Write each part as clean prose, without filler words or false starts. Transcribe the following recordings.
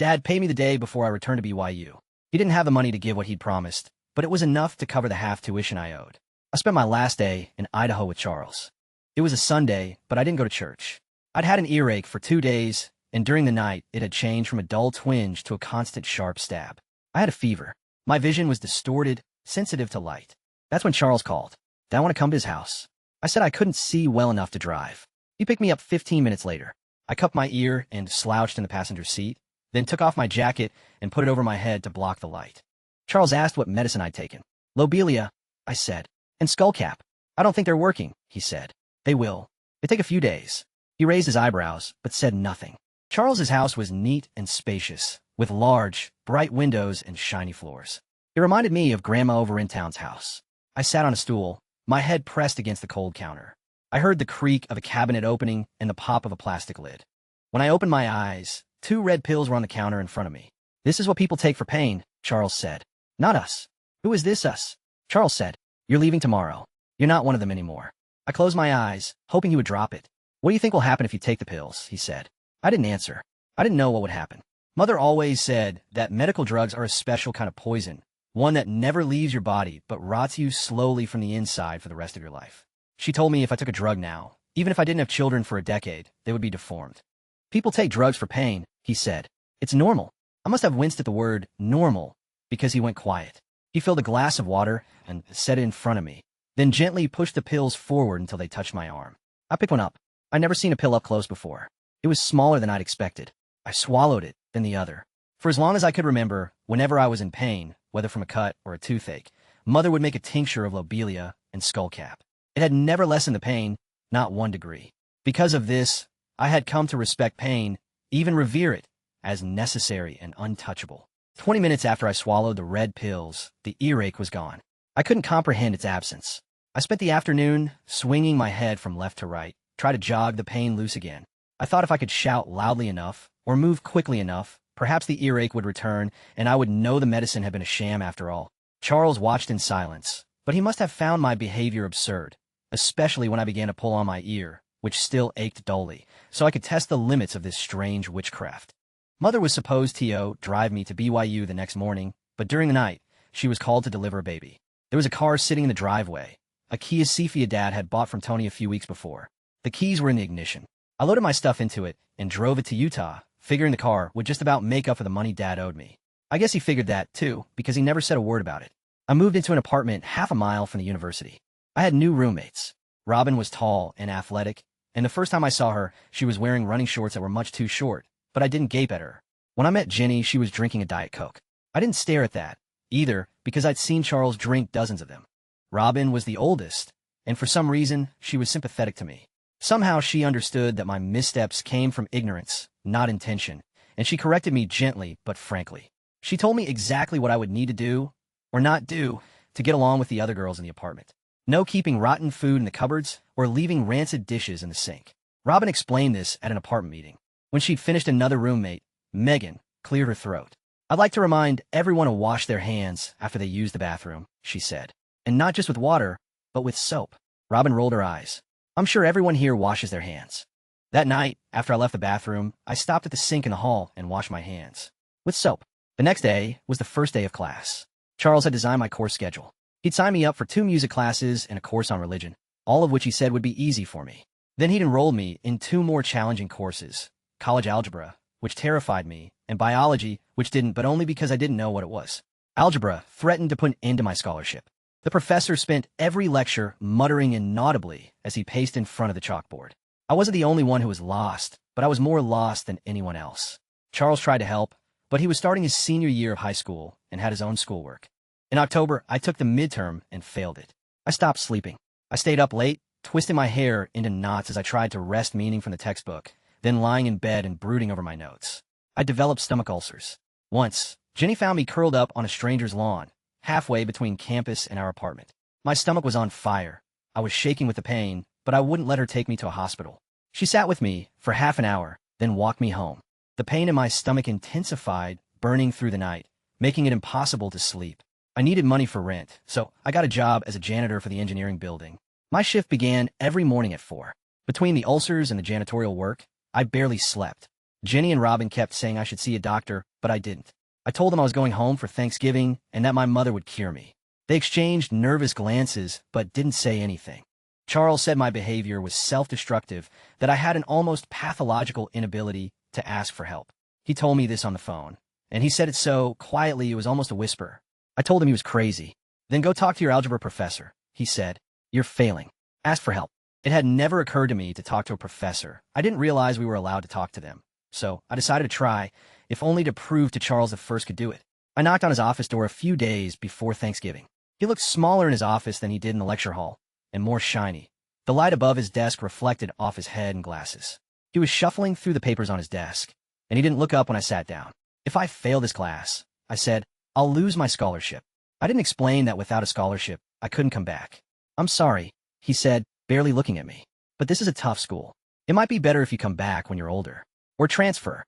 Dad paid me the day before I returned to BYU. He didn't have the money to give what he'd promised, but it was enough to cover the half tuition I owed. I spent my last day in Idaho with Charles. It was a Sunday, but I didn't go to church. I'd had an earache for 2 days, and during the night, it had changed from a dull twinge to a constant sharp stab. I had a fever. My vision was distorted, sensitive to light. That's when Charles called. Did I want to come to his house? I said I couldn't see well enough to drive. He picked me up 15 minutes later. I cupped my ear and slouched in the passenger seat, then took off my jacket and put it over my head to block the light. Charles asked what medicine I'd taken. Lobelia, I said, and skullcap. I don't think they're working, he said. They will. They take a few days. He raised his eyebrows, but said nothing. Charles's house was neat and spacious, with large, bright windows and shiny floors. It reminded me of Grandma over in town's house. I sat on a stool, my head pressed against the cold counter. I heard the creak of a cabinet opening and the pop of a plastic lid. When I opened my eyes, 2 red pills were on the counter in front of me. This is what people take for pain, Charles said. Not us. Who is this us? Charles said. You're leaving tomorrow. You're not one of them anymore. I closed my eyes, hoping he would drop it. What do you think will happen if you take the pills? He said. I didn't answer. I didn't know what would happen. Mother always said that medical drugs are a special kind of poison, one that never leaves your body but rots you slowly from the inside for the rest of your life. She told me if I took a drug now, even if I didn't have children for a decade, they would be deformed. People take drugs for pain, he said. It's normal. I must have winced at the word normal because he went quiet. He filled a glass of water and set it in front of me, then gently pushed the pills forward until they touched my arm. I picked one up. I'd never seen a pill up close before. It was smaller than I'd expected. I swallowed it, then the other. For as long as I could remember, whenever I was in pain, whether from a cut or a toothache, Mother would make a tincture of lobelia and skullcap. It had never lessened the pain, not 1 degree. Because of this, I had come to respect pain, even revere it, as necessary and untouchable. 20 minutes after I swallowed the red pills, the earache was gone. I couldn't comprehend its absence. I spent the afternoon swinging my head from left to right, try to jog the pain loose again. I thought if I could shout loudly enough or move quickly enough, perhaps the earache would return and I would know the medicine had been a sham after all. Charles watched in silence, but he must have found my behavior absurd, especially when I began to pull on my ear, which still ached dully, so I could test the limits of this strange witchcraft. Mother was supposed to drive me to BYU the next morning, but during the night, she was called to deliver a baby. There was a car sitting in the driveway, a Kia Cephia Dad had bought from Tony a few weeks before. The keys were in the ignition. I loaded my stuff into it and drove it to Utah, figuring the car would just about make up for the money Dad owed me. I guess he figured that, too, because he never said a word about it. I moved into an apartment half a mile from the university. I had new roommates. Robin was tall and athletic, and the first time I saw her, she was wearing running shorts that were much too short, but I didn't gape at her. When I met Jenny, she was drinking a Diet Coke. I didn't stare at that, either, because I'd seen Charles drink dozens of them. Robin was the oldest, and for some reason, she was sympathetic to me. Somehow she understood that my missteps came from ignorance, not intention, and she corrected me gently but frankly. She told me exactly what I would need to do, or not do, to get along with the other girls in the apartment. No keeping rotten food in the cupboards or leaving rancid dishes in the sink. Robin explained this at an apartment meeting. When she'd finished, another roommate, Megan, cleared her throat. I'd like to remind everyone to wash their hands after they use the bathroom, she said. And not just with water, but with soap. Robin rolled her eyes. I'm sure everyone here washes their hands. That night, after I left the bathroom, I stopped at the sink in the hall and washed my hands. With soap. The next day was the first day of class. Charles had designed my course schedule. He'd signed me up for 2 music classes and a course on religion, all of which he said would be easy for me. Then he'd enrolled me in 2 more challenging courses, college algebra, which terrified me, and biology, which didn't, but only because I didn't know what it was. Algebra threatened to put an end to my scholarship. The professor spent every lecture muttering inaudibly as he paced in front of the chalkboard. I wasn't the only one who was lost, but I was more lost than anyone else. Charles tried to help, but he was starting his senior year of high school and had his own schoolwork. In October, I took the midterm and failed it. I stopped sleeping. I stayed up late, twisting my hair into knots as I tried to wrest meaning from the textbook, then lying in bed and brooding over my notes. I developed stomach ulcers. Once, Jenny found me curled up on a stranger's lawn, halfway between campus and our apartment. My stomach was on fire. I was shaking with the pain, but I wouldn't let her take me to a hospital. She sat with me for half an hour, then walked me home. The pain in my stomach intensified, burning through the night, making it impossible to sleep. I needed money for rent, so I got a job as a janitor for the engineering building. My shift began every morning at 4. Between the ulcers and the janitorial work, I barely slept. Jenny and Robin kept saying I should see a doctor, but I didn't. I told them I was going home for Thanksgiving and that my mother would cure me. They exchanged nervous glances, but didn't say anything. Charles said my behavior was self-destructive, that I had an almost pathological inability to ask for help. He told me this on the phone, and he said it so quietly it was almost a whisper. I told him he was crazy. Then go talk to your algebra professor, he said. You're failing. Ask for help. It had never occurred to me to talk to a professor. I didn't realize we were allowed to talk to them. So I decided to try, if only to prove to Charles that First could do it. I knocked on his office door a few days before Thanksgiving. He looked smaller in his office than he did in the lecture hall, and more shiny. The light above his desk reflected off his head and glasses. He was shuffling through the papers on his desk, and he didn't look up when I sat down. If I fail this class, I said, I'll lose my scholarship. I didn't explain that without a scholarship, I couldn't come back. I'm sorry, he said, barely looking at me. But this is a tough school. It might be better if you come back when you're older. Or transfer.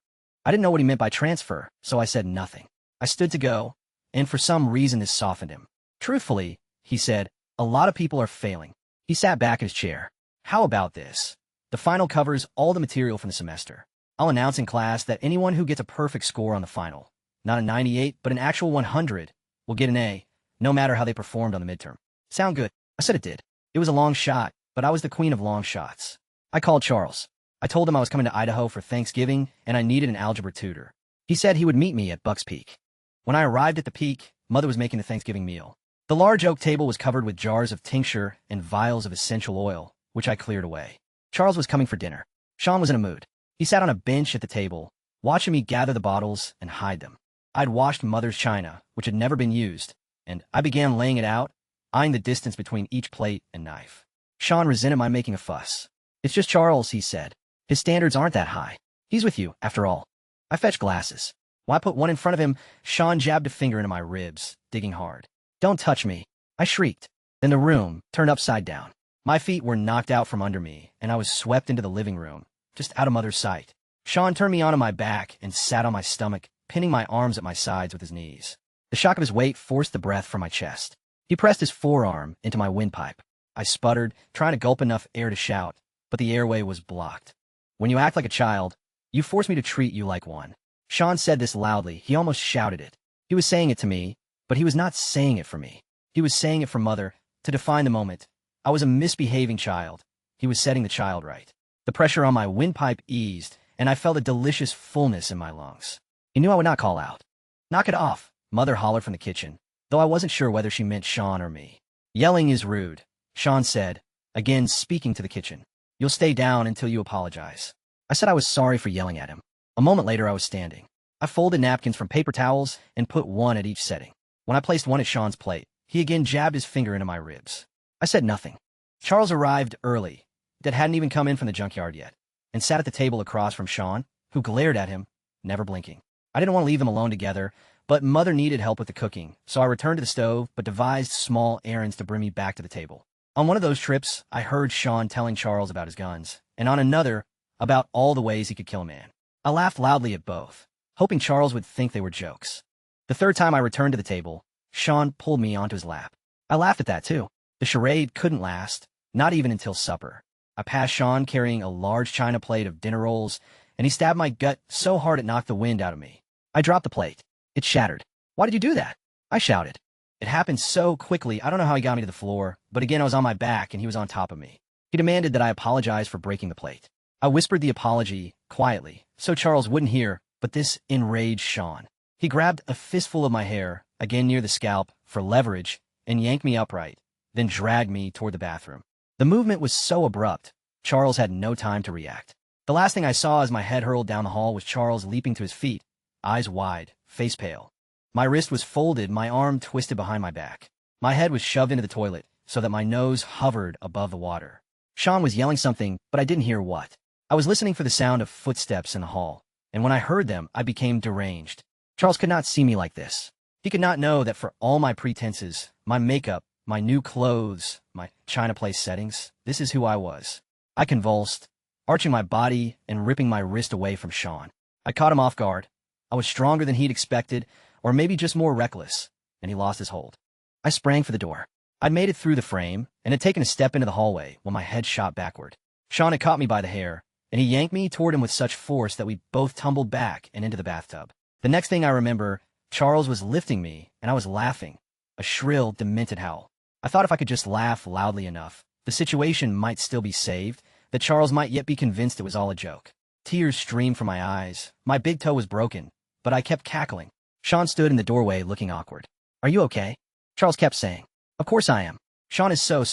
I didn't know what he meant by transfer, so I said nothing. I stood to go, and for some reason this softened him. Truthfully, he said, a lot of people are failing. He sat back in his chair. How about this? The final covers all the material from the semester. I'll announce in class that anyone who gets a perfect score on the final, not a 98, but an actual 100, will get an A, no matter how they performed on the midterm. Sound good? I said it did. It was a long shot, but I was the queen of long shots. I called Charles. I told him I was coming to Idaho for Thanksgiving and I needed an algebra tutor. He said he would meet me at Buck's Peak. When I arrived at the peak, Mother was making the Thanksgiving meal. The large oak table was covered with jars of tincture and vials of essential oil, which I cleared away. Charles was coming for dinner. Sean was in a mood. He sat on a bench at the table, watching me gather the bottles and hide them. I'd washed Mother's china, which had never been used, and I began laying it out, eyeing the distance between each plate and knife. Sean resented my making a fuss. It's just Charles, he said. His standards aren't that high. He's with you, after all. I fetched glasses. While I put one in front of him, Sean jabbed a finger into my ribs, digging hard. Don't touch me, I shrieked. Then the room turned upside down. My feet were knocked out from under me, and I was swept into the living room, just out of Mother's sight. Sean turned me onto my back and sat on my stomach, pinning my arms at my sides with his knees. The shock of his weight forced the breath from my chest. He pressed his forearm into my windpipe. I sputtered, trying to gulp enough air to shout, but the airway was blocked. When you act like a child, you force me to treat you like one. Sean said this loudly. He almost shouted it. He was saying it to me, but he was not saying it for me. He was saying it for Mother, to define the moment. I was a misbehaving child. He was setting the child right. The pressure on my windpipe eased, and I felt a delicious fullness in my lungs. He knew I would not call out. Knock it off, Mother hollered from the kitchen, though I wasn't sure whether she meant Sean or me. Yelling is rude, Sean said, again speaking to the kitchen. You'll stay down until you apologize. I said I was sorry for yelling at him. A moment later, I was standing. I folded napkins from paper towels and put one at each setting. When I placed one at Sean's plate, he again jabbed his finger into my ribs. I said nothing. Charles arrived early, that hadn't even come in from the junkyard yet, and sat at the table across from Sean, who glared at him, never blinking. I didn't want to leave them alone together, but Mother needed help with the cooking, so I returned to the stove but devised small errands to bring me back to the table. On one of those trips, I heard Sean telling Charles about his guns, and on another, about all the ways he could kill a man. I laughed loudly at both, hoping Charles would think they were jokes. The third time I returned to the table, Sean pulled me onto his lap. I laughed at that too. The charade couldn't last, not even until supper. I passed Sean carrying a large china plate of dinner rolls, and he stabbed my gut so hard it knocked the wind out of me. I dropped the plate. It shattered. Why did you do that? I shouted. It happened so quickly, I don't know how he got me to the floor, but again I was on my back and he was on top of me. He demanded that I apologize for breaking the plate. I whispered the apology, quietly, so Charles wouldn't hear, but this enraged Sean. He grabbed a fistful of my hair, again near the scalp, for leverage, and yanked me upright, then dragged me toward the bathroom. The movement was so abrupt, Charles had no time to react. The last thing I saw as my head hurled down the hall was Charles leaping to his feet, eyes wide, face pale. My wrist was folded, my arm twisted behind my back. My head was shoved into the toilet, so that my nose hovered above the water. Sean was yelling something, but I didn't hear what. I was listening for the sound of footsteps in the hall, and when I heard them, I became deranged. Charles could not see me like this. He could not know that for all my pretenses, my makeup, my new clothes, my China Place settings, this is who I was. I convulsed, arching my body and ripping my wrist away from Sean. I caught him off guard. I was stronger than he'd expected, or maybe just more reckless, and he lost his hold. I sprang for the door. I'd made it through the frame, and had taken a step into the hallway when my head shot backward. Sean had caught me by the hair, and he yanked me toward him with such force that we both tumbled back and into the bathtub. The next thing I remember, Charles was lifting me, and I was laughing, a shrill, demented howl. I thought if I could just laugh loudly enough, the situation might still be saved, that Charles might yet be convinced it was all a joke. Tears streamed from my eyes. My big toe was broken, but I kept cackling. Sean stood in the doorway looking awkward. "Are you okay?" Charles kept saying. "Of course I am. Sean is so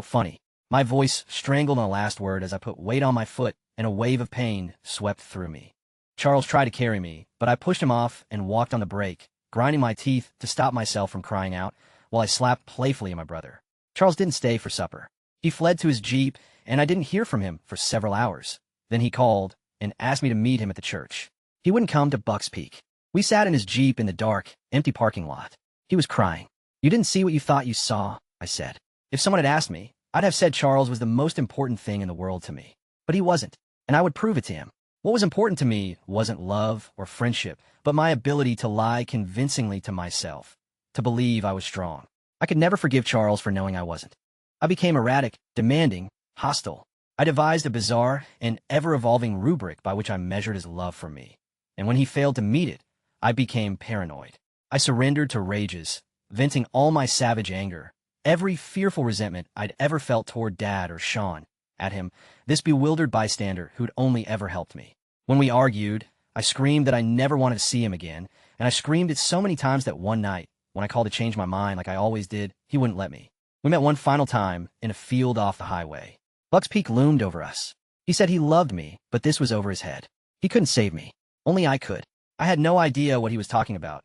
funny." My voice strangled on the last word as I put weight on my foot and a wave of pain swept through me. Charles tried to carry me, but I pushed him off and walked on the brake, grinding my teeth to stop myself from crying out while I slapped playfully at my brother. Charles didn't stay for supper. He fled to his Jeep, and I didn't hear from him for several hours. Then he called and asked me to meet him at the church. He wouldn't come to Bucks Peak. We sat in his Jeep in the dark, empty parking lot. He was crying. "You didn't see what you thought you saw," I said. If someone had asked me, I'd have said Charles was the most important thing in the world to me. But he wasn't, and I would prove it to him. What was important to me wasn't love or friendship, but my ability to lie convincingly to myself, to believe I was strong. I could never forgive Charles for knowing I wasn't. I became erratic, demanding, hostile. I devised a bizarre and ever-evolving rubric by which I measured his love for me. And when he failed to meet it, I became paranoid. I surrendered to rages, venting all my savage anger, every fearful resentment I'd ever felt toward Dad or Sean, at him, this bewildered bystander who'd only ever helped me. When we argued, I screamed that I never wanted to see him again, and I screamed it so many times that one night, when I called to change my mind like I always did, he wouldn't let me. We met one final time in a field off the highway. Bucks Peak loomed over us. He said he loved me, but this was over his head. He couldn't save me. Only I could. I had no idea what he was talking about.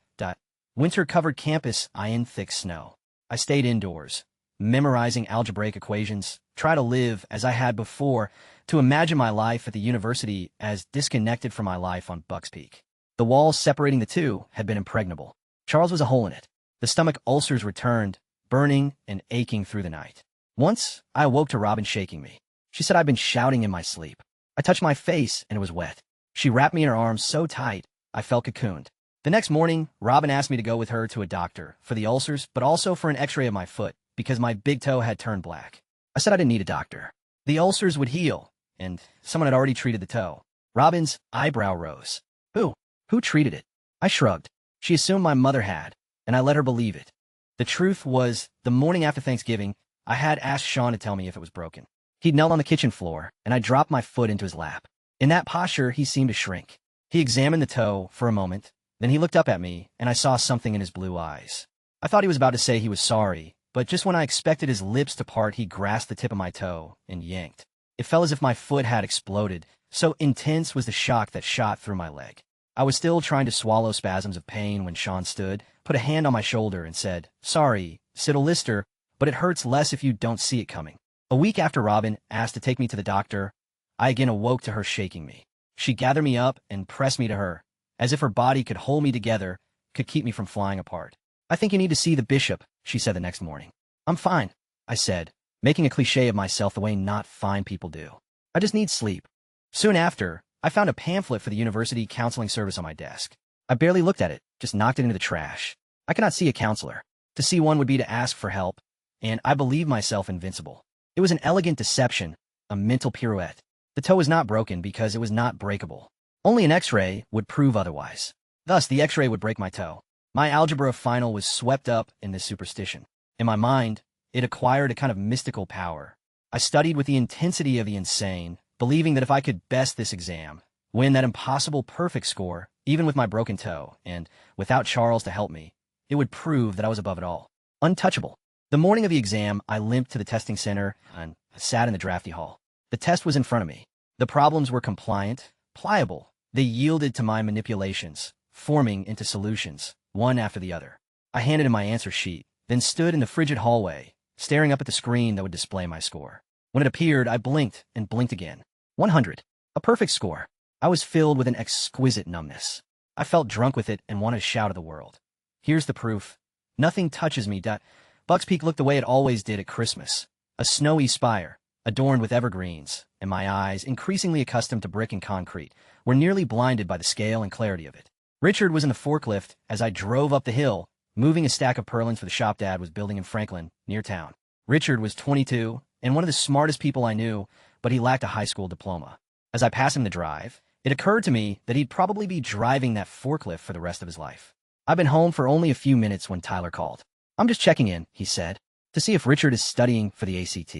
Winter-covered campus, iron-thick snow. I stayed indoors, memorizing algebraic equations, try to live as I had before, to imagine my life at the university as disconnected from my life on Bucks Peak. The walls separating the two had been impregnable. Charles was a hole in it. The stomach ulcers returned, burning and aching through the night. Once, I awoke to Robin shaking me. She said I'd been shouting in my sleep. I touched my face, and it was wet. She wrapped me in her arms so tight, I felt cocooned. The next morning, Robin asked me to go with her to a doctor for the ulcers, but also for an x-ray of my foot, because my big toe had turned black. I said I didn't need a doctor. The ulcers would heal, and someone had already treated the toe. Robin's eyebrow rose. Who treated it? I shrugged. She assumed my mother had, and I let her believe it. The truth was, the morning after Thanksgiving, I had asked Sean to tell me if it was broken. He'd knelt on the kitchen floor, and I dropped my foot into his lap. In that posture, he seemed to shrink. He examined the toe for a moment, then he looked up at me, and I saw something in his blue eyes. I thought he was about to say he was sorry, but just when I expected his lips to part, he grasped the tip of my toe and yanked. It felt as if my foot had exploded, so intense was the shock that shot through my leg. I was still trying to swallow spasms of pain when Sean stood, put a hand on my shoulder, and said, "Sorry, Siddle Lister, but it hurts less if you don't see it coming." A week after Robin asked to take me to the doctor, I again awoke to her shaking me. She gathered me up and pressed me to her, as if her body could hold me together, could keep me from flying apart. "I think you need to see the bishop," she said the next morning. "I'm fine," I said, making a cliché of myself the way not fine people do. "I just need sleep." Soon after, I found a pamphlet for the university counseling service on my desk. I barely looked at it, just knocked it into the trash. I could not see a counselor. To see one would be to ask for help, and I believed myself invincible. It was an elegant deception, a mental pirouette. The toe was not broken because it was not breakable. Only an x-ray would prove otherwise. Thus, the x-ray would break my toe. My algebra final was swept up in this superstition. In my mind, it acquired a kind of mystical power. I studied with the intensity of the insane, believing that if I could best this exam, win that impossible perfect score, even with my broken toe, and without Charles to help me, it would prove that I was above it all. Untouchable. The morning of the exam, I limped to the testing center and sat in the drafty hall. The test was in front of me. The problems were compliant, pliable. They yielded to my manipulations, forming into solutions, one after the other. I handed him my answer sheet, then stood in the frigid hallway, staring up at the screen that would display my score. When it appeared, I blinked and blinked again. 100. A perfect score. I was filled with an exquisite numbness. I felt drunk with it and wanted to shout at the world. Here's the proof. Nothing touches me. Bucks Peak looked the way it always did at Christmas. A snowy spire, adorned with evergreens, and my eyes, increasingly accustomed to brick and concrete, were nearly blinded by the scale and clarity of it. Richard was in the forklift as I drove up the hill, moving a stack of purlins for the shop Dad was building in Franklin, near town. Richard was 22 and one of the smartest people I knew, but he lacked a high school diploma. As I pass him the drive, it occurred to me that he'd probably be driving that forklift for the rest of his life. I've been home for only a few minutes when Tyler called. I'm just checking in, he said, to see if Richard is studying for the ACT.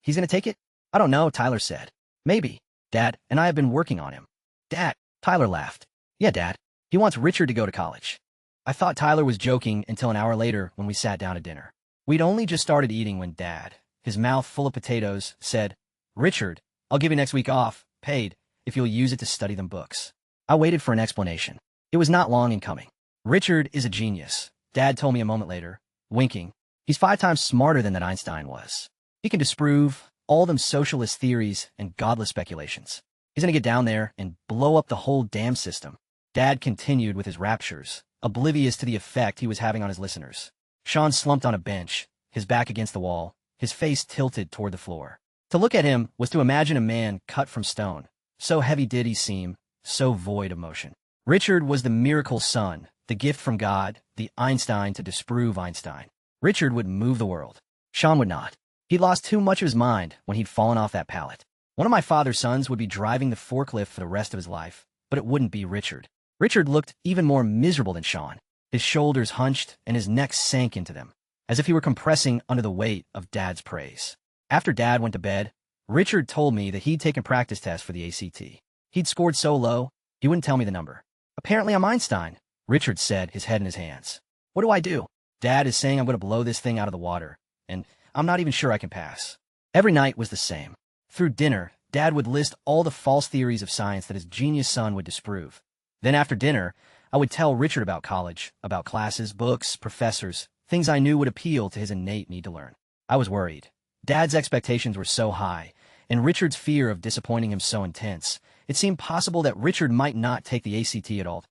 He's going to take it? I don't know, Tyler said. Maybe. Dad and I have been working on him. Dad, Tyler laughed. Yeah, Dad. He wants Richard to go to college. I thought Tyler was joking until an hour later when we sat down at dinner. We'd only just started eating when Dad, his mouth full of potatoes, said, Richard, I'll give you next week off, paid, if you'll use it to study them books. I waited for an explanation. It was not long in coming. Richard is a genius, Dad told me a moment later, winking. He's 5 times smarter than that Einstein was. He can disprove all them socialist theories and godless speculations. He's gonna get down there and blow up the whole damn system. Dad continued with his raptures, oblivious to the effect he was having on his listeners. Sean slumped on a bench, his back against the wall, his face tilted toward the floor. To look at him was to imagine a man cut from stone. So heavy did he seem, so void of motion. Richard was the miracle son, the gift from God, the Einstein to disprove Einstein. Richard would move the world. Sean would not. He'd lost too much of his mind when he'd fallen off that pallet. One of my father's sons would be driving the forklift for the rest of his life, but it wouldn't be Richard. Richard looked even more miserable than Sean. His shoulders hunched and his neck sank into them, as if he were compressing under the weight of Dad's praise. After Dad went to bed, Richard told me that he'd taken practice tests for the ACT. He'd scored so low, he wouldn't tell me the number. Apparently I'm Einstein, Richard said, his head in his hands. What do I do? Dad is saying I'm going to blow this thing out of the water, and I'm not even sure I can pass. Every night was the same. Through dinner, Dad would list all the false theories of science that his genius son would disprove. Then after dinner, I would tell Richard about college, about classes, books, professors, things I knew would appeal to his innate need to learn. I was worried. Dad's expectations were so high, and Richard's fear of disappointing him so intense, it seemed possible that Richard might not take the ACT at all.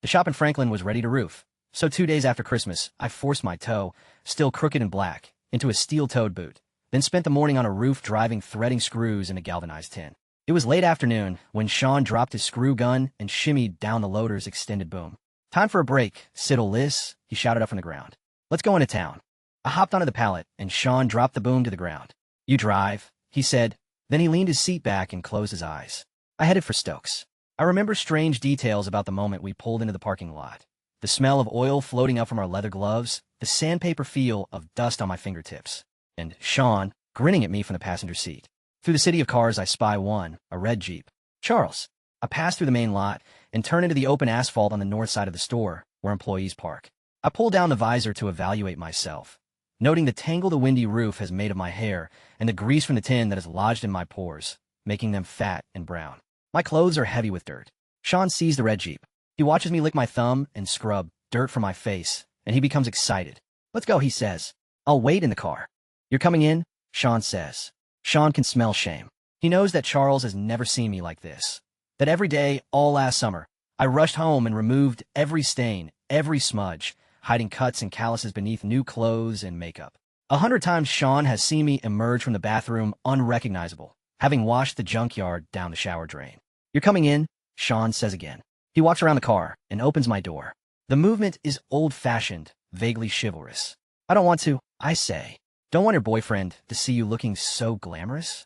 The shop in Franklin was ready to roof, so 2 days after Christmas, I forced my toe, still crooked and black, into a steel-toed boot, then spent the morning on a roof threading screws in a galvanized tin. It was late afternoon when Sean dropped his screw gun and shimmied down the loader's extended boom. Time for a break, Siddle Liss, he shouted up from the ground. Let's go into town. I hopped onto the pallet, and Sean dropped the boom to the ground. You drive, he said. Then he leaned his seat back and closed his eyes. I headed for Stokes. I remember strange details about the moment we pulled into the parking lot. The smell of oil floating up from our leather gloves, the sandpaper feel of dust on my fingertips, and Sean grinning at me from the passenger seat. Through the city of cars, I spy one, a red Jeep. Charles. I pass through the main lot and turn into the open asphalt on the north side of the store, where employees park. I pull down the visor to evaluate myself, noting the tangle the windy roof has made of my hair and the grease from the tin that has lodged in my pores, making them fat and brown. My clothes are heavy with dirt. Sean sees the red Jeep. He watches me lick my thumb and scrub dirt from my face, and he becomes excited. Let's go, he says. I'll wait in the car. You're coming in? Sean says. Sean can smell shame. He knows that Charles has never seen me like this. That every day, all last summer, I rushed home and removed every stain, every smudge, hiding cuts and calluses beneath new clothes and makeup. 100 times Sean has seen me emerge from the bathroom unrecognizable, having washed the junkyard down the shower drain. You're coming in, Sean says again. He walks around the car and opens my door. The movement is old-fashioned, vaguely chivalrous. I don't want to, I say. Don't want your boyfriend to see you looking so glamorous?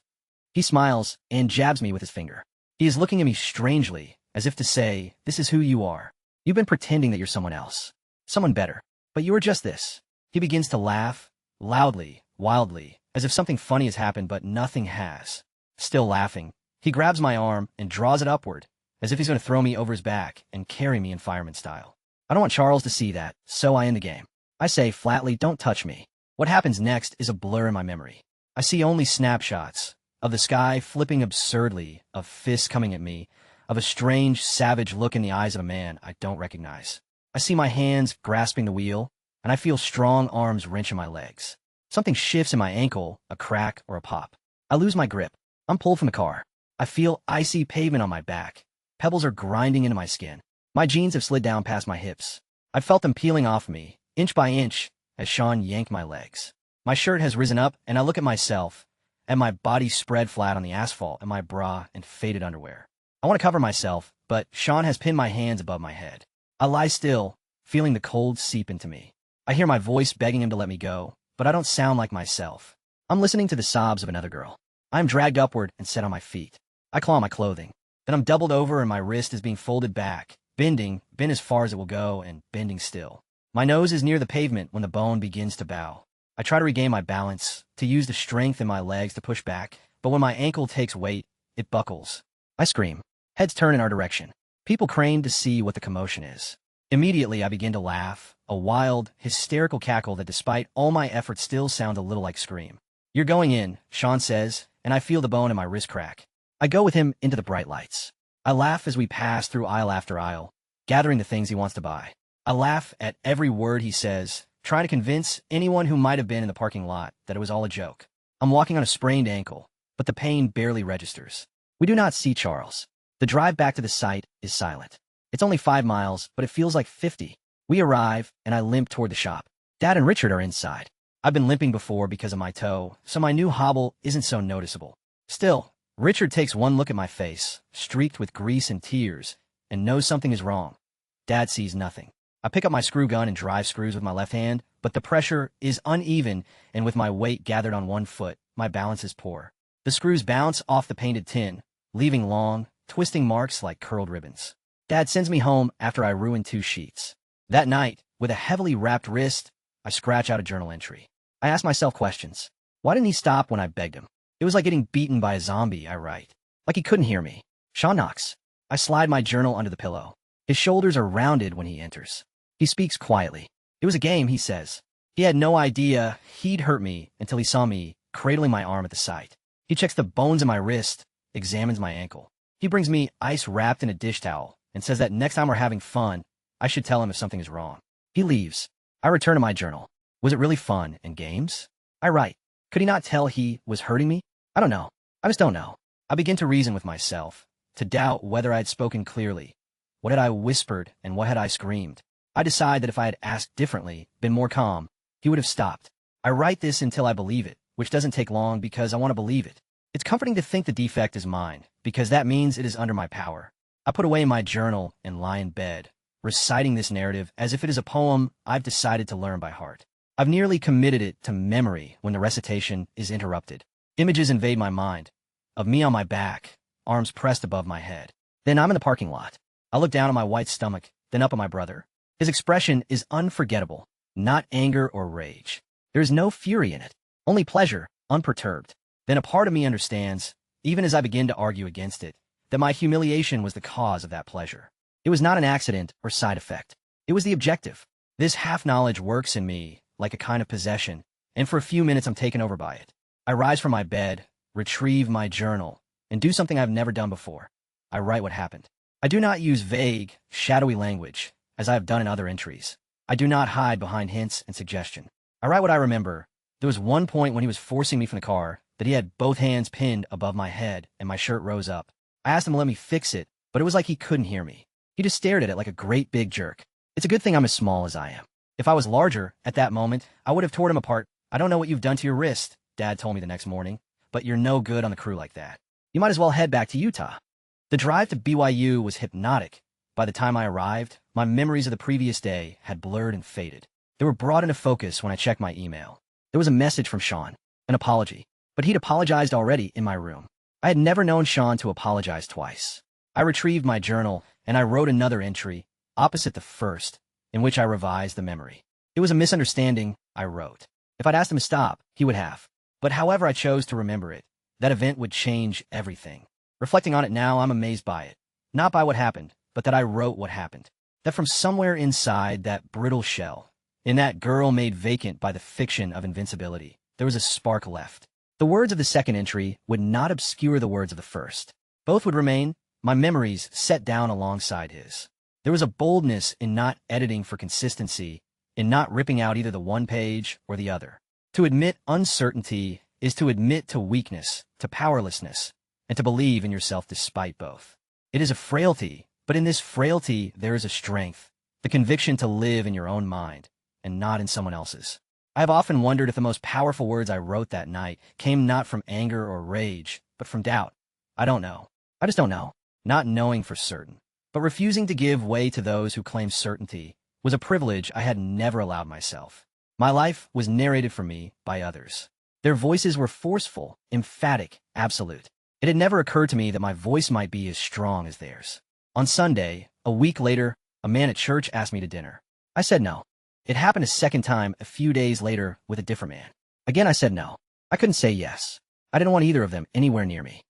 He smiles and jabs me with his finger. He is looking at me strangely, as if to say, this is who you are. You've been pretending that you're someone else. Someone better. But you are just this. He begins to laugh, loudly, wildly, as if something funny has happened but nothing has. Still laughing, he grabs my arm and draws it upward, as if he's going to throw me over his back and carry me in fireman style. I don't want Charles to see that, so I end the game. I say flatly, don't touch me. What happens next is a blur in my memory. I see only snapshots of the sky flipping absurdly, of fists coming at me, of a strange, savage look in the eyes of a man I don't recognize. I see my hands grasping the wheel, and I feel strong arms wrenching my legs. Something shifts in my ankle, a crack or a pop. I lose my grip. I'm pulled from the car. I feel icy pavement on my back. Pebbles are grinding into my skin. My jeans have slid down past my hips. I've felt them peeling off me, inch by inch, as Sean yanked my legs. My shirt has risen up, and I look at myself, and my body spread flat on the asphalt and my bra and faded underwear. I want to cover myself, but Sean has pinned my hands above my head. I lie still, feeling the cold seep into me. I hear my voice begging him to let me go, but I don't sound like myself. I'm listening to the sobs of another girl. I am dragged upward and set on my feet. I claw my clothing. Then I'm doubled over and my wrist is being folded back, bend as far as it will go, and bending still. My nose is near the pavement when the bone begins to bow. I try to regain my balance, to use the strength in my legs to push back, but when my ankle takes weight, it buckles. I scream. Heads turn in our direction. People crane to see what the commotion is. Immediately, I begin to laugh, a wild, hysterical cackle that despite all my efforts still sounds a little like scream. You're going in, Sean says, and I feel the bone in my wrist crack. I go with him into the bright lights. I laugh as we pass through aisle after aisle, gathering the things he wants to buy. I laugh at every word he says, trying to convince anyone who might have been in the parking lot that it was all a joke. I'm walking on a sprained ankle, but the pain barely registers. We do not see Charles. The drive back to the site is silent. It's only 5 miles, but it feels like 50. We arrive, and I limp toward the shop. Dad and Richard are inside. I've been limping before because of my toe, so my new hobble isn't so noticeable. Still, Richard takes one look at my face, streaked with grease and tears, and knows something is wrong. Dad sees nothing. I pick up my screw gun and drive screws with my left hand, but the pressure is uneven, and with my weight gathered on one foot, my balance is poor. The screws bounce off the painted tin, leaving long, twisting marks like curled ribbons. Dad sends me home after I ruin 2 sheets. That night, with a heavily wrapped wrist, I scratch out a journal entry. I ask myself questions. Why didn't he stop when I begged him? It was like getting beaten by a zombie, I write. Like he couldn't hear me. Sean knocks. I slide my journal under the pillow. His shoulders are rounded when he enters. He speaks quietly. It was a game, he says. He had no idea he'd hurt me until he saw me cradling my arm at the site. He checks the bones in my wrist, examines my ankle. He brings me ice wrapped in a dish towel and says that next time we're having fun, I should tell him if something is wrong. He leaves. I return to my journal. Was it really fun and games? I write. Could he not tell he was hurting me? I don't know. I just don't know. I begin to reason with myself, to doubt whether I had spoken clearly. What had I whispered and what had I screamed? I decide that if I had asked differently, been more calm, he would have stopped. I write this until I believe it, which doesn't take long because I want to believe it. It's comforting to think the defect is mine, because that means it is under my power. I put away my journal and lie in bed, reciting this narrative as if it is a poem I've decided to learn by heart. I've nearly committed it to memory when the recitation is interrupted. Images invade my mind, of me on my back, arms pressed above my head. Then I'm in the parking lot. I look down at my white stomach, then up at my brother. His expression is unforgettable, not anger or rage. There is no fury in it, only pleasure, unperturbed. Then a part of me understands, even as I begin to argue against it, that my humiliation was the cause of that pleasure. It was not an accident or side effect. It was the objective. This half-knowledge works in me like a kind of possession, and for a few minutes I'm taken over by it. I rise from my bed, retrieve my journal, and do something I've never done before. I write what happened. I do not use vague, shadowy language, as I have done in other entries. I do not hide behind hints and suggestion. I write what I remember. There was one point when he was forcing me from the car that he had both hands pinned above my head and my shirt rose up. I asked him to let me fix it, but it was like he couldn't hear me. He just stared at it like a great big jerk. It's a good thing I'm as small as I am. If I was larger, at that moment, I would have torn him apart. I don't know what you've done to your wrist, Dad told me the next morning, but you're no good on the crew like that. You might as well head back to Utah. The drive to BYU was hypnotic. By the time I arrived, my memories of the previous day had blurred and faded. They were brought into focus when I checked my email. There was a message from Sean, an apology, but he'd apologized already in my room. I had never known Sean to apologize twice. I retrieved my journal, and I wrote another entry, opposite the first, in which I revised the memory. It was a misunderstanding, I wrote. If I'd asked him to stop, he would have. But however I chose to remember it, that event would change everything. Reflecting on it now, I'm amazed by it. Not by what happened, but that I wrote what happened. That from somewhere inside that brittle shell, in that girl made vacant by the fiction of invincibility, there was a spark left. The words of the second entry would not obscure the words of the first. Both would remain, my memories set down alongside his. There was a boldness in not editing for consistency, in not ripping out either the one page or the other. To admit uncertainty is to admit to weakness, to powerlessness, and to believe in yourself despite both. It is a frailty, but in this frailty there is a strength, the conviction to live in your own mind, and not in someone else's. I have often wondered if the most powerful words I wrote that night came not from anger or rage, but from doubt. I don't know. I just don't know. Not knowing for certain. But refusing to give way to those who claim certainty was a privilege I had never allowed myself. My life was narrated for me by others. Their voices were forceful, emphatic, absolute. It had never occurred to me that my voice might be as strong as theirs. On Sunday, a week later, a man at church asked me to dinner. I said no. It happened a second time a few days later with a different man. Again, I said no. I couldn't say yes. I didn't want either of them anywhere near me.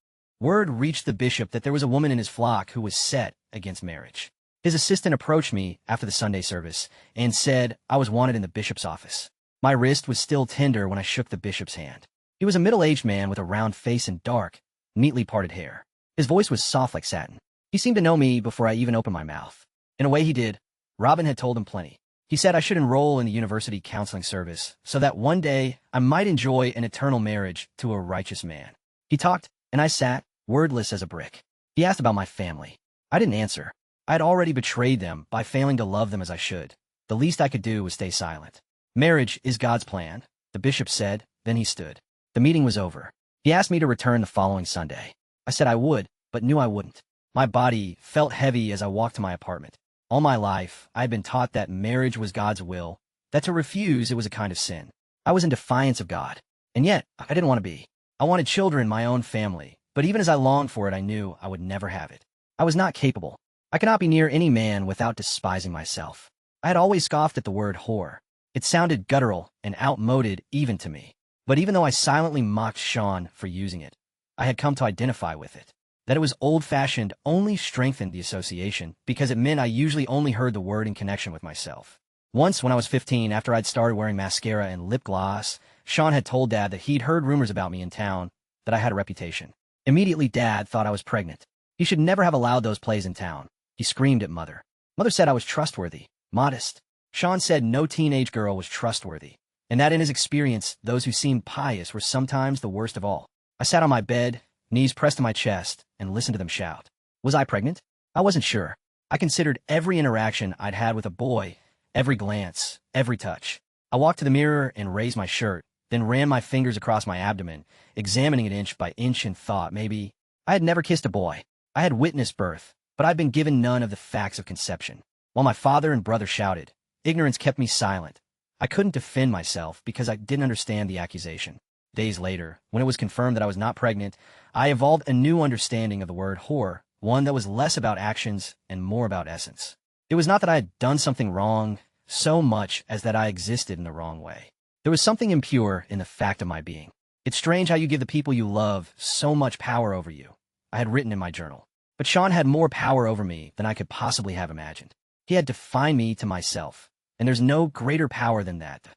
Word reached the bishop that there was a woman in his flock who was set against marriage. His assistant approached me after the Sunday service and said I was wanted in the bishop's office. My wrist was still tender when I shook the bishop's hand. He was a middle-aged man with a round face and dark, neatly parted hair. His voice was soft like satin. He seemed to know me before I even opened my mouth. In a way he did. Robin had told him plenty. He said I should enroll in the university counseling service so that one day I might enjoy an eternal marriage to a righteous man. He talked, and I sat, wordless as a brick. He asked about my family. I didn't answer. I had already betrayed them by failing to love them as I should. The least I could do was stay silent. Marriage is God's plan, the bishop said, then he stood. The meeting was over. He asked me to return the following Sunday. I said I would, but knew I wouldn't. My body felt heavy as I walked to my apartment. All my life, I had been taught that marriage was God's will, that to refuse it was a kind of sin. I was in defiance of God. And yet, I didn't want to be. I wanted children, my own family, but even as I longed for it, I knew I would never have it. I was not capable. I could not be near any man without despising myself. I had always scoffed at the word whore. It sounded guttural and outmoded even to me. But even though I silently mocked Sean for using it, I had come to identify with it. That it was old-fashioned only strengthened the association because it meant I usually only heard the word in connection with myself. Once when I was 15, after I'd started wearing mascara and lip gloss, Sean had told Dad that he'd heard rumors about me in town, that I had a reputation. Immediately, Dad thought I was pregnant. He should never have allowed those plays in town. He screamed at Mother. Mother said I was trustworthy, modest. Sean said no teenage girl was trustworthy, and that in his experience, those who seemed pious were sometimes the worst of all. I sat on my bed, knees pressed to my chest, and listened to them shout. Was I pregnant? I wasn't sure. I considered every interaction I'd had with a boy, every glance, every touch. I walked to the mirror and raised my shirt, then ran my fingers across my abdomen, examining it inch by inch and thought maybe I had never kissed a boy. I had witnessed birth, but I'd been given none of the facts of conception. While my father and brother shouted, ignorance kept me silent. I couldn't defend myself because I didn't understand the accusation. Days later, when it was confirmed that I was not pregnant, I evolved a new understanding of the word whore, one that was less about actions and more about essence. It was not that I had done something wrong so much as that I existed in the wrong way. There was something impure in the fact of my being. It's strange how you give the people you love so much power over you, I had written in my journal. But Sean had more power over me than I could possibly have imagined. He had defined me to myself, and there's no greater power than that.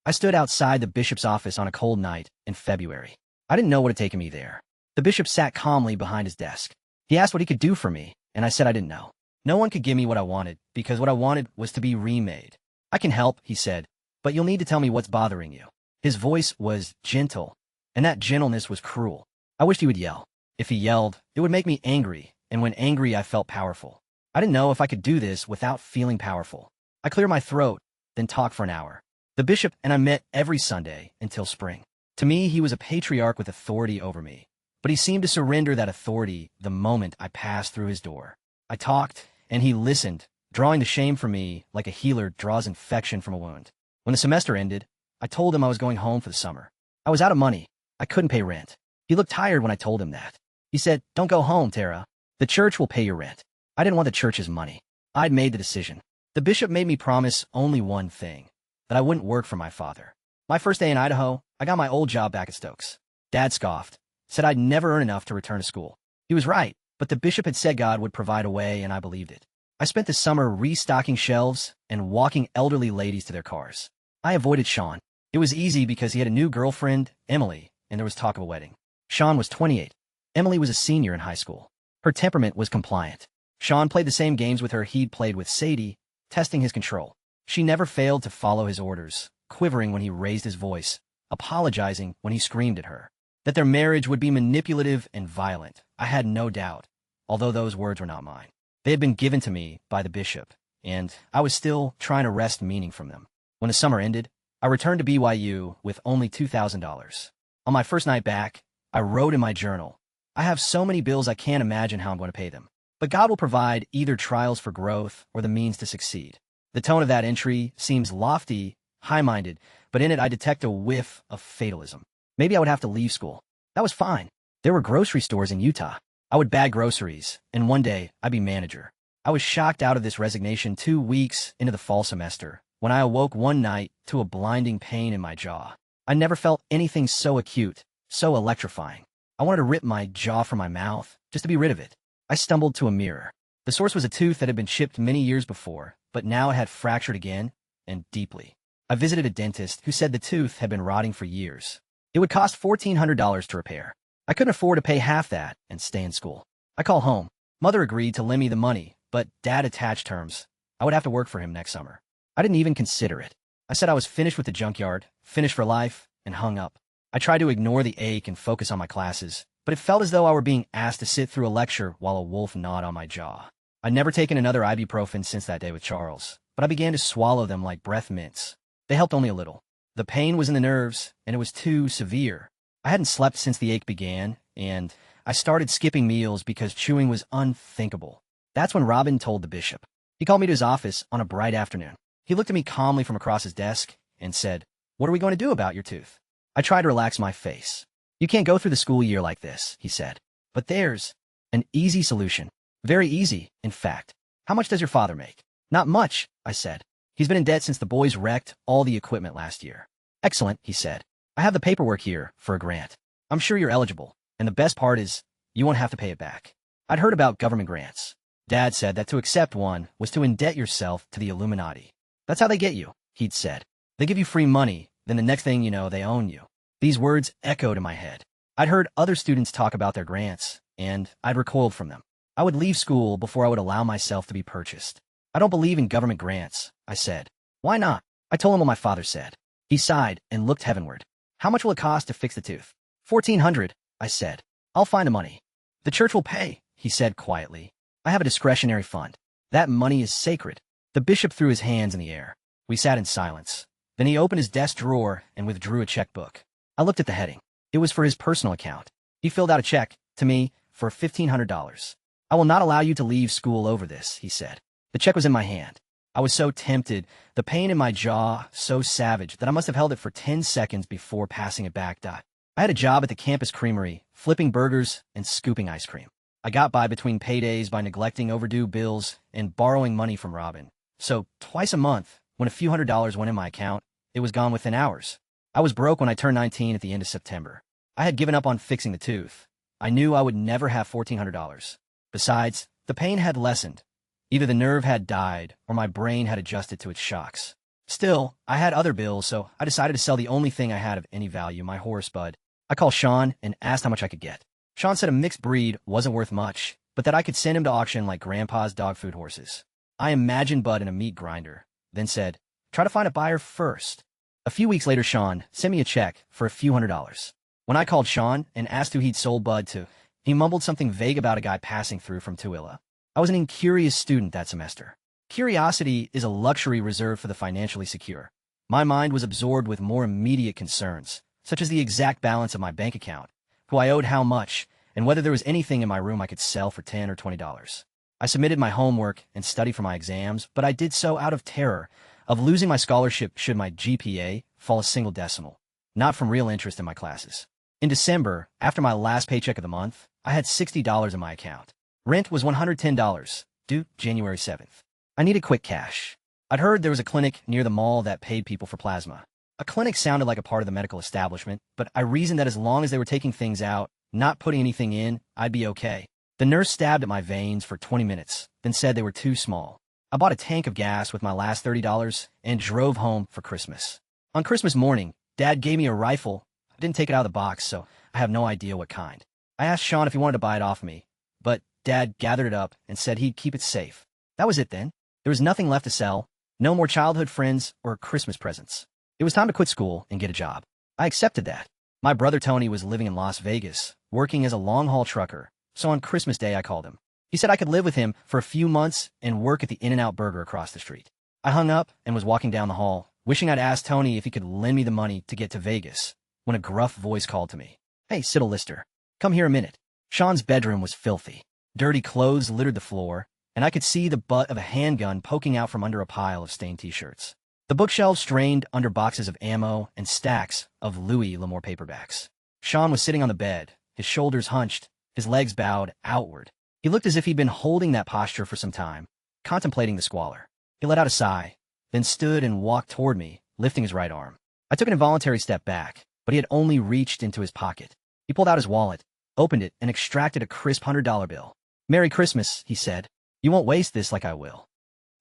I stood outside the bishop's office on a cold night in February. I didn't know what had taken me there. The bishop sat calmly behind his desk. He asked what he could do for me, and I said I didn't know. No one could give me what I wanted, because what I wanted was to be remade. I can help, he said, but you'll need to tell me what's bothering you. His voice was gentle, and that gentleness was cruel. I wished he would yell. If he yelled, it would make me angry, and when angry I felt powerful. I didn't know if I could do this without feeling powerful. I cleared my throat, then talked for an hour. The bishop and I met every Sunday until spring. To me, he was a patriarch with authority over me, but he seemed to surrender that authority the moment I passed through his door. I talked, and he listened, drawing the shame from me like a healer draws infection from a wound. When the semester ended, I told him I was going home for the summer. I was out of money. I couldn't pay rent. He looked tired when I told him that. He said, "Don't go home, Tara. The church will pay your rent." I didn't want the church's money. I'd made the decision. The bishop made me promise only one thing, that I wouldn't work for my father. My first day in Idaho, I got my old job back at Stokes. Dad scoffed, said I'd never earn enough to return to school. He was right, but the bishop had said God would provide a way, and I believed it. I spent the summer restocking shelves and walking elderly ladies to their cars. I avoided Sean. It was easy because he had a new girlfriend, Emily, and there was talk of a wedding. Sean was 28. Emily was a senior in high school. Her temperament was compliant. Sean played the same games with her he'd played with Sadie, testing his control. She never failed to follow his orders, quivering when he raised his voice, apologizing when he screamed at her. That their marriage would be manipulative and violent, I had no doubt, although those words were not mine. They had been given to me by the bishop, and I was still trying to wrest meaning from them. When the summer ended, I returned to BYU with only $2,000. On my first night back, I wrote in my journal, "I have so many bills I can't imagine how I'm going to pay them. But God will provide either trials for growth or the means to succeed." The tone of that entry seems lofty, high-minded, but in it I detect a whiff of fatalism. Maybe I would have to leave school. That was fine. There were grocery stores in Utah. I would bag groceries, and one day I'd be manager. I was shocked out of this resignation 2 weeks into the fall semester when I awoke one night to a blinding pain in my jaw. I never felt anything so acute, so electrifying. I wanted to rip my jaw from my mouth, just to be rid of it. I stumbled to a mirror. The source was a tooth that had been chipped many years before, but now it had fractured again, and deeply. I visited a dentist who said the tooth had been rotting for years. It would cost $1,400 to repair. I couldn't afford to pay half that and stay in school. I called home. Mother agreed to lend me the money, but Dad attached terms. I would have to work for him next summer. I didn't even consider it. I said I was finished with the junkyard, finished for life, and hung up. I tried to ignore the ache and focus on my classes, but it felt as though I were being asked to sit through a lecture while a wolf gnawed on my jaw. I'd never taken another ibuprofen since that day with Charles, but I began to swallow them like breath mints. They helped only a little. The pain was in the nerves, and it was too severe. I hadn't slept since the ache began, and I started skipping meals because chewing was unthinkable. That's when Robin told the bishop. He called me to his office on a bright afternoon. He looked at me calmly from across his desk and said, "What are we going to do about your tooth?" I tried to relax my face. "You can't go through the school year like this," he said. "But there's an easy solution. Very easy, in fact. How much does your father make?" "Not much," I said. "He's been in debt since the boys wrecked all the equipment last year." "Excellent," he said. "I have the paperwork here for a grant. I'm sure you're eligible, and the best part is you won't have to pay it back." I'd heard about government grants. Dad said that to accept one was to indebt yourself to the Illuminati. "That's how they get you," he'd said. "They give you free money, then the next thing you know, they own you." These words echoed in my head. I'd heard other students talk about their grants, and I'd recoiled from them. I would leave school before I would allow myself to be purchased. "I don't believe in government grants," I said. "Why not?" I told him what my father said. He sighed and looked heavenward. "How much will it cost to fix the tooth?" $1,400, I said. "I'll find the money." "The church will pay," he said quietly. "I have a discretionary fund. That money is sacred." The bishop threw his hands in the air. We sat in silence. Then he opened his desk drawer and withdrew a checkbook. I looked at the heading. It was for his personal account. He filled out a check, to me, for $1,500. "I will not allow you to leave school over this," he said. The check was in my hand. I was so tempted, the pain in my jaw so savage that I must have held it for 10 seconds before passing it back. I had a job at the campus creamery, flipping burgers and scooping ice cream. I got by between paydays by neglecting overdue bills and borrowing money from Robin. So twice a month, when a few $100s went in my account, it was gone within hours. I was broke when I turned 19 at the end of September. I had given up on fixing the tooth. I knew I would never have $1,400. Besides, the pain had lessened. Either the nerve had died or my brain had adjusted to its shocks. Still, I had other bills, so I decided to sell the only thing I had of any value, my horse bud. I called Sean and asked how much I could get. Sean said a mixed breed wasn't worth much, but that I could send him to auction like Grandpa's dog food horses. I imagined Bud in a meat grinder, then said, "Try to find a buyer first." A few weeks later, Sean sent me a check for a few $100s. When I called Sean and asked who he'd sold Bud to, he mumbled something vague about a guy passing through from Tooele. I was an incurious student that semester. Curiosity is a luxury reserved for the financially secure. My mind was absorbed with more immediate concerns, such as the exact balance of my bank account, who I owed how much, and whether there was anything in my room I could sell for $10 or $20. I submitted my homework and studied for my exams, but I did so out of terror of losing my scholarship should my GPA fall a single decimal, not from real interest in my classes. In December, after my last paycheck of the month, I had $60 in my account. Rent was $110, due January 7th. I needed quick cash. I'd heard there was a clinic near the mall that paid people for plasma. A clinic sounded like a part of the medical establishment, but I reasoned that as long as they were taking things out, not putting anything in, I'd be okay. The nurse stabbed at my veins for 20 minutes, then said they were too small. I bought a tank of gas with my last $30 and drove home for Christmas. On Christmas morning, Dad gave me a rifle. I didn't take it out of the box, so I have no idea what kind. I asked Sean if he wanted to buy it off me, but Dad gathered it up and said he'd keep it safe. That was it then. There was nothing left to sell, no more childhood friends or Christmas presents. It was time to quit school and get a job. I accepted that. My brother Tony was living in Las Vegas, working as a long-haul trucker, so on Christmas Day I called him. He said I could live with him for a few months and work at the In-N-Out Burger across the street. I hung up and was walking down the hall, wishing I'd asked Tony if he could lend me the money to get to Vegas, when a gruff voice called to me. "Hey, Siddle Lister, come here a minute." Sean's bedroom was filthy. Dirty clothes littered the floor, and I could see the butt of a handgun poking out from under a pile of stained T-shirts. The bookshelves strained under boxes of ammo and stacks of Louis L'Amour paperbacks. Sean was sitting on the bed, his shoulders hunched, his legs bowed outward. He looked as if he'd been holding that posture for some time, contemplating the squalor. He let out a sigh, then stood and walked toward me, lifting his right arm. I took an involuntary step back, but he had only reached into his pocket. He pulled out his wallet, opened it, and extracted a crisp $100 bill. "Merry Christmas," he said. "You won't waste this like I will."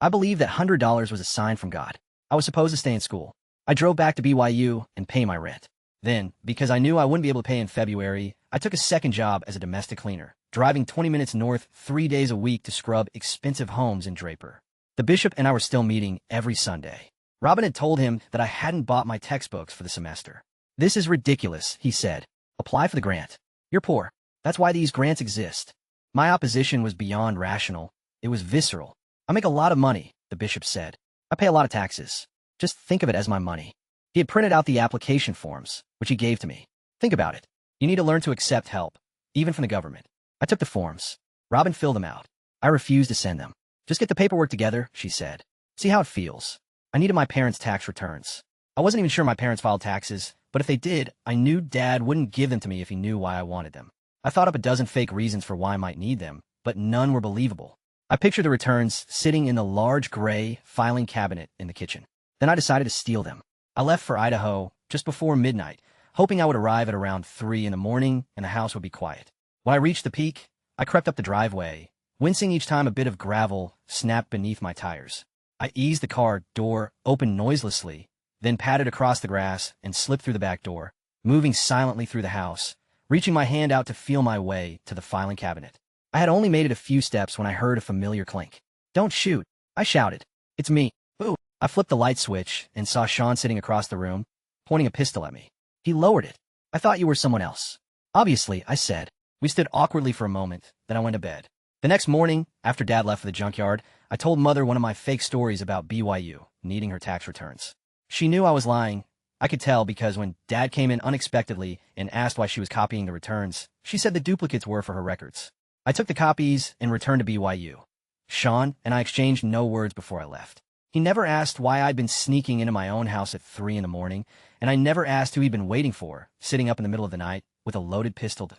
I believed that $100 was a sign from God. I was supposed to stay in school. I drove back to BYU and pay my rent. Then, because I knew I wouldn't be able to pay in February, I took a second job as a domestic cleaner, driving 20 minutes north 3 days a week to scrub expensive homes in Draper. The bishop and I were still meeting every Sunday. Robin had told him that I hadn't bought my textbooks for the semester. "This is ridiculous," he said. "Apply for the grant. You're poor. That's why these grants exist." My opposition was beyond rational. It was visceral. "I make a lot of money," the bishop said. "I pay a lot of taxes. Just think of it as my money." He had printed out the application forms, which he gave to me. "Think about it. You need to learn to accept help, even from the government." I took the forms. Robin filled them out. I refused to send them. "Just get the paperwork together," she said. "See how it feels." I needed my parents' tax returns. I wasn't even sure my parents filed taxes, but if they did, I knew Dad wouldn't give them to me if he knew why I wanted them. I thought up a dozen fake reasons for why I might need them, but none were believable. I pictured the returns sitting in the large gray filing cabinet in the kitchen. Then I decided to steal them. I left for Idaho just before midnight, hoping I would arrive at around 3 in the morning and the house would be quiet. When I reached the peak, I crept up the driveway, wincing each time a bit of gravel snapped beneath my tires. I eased the car door open noiselessly, then padded across the grass and slipped through the back door, moving silently through the house, reaching my hand out to feel my way to the filing cabinet. I had only made it a few steps when I heard a familiar clink. "Don't shoot," I shouted. "It's me." "Ooh." I flipped the light switch and saw Sean sitting across the room, pointing a pistol at me. He lowered it. "I thought you were someone else." "Obviously," I said. We stood awkwardly for a moment, then I went to bed. The next morning, after Dad left for the junkyard, I told Mother one of my fake stories about BYU needing her tax returns. She knew I was lying. I could tell because when Dad came in unexpectedly and asked why she was copying the returns, she said the duplicates were for her records. I took the copies and returned to BYU. Sean and I exchanged no words before I left. He never asked why I'd been sneaking into my own house at 3 in the morning, and I never asked who he'd been waiting for, sitting up in the middle of the night with a loaded pistol.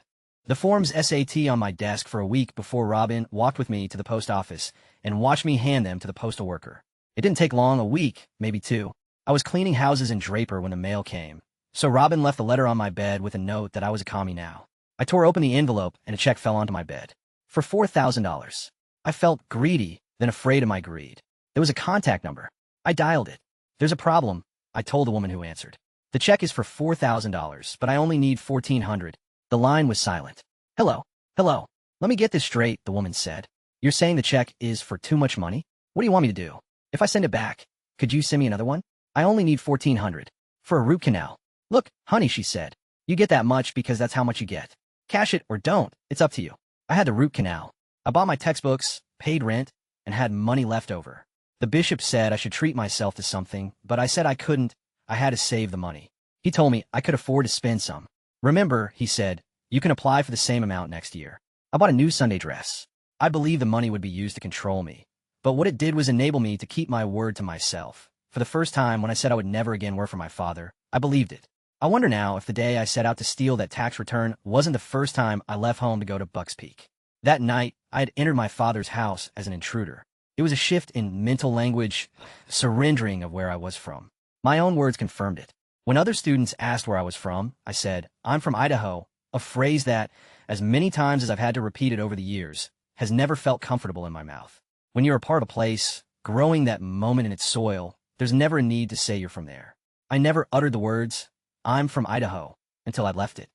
The forms SAT on my desk for a week before Robin walked with me to the post office and watched me hand them to the postal worker. It didn't take long, a week, maybe 2. I was cleaning houses in Draper when the mail came, so Robin left a letter on my bed with a note that I was a commie now. I tore open the envelope and a check fell onto my bed. For $4,000. I felt greedy, then afraid of my greed. There was a contact number. I dialed it. "There's a problem," I told the woman who answered. "The check is for $4,000, but I only need $1,400. The line was silent. "Hello. Hello. Let me get this straight," the woman said. "You're saying the check is for too much money? What do you want me to do? If I send it back, could you send me another one? I only need $1,400. For a root canal." "Look, honey," she said. "You get that much because that's how much you get. Cash it or don't. It's up to you." I had the root canal. I bought my textbooks, paid rent, and had money left over. The bishop said I should treat myself to something, but I said I couldn't. I had to save the money. He told me I could afford to spend some. "Remember," he said, "you can apply for the same amount next year." I bought a new Sunday dress. I believed the money would be used to control me, but what it did was enable me to keep my word to myself. For the first time, when I said I would never again work for my father, I believed it. I wonder now if the day I set out to steal that tax return wasn't the first time I left home to go to Bucks Peak. That night, I had entered my father's house as an intruder. It was a shift in mental language, surrendering of where I was from. My own words confirmed it. When other students asked where I was from, I said, "I'm from Idaho," a phrase that, as many times as I've had to repeat it over the years, has never felt comfortable in my mouth. When you're a part of a place, growing that moment in its soil, there's never a need to say you're from there. I never uttered the words, "I'm from Idaho," until I'd left it.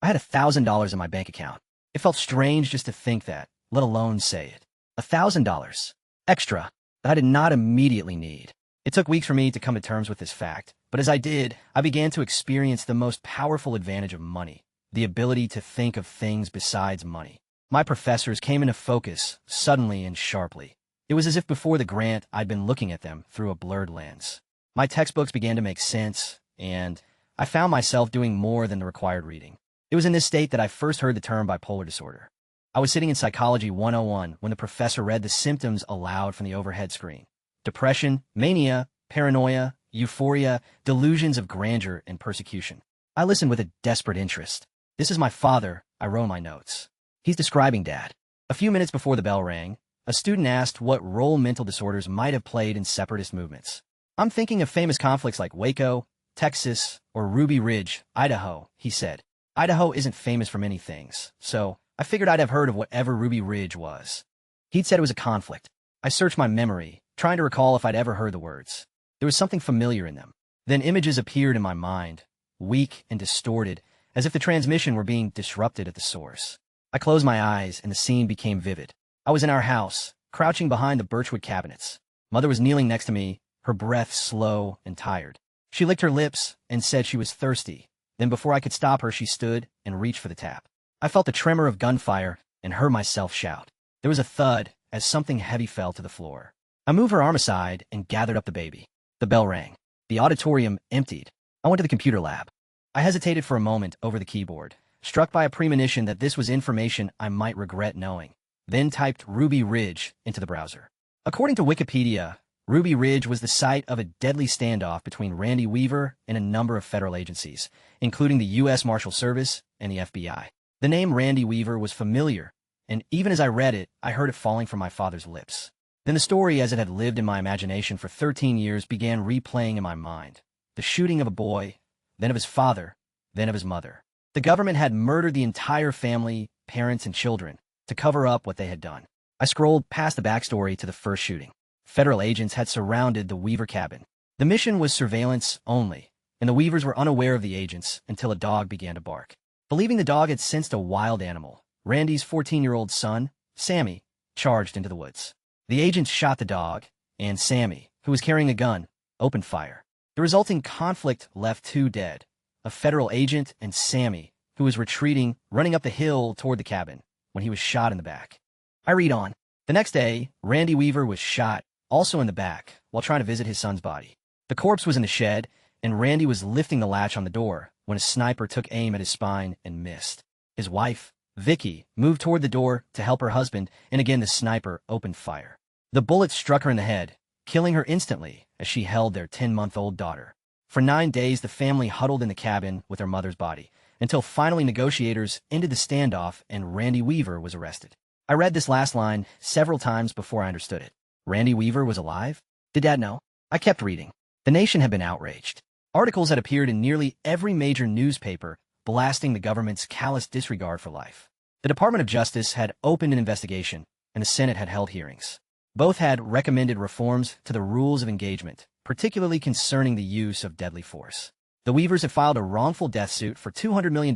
I had $1,000 in my bank account. It felt strange just to think that, let alone say it. $1,000. Extra, that I did not immediately need. It took weeks for me to come to terms with this fact, but as I did, I began to experience the most powerful advantage of money, the ability to think of things besides money. My professors came into focus, suddenly and sharply. It was as if before the grant I'd been looking at them through a blurred lens. My textbooks began to make sense, and I found myself doing more than the required reading. It was in this state that I first heard the term bipolar disorder. I was sitting in Psychology 101 when the professor read the symptoms aloud from the overhead screen. Depression, mania, paranoia, euphoria, delusions of grandeur, and persecution. I listened with a desperate interest. "This is my father," I wrote in my notes. He's describing Dad. A few minutes before the bell rang, a student asked what role mental disorders might have played in separatist movements. I'm thinking of famous conflicts like Waco, Texas, or Ruby Ridge, Idaho, he said. Idaho isn't famous for many things, so I figured I'd have heard of whatever Ruby Ridge was. He'd said it was a conflict. I searched my memory, trying to recall if I'd ever heard the words. There was something familiar in them. Then images appeared in my mind, weak and distorted, as if the transmission were being disrupted at the source. I closed my eyes, and the scene became vivid. I was in our house, crouching behind the birchwood cabinets. Mother was kneeling next to me, her breath slow and tired. She licked her lips and said she was thirsty. Then before I could stop her, she stood and reached for the tap. I felt the tremor of gunfire and heard myself shout. There was a thud as something heavy fell to the floor. I moved her arm aside and gathered up the baby. The bell rang. The auditorium emptied. I went to the computer lab. I hesitated for a moment over the keyboard, struck by a premonition that this was information I might regret knowing, then typed Ruby Ridge into the browser. According to Wikipedia, Ruby Ridge was the site of a deadly standoff between Randy Weaver and a number of federal agencies, including the U.S. Marshal Service and the FBI. The name Randy Weaver was familiar, and even as I read it, I heard it falling from my father's lips. Then the story as it had lived in my imagination for 13 years began replaying in my mind. The shooting of a boy, then of his father, then of his mother. The government had murdered the entire family, parents and children, to cover up what they had done. I scrolled past the backstory to the first shooting. Federal agents had surrounded the Weaver cabin. The mission was surveillance only, and the Weavers were unaware of the agents until a dog began to bark. Believing the dog had sensed a wild animal, Randy's 14-year-old son, Sammy, charged into the woods. The agents shot the dog, and Sammy, who was carrying a gun, opened fire. The resulting conflict left 2 dead, a federal agent and Sammy, who was retreating, running up the hill toward the cabin when he was shot in the back. I read on. The next day, Randy Weaver was shot, also in the back, while trying to visit his son's body. The corpse was in the shed, and Randy was lifting the latch on the door when a sniper took aim at his spine and missed. His wife, Vicky, moved toward the door to help her husband, and again the sniper opened fire. The bullet struck her in the head, killing her instantly as she held their 10-month-old daughter. For 9 days, the family huddled in the cabin with their mother's body, until finally negotiators ended the standoff and Randy Weaver was arrested. I read this last line several times before I understood it. Randy Weaver was alive? Did Dad know? I kept reading. The nation had been outraged. Articles had appeared in nearly every major newspaper blasting the government's callous disregard for life. The Department of Justice had opened an investigation, and the Senate had held hearings. Both had recommended reforms to the rules of engagement, particularly concerning the use of deadly force. The Weavers had filed a wrongful death suit for $200 million,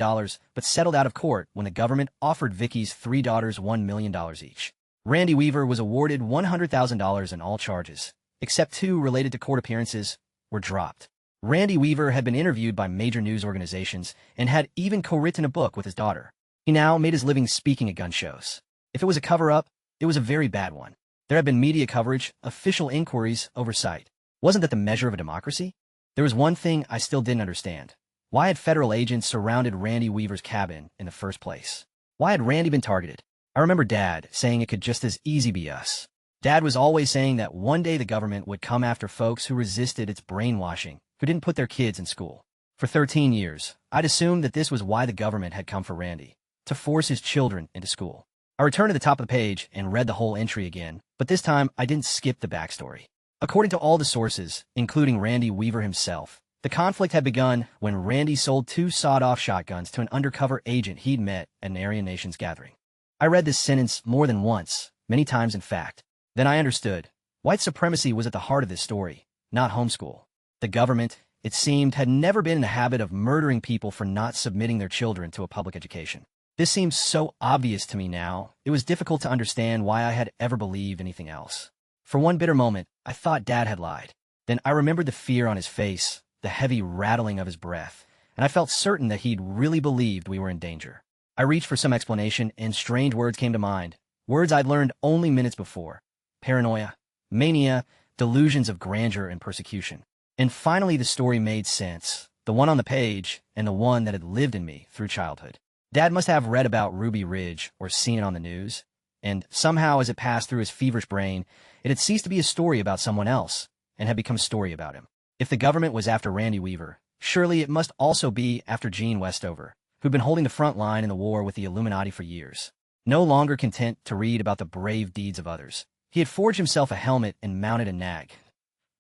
but settled out of court when the government offered Vicky's 3 daughters $1 million each. Randy Weaver was awarded $100,000 and all charges, except 2 related to court appearances, were dropped. Randy Weaver had been interviewed by major news organizations and had even co-written a book with his daughter. He now made his living speaking at gun shows. If it was a cover-up, it was a very bad one. There had been media coverage, official inquiries, oversight. Wasn't that the measure of a democracy? There was one thing I still didn't understand. Why had federal agents surrounded Randy Weaver's cabin in the first place? Why had Randy been targeted? I remember Dad saying it could just as easy be us. Dad was always saying that one day the government would come after folks who resisted its brainwashing, who didn't put their kids in school. For 13 years, I'd assumed that this was why the government had come for Randy, to force his children into school. I returned to the top of the page and read the whole entry again, but this time I didn't skip the backstory. According to all the sources, including Randy Weaver himself, the conflict had begun when Randy sold 2 sawed-off shotguns to an undercover agent he'd met at an Aryan Nations gathering. I read this sentence more than once, many times in fact. Then I understood. White supremacy was at the heart of this story, not homeschool. The government, it seemed, had never been in the habit of murdering people for not submitting their children to a public education. This seems so obvious to me now, it was difficult to understand why I had ever believed anything else. For one bitter moment, I thought Dad had lied. Then I remembered the fear on his face, the heavy rattling of his breath, and I felt certain that he'd really believed we were in danger. I reached for some explanation, and strange words came to mind, words I'd learned only minutes before. Paranoia, mania, delusions of grandeur and persecution. And finally the story made sense, the one on the page, and the one that had lived in me through childhood. Dad must have read about Ruby Ridge or seen it on the news, and somehow as it passed through his feverish brain, it had ceased to be a story about someone else, and had become a story about him. If the government was after Randy Weaver, surely it must also be after Gene Westover, who'd been holding the front line in the war with the Illuminati for years. No longer content to read about the brave deeds of others, he had forged himself a helmet and mounted a nag.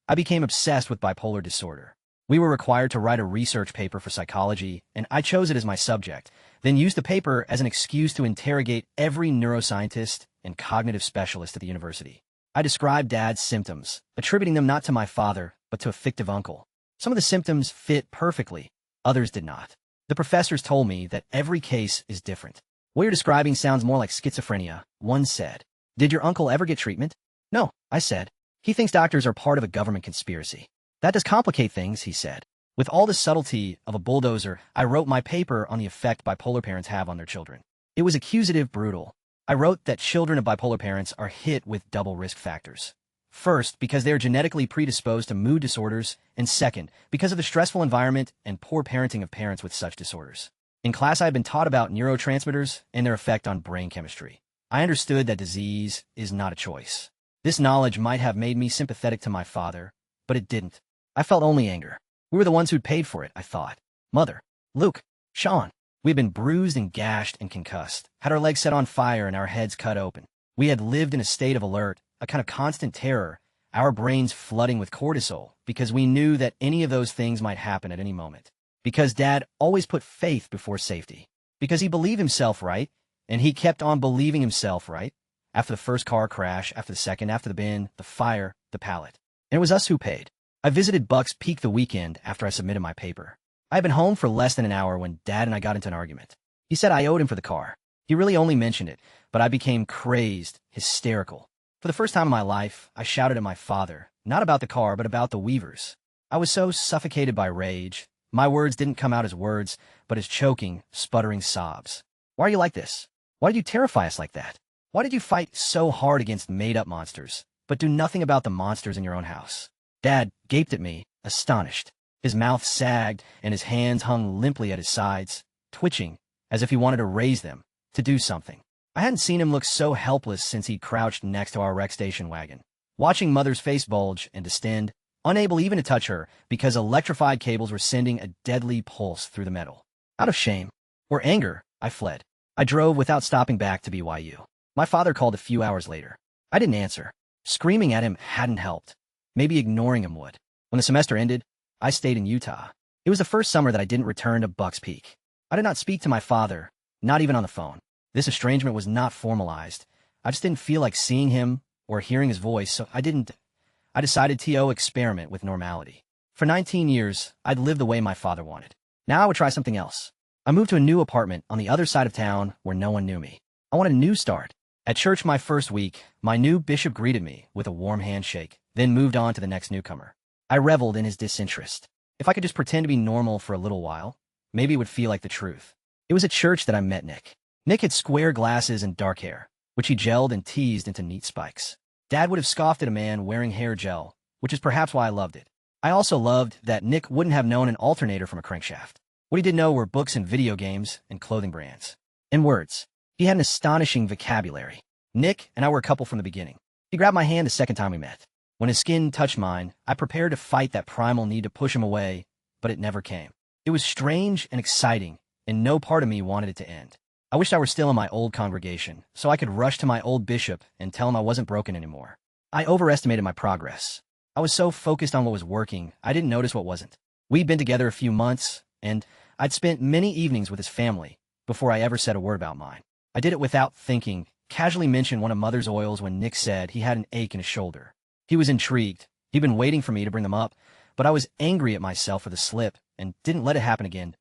I became obsessed with bipolar disorder. We were required to write a research paper for psychology, and I chose it as my subject, then used the paper as an excuse to interrogate every neuroscientist and cognitive specialist at the university. I described Dad's symptoms, attributing them not to my father, but to a fictive uncle. Some of the symptoms fit perfectly, others did not. The professors told me that every case is different. What you're describing sounds more like schizophrenia, one said. Did your uncle ever get treatment? No, I said. He thinks doctors are part of a government conspiracy. That does complicate things, he said. With all the subtlety of a bulldozer, I wrote my paper on the effect bipolar parents have on their children. It was accusative, brutal. I wrote that children of bipolar parents are hit with double risk factors. First, because they are genetically predisposed to mood disorders, and second, because of the stressful environment and poor parenting of parents with such disorders. In class, I had been taught about neurotransmitters and their effect on brain chemistry. I understood that disease is not a choice. This knowledge might have made me sympathetic to my father, but it didn't. I felt only anger. We were the ones who'd paid for it, I thought. Mother, Luke, Sean. We had been bruised and gashed and concussed, had our legs set on fire and our heads cut open. We had lived in a state of alert, a kind of constant terror, our brains flooding with cortisol, because we knew that any of those things might happen at any moment. Because Dad always put faith before safety. Because he believed himself right, and he kept on believing himself right. After the first car crash, after the second, after the bin, the fire, the pallet. And it was us who paid. I visited Buck's Peak the weekend after I submitted my paper. I had been home for less than an hour when Dad and I got into an argument. He said I owed him for the car. He really only mentioned it, but I became crazed, hysterical. For the first time in my life, I shouted at my father, not about the car, but about the Weavers. I was so suffocated by rage. My words didn't come out as words, but as choking, sputtering sobs. Why are you like this? Why did you terrify us like that? Why did you fight so hard against made-up monsters, but do nothing about the monsters in your own house? Dad gaped at me, astonished. His mouth sagged, and his hands hung limply at his sides, twitching, as if he wanted to raise them, to do something. I hadn't seen him look so helpless since he crouched next to our rec station wagon, watching Mother's face bulge and distend, unable even to touch her because electrified cables were sending a deadly pulse through the metal. Out of shame, or anger, I fled. I drove without stopping back to BYU. My father called a few hours later. I didn't answer. Screaming at him hadn't helped. Maybe ignoring him would. When the semester ended, I stayed in Utah. It was the first summer that I didn't return to Bucks Peak. I did not speak to my father, not even on the phone. This estrangement was not formalized. I just didn't feel like seeing him or hearing his voice, so I decided to experiment with normality. For 19 years, I'd lived the way my father wanted. Now I would try something else. I moved to a new apartment on the other side of town where no one knew me. I wanted a new start. At church my first week, my new bishop greeted me with a warm handshake, then moved on to the next newcomer. I reveled in his disinterest. If I could just pretend to be normal for a little while, maybe it would feel like the truth. It was at church that I met Nick. Nick had square glasses and dark hair, which he gelled and teased into neat spikes. Dad would have scoffed at a man wearing hair gel, which is perhaps why I loved it. I also loved that Nick wouldn't have known an alternator from a crankshaft. What he did know were books and video games and clothing brands. And words. He had an astonishing vocabulary. Nick and I were a couple from the beginning. He grabbed my hand the second time we met. When his skin touched mine, I prepared to fight that primal need to push him away, but it never came. It was strange and exciting, and no part of me wanted it to end. I wished I were still in my old congregation, so I could rush to my old bishop and tell him I wasn't broken anymore. I overestimated my progress. I was so focused on what was working, I didn't notice what wasn't. We'd been together a few months, and I'd spent many evenings with his family before I ever said a word about mine. I did it without thinking, casually mentioned one of Mother's oils when Nick said he had an ache in his shoulder. He was intrigued. He'd been waiting for me to bring them up, but I was angry at myself for the slip and didn't let it happen again.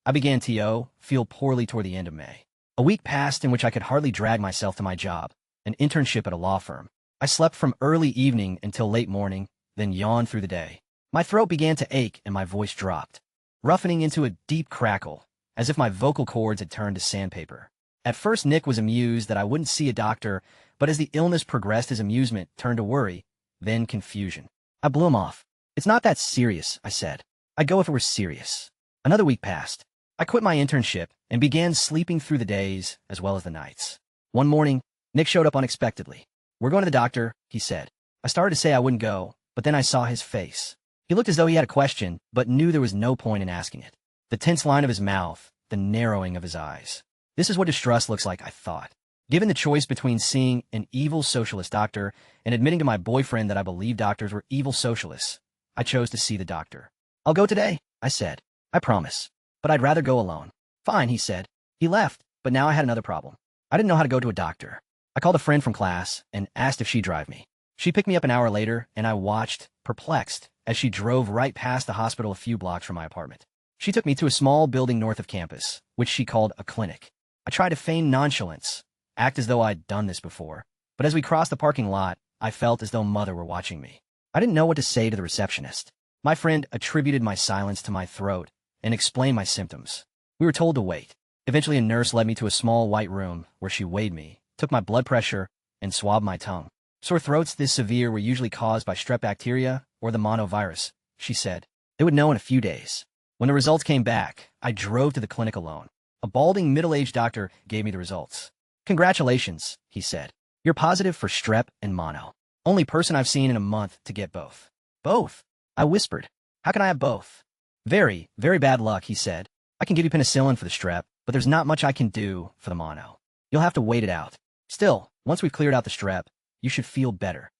I began to feel poorly toward the end of May. A week passed in which I could hardly drag myself to my job, an internship at a law firm. I slept from early evening until late morning, then yawned through the day. My throat began to ache and my voice dropped, roughening into a deep crackle, as if my vocal cords had turned to sandpaper. At first, Nick was amused that I wouldn't see a doctor, but as the illness progressed, his amusement turned to worry, then confusion. I blew him off. It's not that serious, I said. I'd go if it were serious. Another week passed. I quit my internship and began sleeping through the days as well as the nights. One morning, Nick showed up unexpectedly. "We're going to the doctor," he said. I started to say I wouldn't go, but then I saw his face. He looked as though he had a question, but knew there was no point in asking it. The tense line of his mouth, the narrowing of his eyes. This is what distrust looks like, I thought. Given the choice between seeing an evil socialist doctor and admitting to my boyfriend that I believed doctors were evil socialists, I chose to see the doctor. I'll go today, I said. I promise. But I'd rather go alone. Fine, he said. He left, but now I had another problem. I didn't know how to go to a doctor. I called a friend from class and asked if she'd drive me. She picked me up an hour later, and I watched, perplexed, as she drove right past the hospital a few blocks from my apartment. She took me to a small building north of campus, which she called a clinic. I tried to feign nonchalance, act as though I'd done this before, but as we crossed the parking lot, I felt as though Mother were watching me. I didn't know what to say to the receptionist. My friend attributed my silence to my throat and explained my symptoms. We were told to wait. Eventually, a nurse led me to a small white room where she weighed me, took my blood pressure, and swabbed my tongue. Sore throats this severe were usually caused by strep bacteria or the monovirus, she said. They would know in a few days. When the results came back, I drove to the clinic alone. A balding, middle-aged doctor gave me the results. Congratulations, he said. You're positive for strep and mono. Only person I've seen in a month to get both. Both? I whispered. How can I have both? Very, very bad luck, he said. I can give you penicillin for the strep, but there's not much I can do for the mono. You'll have to wait it out. Still, once we've cleared out the strep, you should feel better.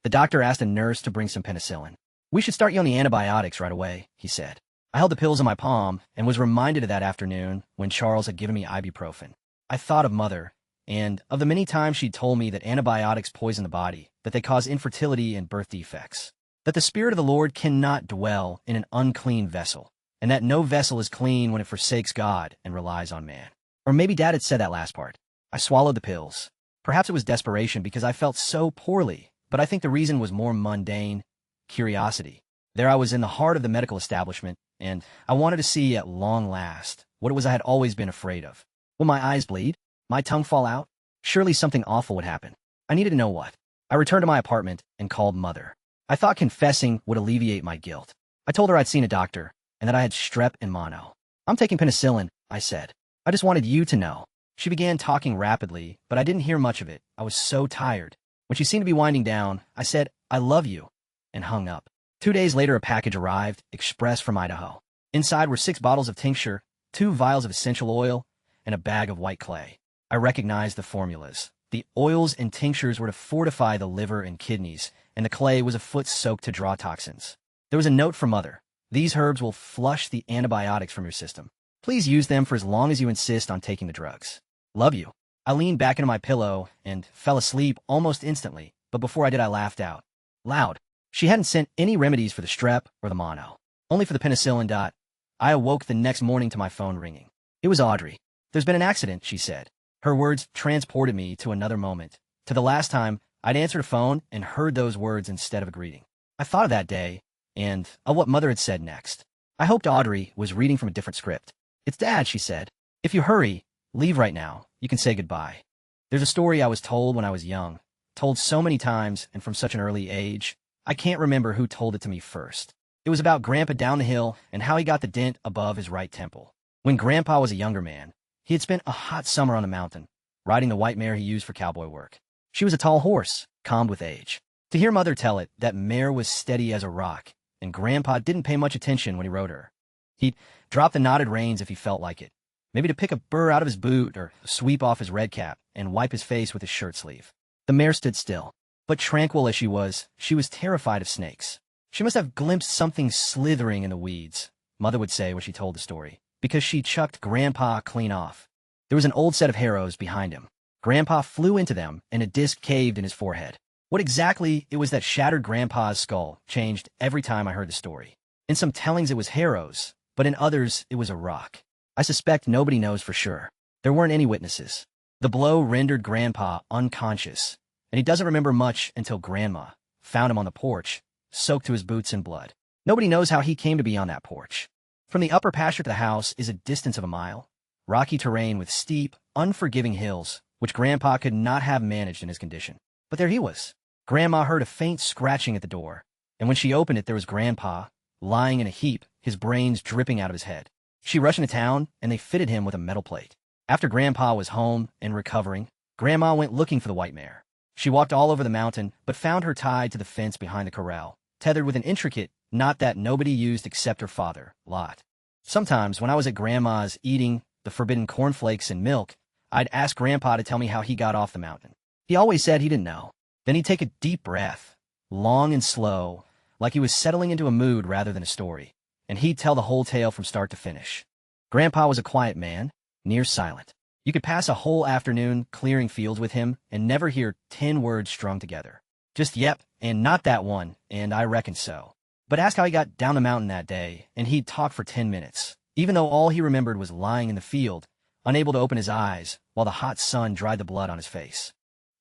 The doctor asked a nurse to bring some penicillin. We should start you on the antibiotics right away, he said. I held the pills in my palm and was reminded of that afternoon when Charles had given me ibuprofen. I thought of Mother, and of the many times she'd told me that antibiotics poison the body, that they cause infertility and birth defects, that the Spirit of the Lord cannot dwell in an unclean vessel, and that no vessel is clean when it forsakes God and relies on man. Or maybe Dad had said that last part. I swallowed the pills. Perhaps it was desperation because I felt so poorly, but I think the reason was more mundane, curiosity. There I was in the heart of the medical establishment, and I wanted to see at long last what it was I had always been afraid of. Will my eyes bleed? My tongue fall out? Surely something awful would happen. I needed to know what. I returned to my apartment and called Mother. I thought confessing would alleviate my guilt. I told her I'd seen a doctor and that I had strep and mono. I'm taking penicillin, I said. I just wanted you to know. She began talking rapidly, but I didn't hear much of it. I was so tired. When she seemed to be winding down, I said, I love you, and hung up. 2 days later, a package arrived, express from Idaho. Inside were 6 bottles of tincture, 2 vials of essential oil, and a bag of white clay. I recognized the formulas. The oils and tinctures were to fortify the liver and kidneys, and the clay was a foot soaked to draw toxins. There was a note from Mother. These herbs will flush the antibiotics from your system. Please use them for as long as you insist on taking the drugs. Love you. I leaned back into my pillow and fell asleep almost instantly, but before I did, I laughed out loud. She hadn't sent any remedies for the strep or the mono, only for the penicillin. I awoke the next morning to my phone ringing. It was Audrey. There's been an accident, she said. Her words transported me to another moment, to the last time I'd answered a phone and heard those words instead of a greeting. I thought of that day and of what Mother had said next. I hoped Audrey was reading from a different script. It's Dad, she said. If you hurry, leave right now. You can say goodbye. There's a story I was told when I was young, told so many times and from such an early age, I can't remember who told it to me first. It was about Grandpa down the hill and how he got the dent above his right temple. When Grandpa was a younger man, he had spent a hot summer on the mountain, riding the white mare he used for cowboy work. She was a tall horse, calmed with age. To hear Mother tell it, that mare was steady as a rock, and Grandpa didn't pay much attention when he rode her. He'd drop the knotted reins if he felt like it, maybe to pick a burr out of his boot or sweep off his red cap and wipe his face with his shirt sleeve. The mare stood still, but tranquil as she was terrified of snakes. She must have glimpsed something slithering in the weeds, Mother would say when she told the story, because she chucked Grandpa clean off. There was an old set of harrows behind him. Grandpa flew into them, and a disc caved in his forehead. What exactly it was that shattered Grandpa's skull changed every time I heard the story. In some tellings it was harrows, but in others it was a rock. I suspect nobody knows for sure. There weren't any witnesses. The blow rendered Grandpa unconscious, and he doesn't remember much until Grandma found him on the porch, soaked to his boots in blood. Nobody knows how he came to be on that porch. From the upper pasture to the house is a distance of a mile, rocky terrain with steep, unforgiving hills, which Grandpa could not have managed in his condition. But there he was. Grandma heard a faint scratching at the door, and when she opened it, there was Grandpa, lying in a heap, his brains dripping out of his head. She rushed into town, and they fitted him with a metal plate. After Grandpa was home and recovering, Grandma went looking for the white mare. She walked all over the mountain, but found her tied to the fence behind the corral, tethered with an intricate knot that nobody used except her father, Lot. Sometimes, when I was at Grandma's eating the forbidden cornflakes and milk, I'd ask Grandpa to tell me how he got off the mountain. He always said he didn't know. Then he'd take a deep breath, long and slow, like he was settling into a mood rather than a story, and he'd tell the whole tale from start to finish. Grandpa was a quiet man, near silent. You could pass a whole afternoon clearing fields with him and never hear 10 words strung together. Just yep, and not that one, and I reckon so. But ask how he got down the mountain that day, and he'd talk for 10 minutes, even though all he remembered was lying in the field, unable to open his eyes, while the hot sun dried the blood on his face.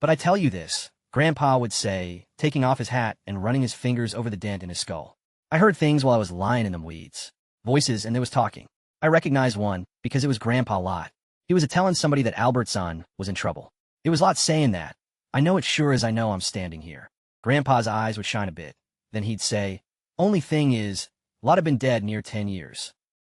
But I tell you this, Grandpa would say, taking off his hat and running his fingers over the dent in his skull. I heard things while I was lying in them weeds. Voices, and there was talking. I recognized one, because it was Grandpa Lot. He was a-telling somebody that Albertson was in trouble. It was Lot saying that. I know it sure as I know I'm standing here. Grandpa's eyes would shine a bit. Then he'd say, only thing is, Lot had been dead near 10 years.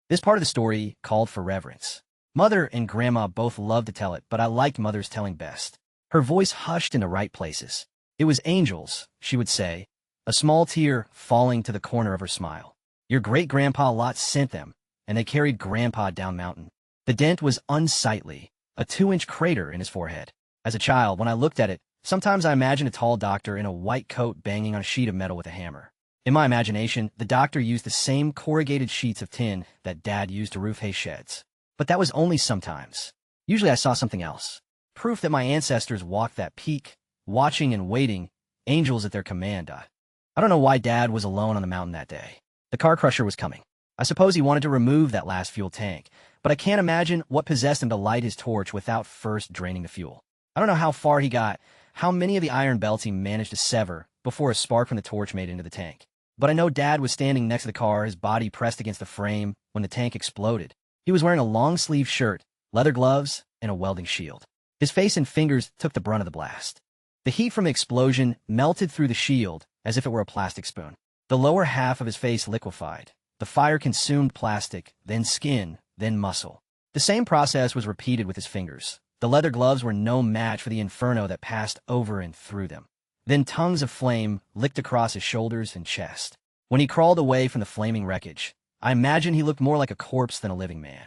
This part of the story called for reverence. Mother and Grandma both loved to tell it, but I liked Mother's telling best. Her voice hushed in the right places. It was angels, she would say, a small tear falling to the corner of her smile. Your great-grandpa Lot sent them, and they carried Grandpa down mountain. The dent was unsightly, a 2-inch crater in his forehead. As a child, when I looked at it, sometimes I imagined a tall doctor in a white coat banging on a sheet of metal with a hammer. In my imagination, the doctor used the same corrugated sheets of tin that Dad used to roof hay sheds. But that was only sometimes. Usually I saw something else. Proof that my ancestors walked that peak, watching and waiting, angels at their command. I don't know why Dad was alone on the mountain that day. The car crusher was coming. I suppose he wanted to remove that last fuel tank, but I can't imagine what possessed him to light his torch without first draining the fuel. I don't know how far he got, how many of the iron belts he managed to sever before a spark from the torch made it into the tank. But I know Dad was standing next to the car, his body pressed against the frame, when the tank exploded. He was wearing a long-sleeved shirt, leather gloves, and a welding shield. His face and fingers took the brunt of the blast. The heat from the explosion melted through the shield as if it were a plastic spoon. The lower half of his face liquefied. The fire consumed plastic, then skin, then muscle. The same process was repeated with his fingers. The leather gloves were no match for the inferno that passed over and through them. Then tongues of flame licked across his shoulders and chest. When he crawled away from the flaming wreckage, I imagine he looked more like a corpse than a living man.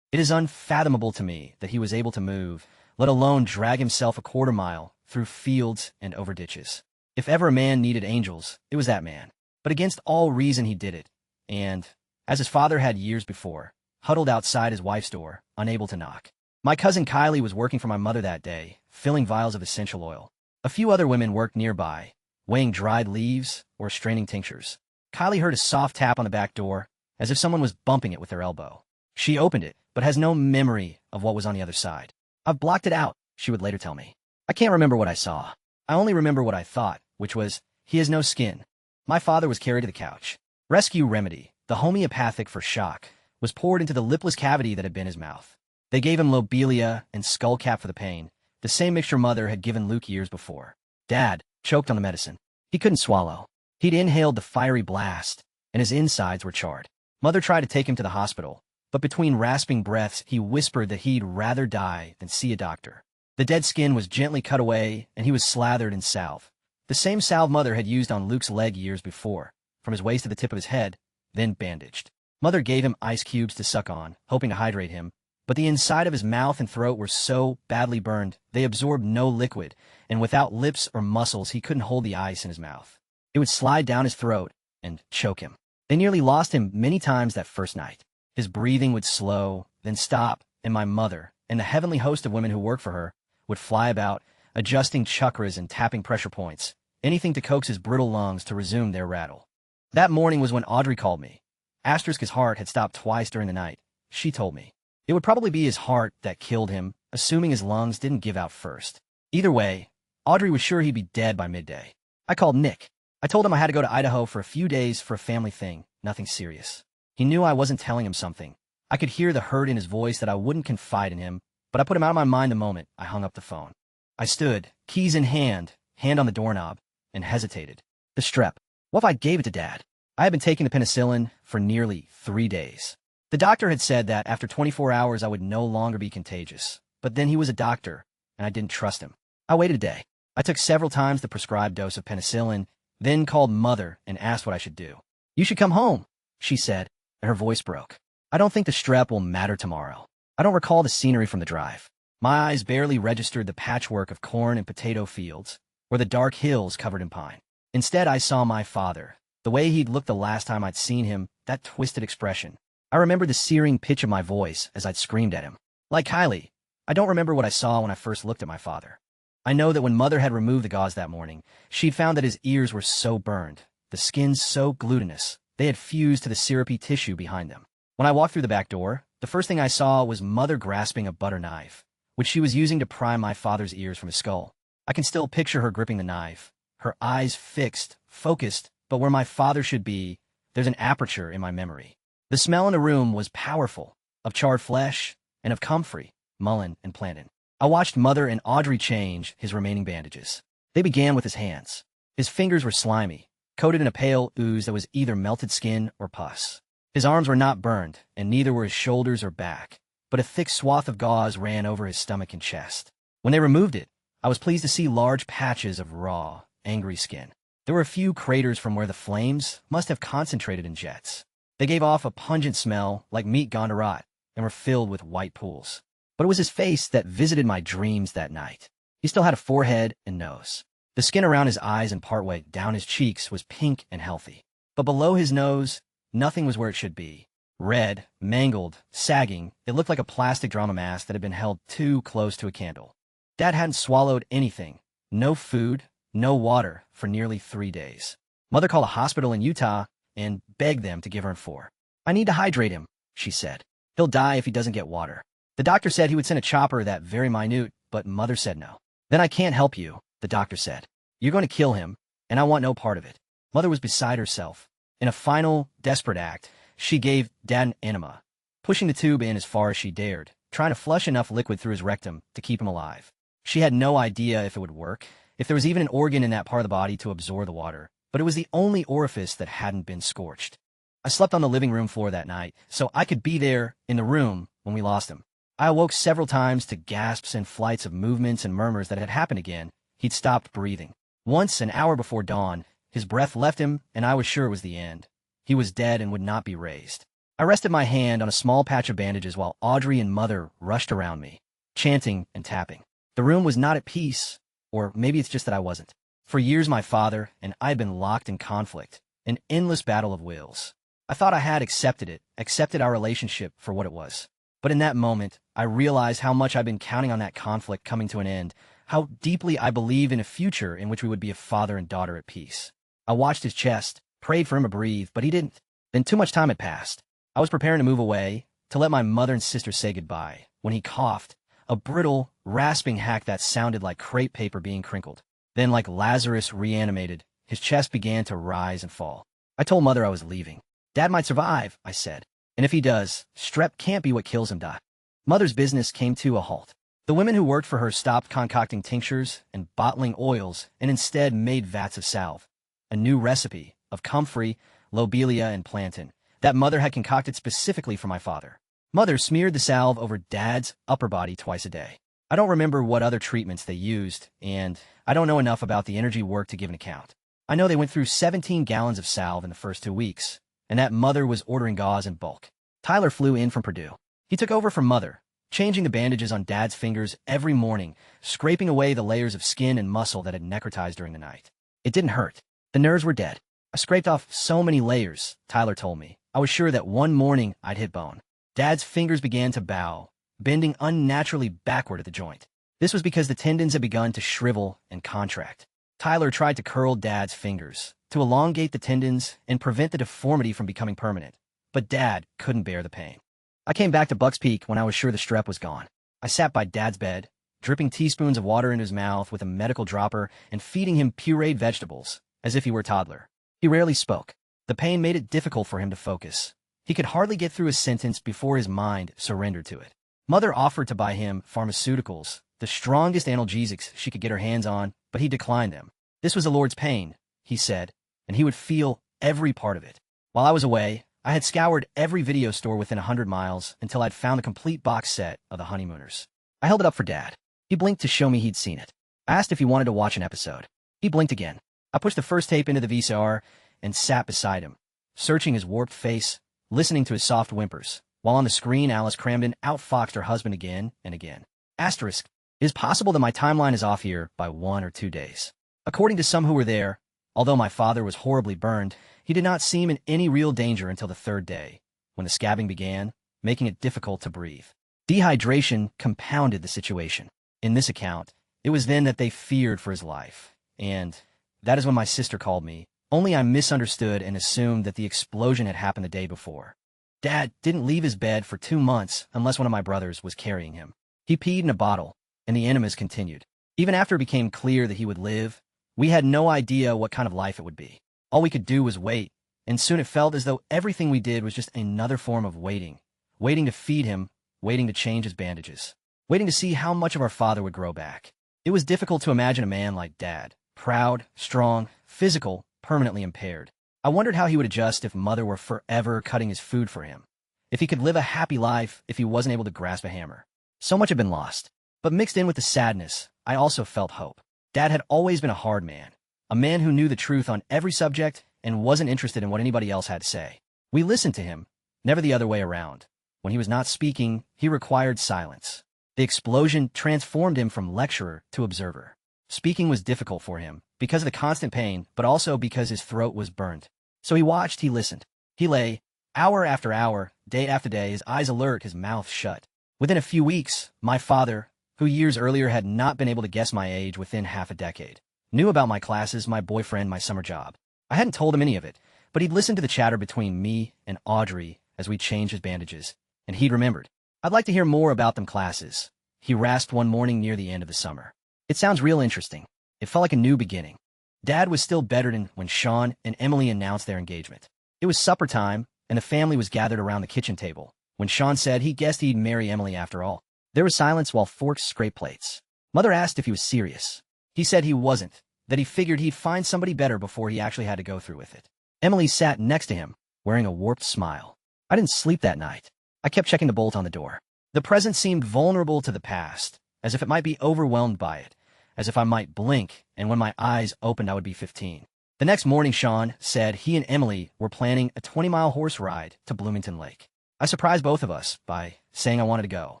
It is unfathomable to me that he was able to move, let alone drag himself a quarter-mile through fields and over ditches. If ever a man needed angels, it was that man. But against all reason he did it, and, as his father had years before, huddled outside his wife's door, unable to knock. My cousin Kylie was working for my mother that day, filling vials of essential oil. A few other women worked nearby, weighing dried leaves or straining tinctures. Kylie heard a soft tap on the back door, as if someone was bumping it with their elbow. She opened it, but has no memory of what was on the other side. I've blocked it out, she would later tell me. I can't remember what I saw. I only remember what I thought, which was, he has no skin. My father was carried to the couch. Rescue remedy, the homeopathic for shock, was poured into the lipless cavity that had been his mouth. They gave him lobelia and skullcap for the pain, the same mixture Mother had given Luke years before. Dad choked on the medicine. He couldn't swallow. He'd inhaled the fiery blast, and his insides were charred. Mother tried to take him to the hospital, but between rasping breaths, he whispered that he'd rather die than see a doctor. The dead skin was gently cut away, and he was slathered in salve. The same salve Mother had used on Luke's leg years before, from his waist to the tip of his head, then bandaged. Mother gave him ice cubes to suck on, hoping to hydrate him, but the inside of his mouth and throat were so badly burned they absorbed no liquid, and without lips or muscles he couldn't hold the ice in his mouth. It would slide down his throat and choke him. They nearly lost him many times that first night. His breathing would slow, then stop, and my mother, and the heavenly host of women who worked for her, would fly about, adjusting chakras and tapping pressure points, anything to coax his brittle lungs to resume their rattle. That morning was when Audrey called me. His heart had stopped twice during the night. She told me. It would probably be his heart that killed him, assuming his lungs didn't give out first. Either way, Audrey was sure he'd be dead by midday. I called Nick. I told him I had to go to Idaho for a few days for a family thing, nothing serious. He knew I wasn't telling him something. I could hear the hurt in his voice that I wouldn't confide in him, but I put him out of my mind the moment I hung up the phone. I stood, keys in hand, hand on the doorknob, and hesitated. The strep. What if I gave it to Dad? I had been taking the penicillin for nearly 3 days. The doctor had said that after 24 hours I would no longer be contagious, but then he was a doctor, and I didn't trust him. I waited a day. I took several times the prescribed dose of penicillin, then called Mother and asked what I should do. You should come home, she said, and her voice broke. I don't think the strep will matter tomorrow. I don't recall the scenery from the drive. My eyes barely registered the patchwork of corn and potato fields, or the dark hills covered in pine. Instead, I saw my father, the way he'd looked the last time I'd seen him, that twisted expression. I remembered the searing pitch of my voice as I'd screamed at him. Like Kylie, I don't remember what I saw when I first looked at my father. I know that when Mother had removed the gauze that morning, she'd found that his ears were so burned, the skin so glutinous, they had fused to the syrupy tissue behind them. When I walked through the back door, the first thing I saw was Mother grasping a butter knife, which she was using to pry my father's ears from his skull. I can still picture her gripping the knife, her eyes fixed, focused, but where my father should be, there's an aperture in my memory. The smell in the room was powerful, of charred flesh, and of comfrey, mullein, and plantain. I watched Mother and Audrey change his remaining bandages. They began with his hands. His fingers were slimy, coated in a pale ooze that was either melted skin or pus. His arms were not burned, and neither were his shoulders or back, but a thick swath of gauze ran over his stomach and chest. When they removed it, I was pleased to see large patches of raw, angry skin. There were a few craters from where the flames must have concentrated in jets. They gave off a pungent smell like meat gone to rot and were filled with white pools. But it was his face that visited my dreams that night. He still had a forehead and nose. The skin around his eyes and partway down his cheeks was pink and healthy. But below his nose, nothing was where it should be. Red, mangled, sagging, it looked like a plastic drama mask that had been held too close to a candle. Dad hadn't swallowed anything, no food, no water, for nearly 3 days. Mother called a hospital in Utah and begged them to give her $4. "I need to hydrate him," she said. "He'll die if he doesn't get water." The doctor said he would send a chopper that very minute, but Mother said no. "Then I can't help you," the doctor said. "You're going to kill him, and I want no part of it." Mother was beside herself. In a final, desperate act, she gave Dad an enema, pushing the tube in as far as she dared, trying to flush enough liquid through his rectum to keep him alive. She had no idea if it would work, if there was even an organ in that part of the body to absorb the water, but it was the only orifice that hadn't been scorched. I slept on the living room floor that night, so I could be there in the room when we lost him. I awoke several times to gasps and flights of movements and murmurs that had happened again. He'd stopped breathing. Once, an hour before dawn, his breath left him, and I was sure it was the end. He was dead and would not be raised. I rested my hand on a small patch of bandages while Audrey and Mother rushed around me, chanting and tapping. The room was not at peace, or maybe it's just that I wasn't. For years, my father and I had been locked in conflict, an endless battle of wills. I thought I had accepted our relationship for what it was. But in that moment, I realized how much I'd been counting on that conflict coming to an end, how deeply I believed in a future in which we would be a father and daughter at peace. I watched his chest, prayed for him to breathe, but he didn't. Then too much time had passed. I was preparing to move away, to let my mother and sister say goodbye, when he coughed, a brittle, rasping hack that sounded like crepe paper being crinkled. Then, like Lazarus reanimated, his chest began to rise and fall. I told Mother I was leaving. "Dad might survive," I said. "And if he does, strep can't be what kills him, Doc." Mother's business came to a halt. The women who worked for her stopped concocting tinctures and bottling oils and instead made vats of salve, a new recipe of comfrey, lobelia, and plantain that Mother had concocted specifically for my father. Mother smeared the salve over Dad's upper body twice a day. I don't remember what other treatments they used, and I don't know enough about the energy work to give an account. I know they went through 17 gallons of salve in the first 2 weeks, and that Mother was ordering gauze in bulk. Tyler flew in from Purdue. He took over from Mother, changing the bandages on Dad's fingers every morning, scraping away the layers of skin and muscle that had necrotized during the night. It didn't hurt. The nerves were dead. I scraped off so many layers, Tyler told me. I was sure that one morning I'd hit bone. Dad's fingers began to bow, bending unnaturally backward at the joint. This was because the tendons had begun to shrivel and contract. Tyler tried to curl Dad's fingers, to elongate the tendons and prevent the deformity from becoming permanent. But Dad couldn't bear the pain. I came back to Bucks Peak when I was sure the strep was gone. I sat by Dad's bed, dripping teaspoons of water into his mouth with a medical dropper and feeding him pureed vegetables, as if he were a toddler. He rarely spoke. The pain made it difficult for him to focus. He could hardly get through a sentence before his mind surrendered to it. Mother offered to buy him pharmaceuticals, the strongest analgesics she could get her hands on, but he declined them. This was the Lord's pain, he said, and he would feel every part of it. While I was away, I had scoured every video store within 100 miles until I'd found the complete box set of The Honeymooners. I held it up for Dad. He blinked to show me he'd seen it. I asked if he wanted to watch an episode. He blinked again. I pushed the first tape into the VCR and sat beside him, searching his warped face, listening to his soft whimpers. While on the screen, Alice Cramden outfoxed her husband again and again. Asterisk. It is possible that my timeline is off here by 1 or 2 days. According to some who were there, although my father was horribly burned, he did not seem in any real danger until the 3rd day, when the scabbing began, making it difficult to breathe. Dehydration compounded the situation. In this account, it was then that they feared for his life, and that is when my sister called me, only I misunderstood and assumed that the explosion had happened the day before. Dad didn't leave his bed for 2 months unless one of my brothers was carrying him. He peed in a bottle, and the enemas continued. Even after it became clear that he would live, we had no idea what kind of life it would be. All we could do was wait, and soon it felt as though everything we did was just another form of waiting. Waiting to feed him, waiting to change his bandages, waiting to see how much of our father would grow back. It was difficult to imagine a man like Dad, proud, strong, physical, permanently impaired. I wondered how he would adjust if Mother were forever cutting his food for him, if he could live a happy life if he wasn't able to grasp a hammer. So much had been lost. But mixed in with the sadness, I also felt hope. Dad had always been a hard man, a man who knew the truth on every subject and wasn't interested in what anybody else had to say. We listened to him, never the other way around. When he was not speaking, he required silence. The explosion transformed him from lecturer to observer. Speaking was difficult for him, because of the constant pain, but also because his throat was burnt. So he watched, he listened. He lay, hour after hour, day after day, his eyes alert, his mouth shut. Within a few weeks, my father, who years earlier had not been able to guess my age within half a decade, knew about my classes, my boyfriend, my summer job. I hadn't told him any of it, but he'd listened to the chatter between me and Audrey as we changed his bandages, and he'd remembered. I'd like to hear more about them classes, he rasped one morning near the end of the summer. It sounds real interesting. It felt like a new beginning. Dad was still bedridden when Sean and Emily announced their engagement. It was supper time, and the family was gathered around the kitchen table, when Sean said he guessed he'd marry Emily after all. There was silence while forks scraped plates. Mother asked if he was serious. He said he wasn't, that he figured he'd find somebody better before he actually had to go through with it. Emily sat next to him, wearing a warped smile. I didn't sleep that night. I kept checking the bolt on the door. The present seemed vulnerable to the past, as if it might be overwhelmed by it, as if I might blink, and when my eyes opened I would be 15. The next morning, Sean said he and Emily were planning a 20-mile horse ride to Bloomington Lake. I surprised both of us by saying I wanted to go.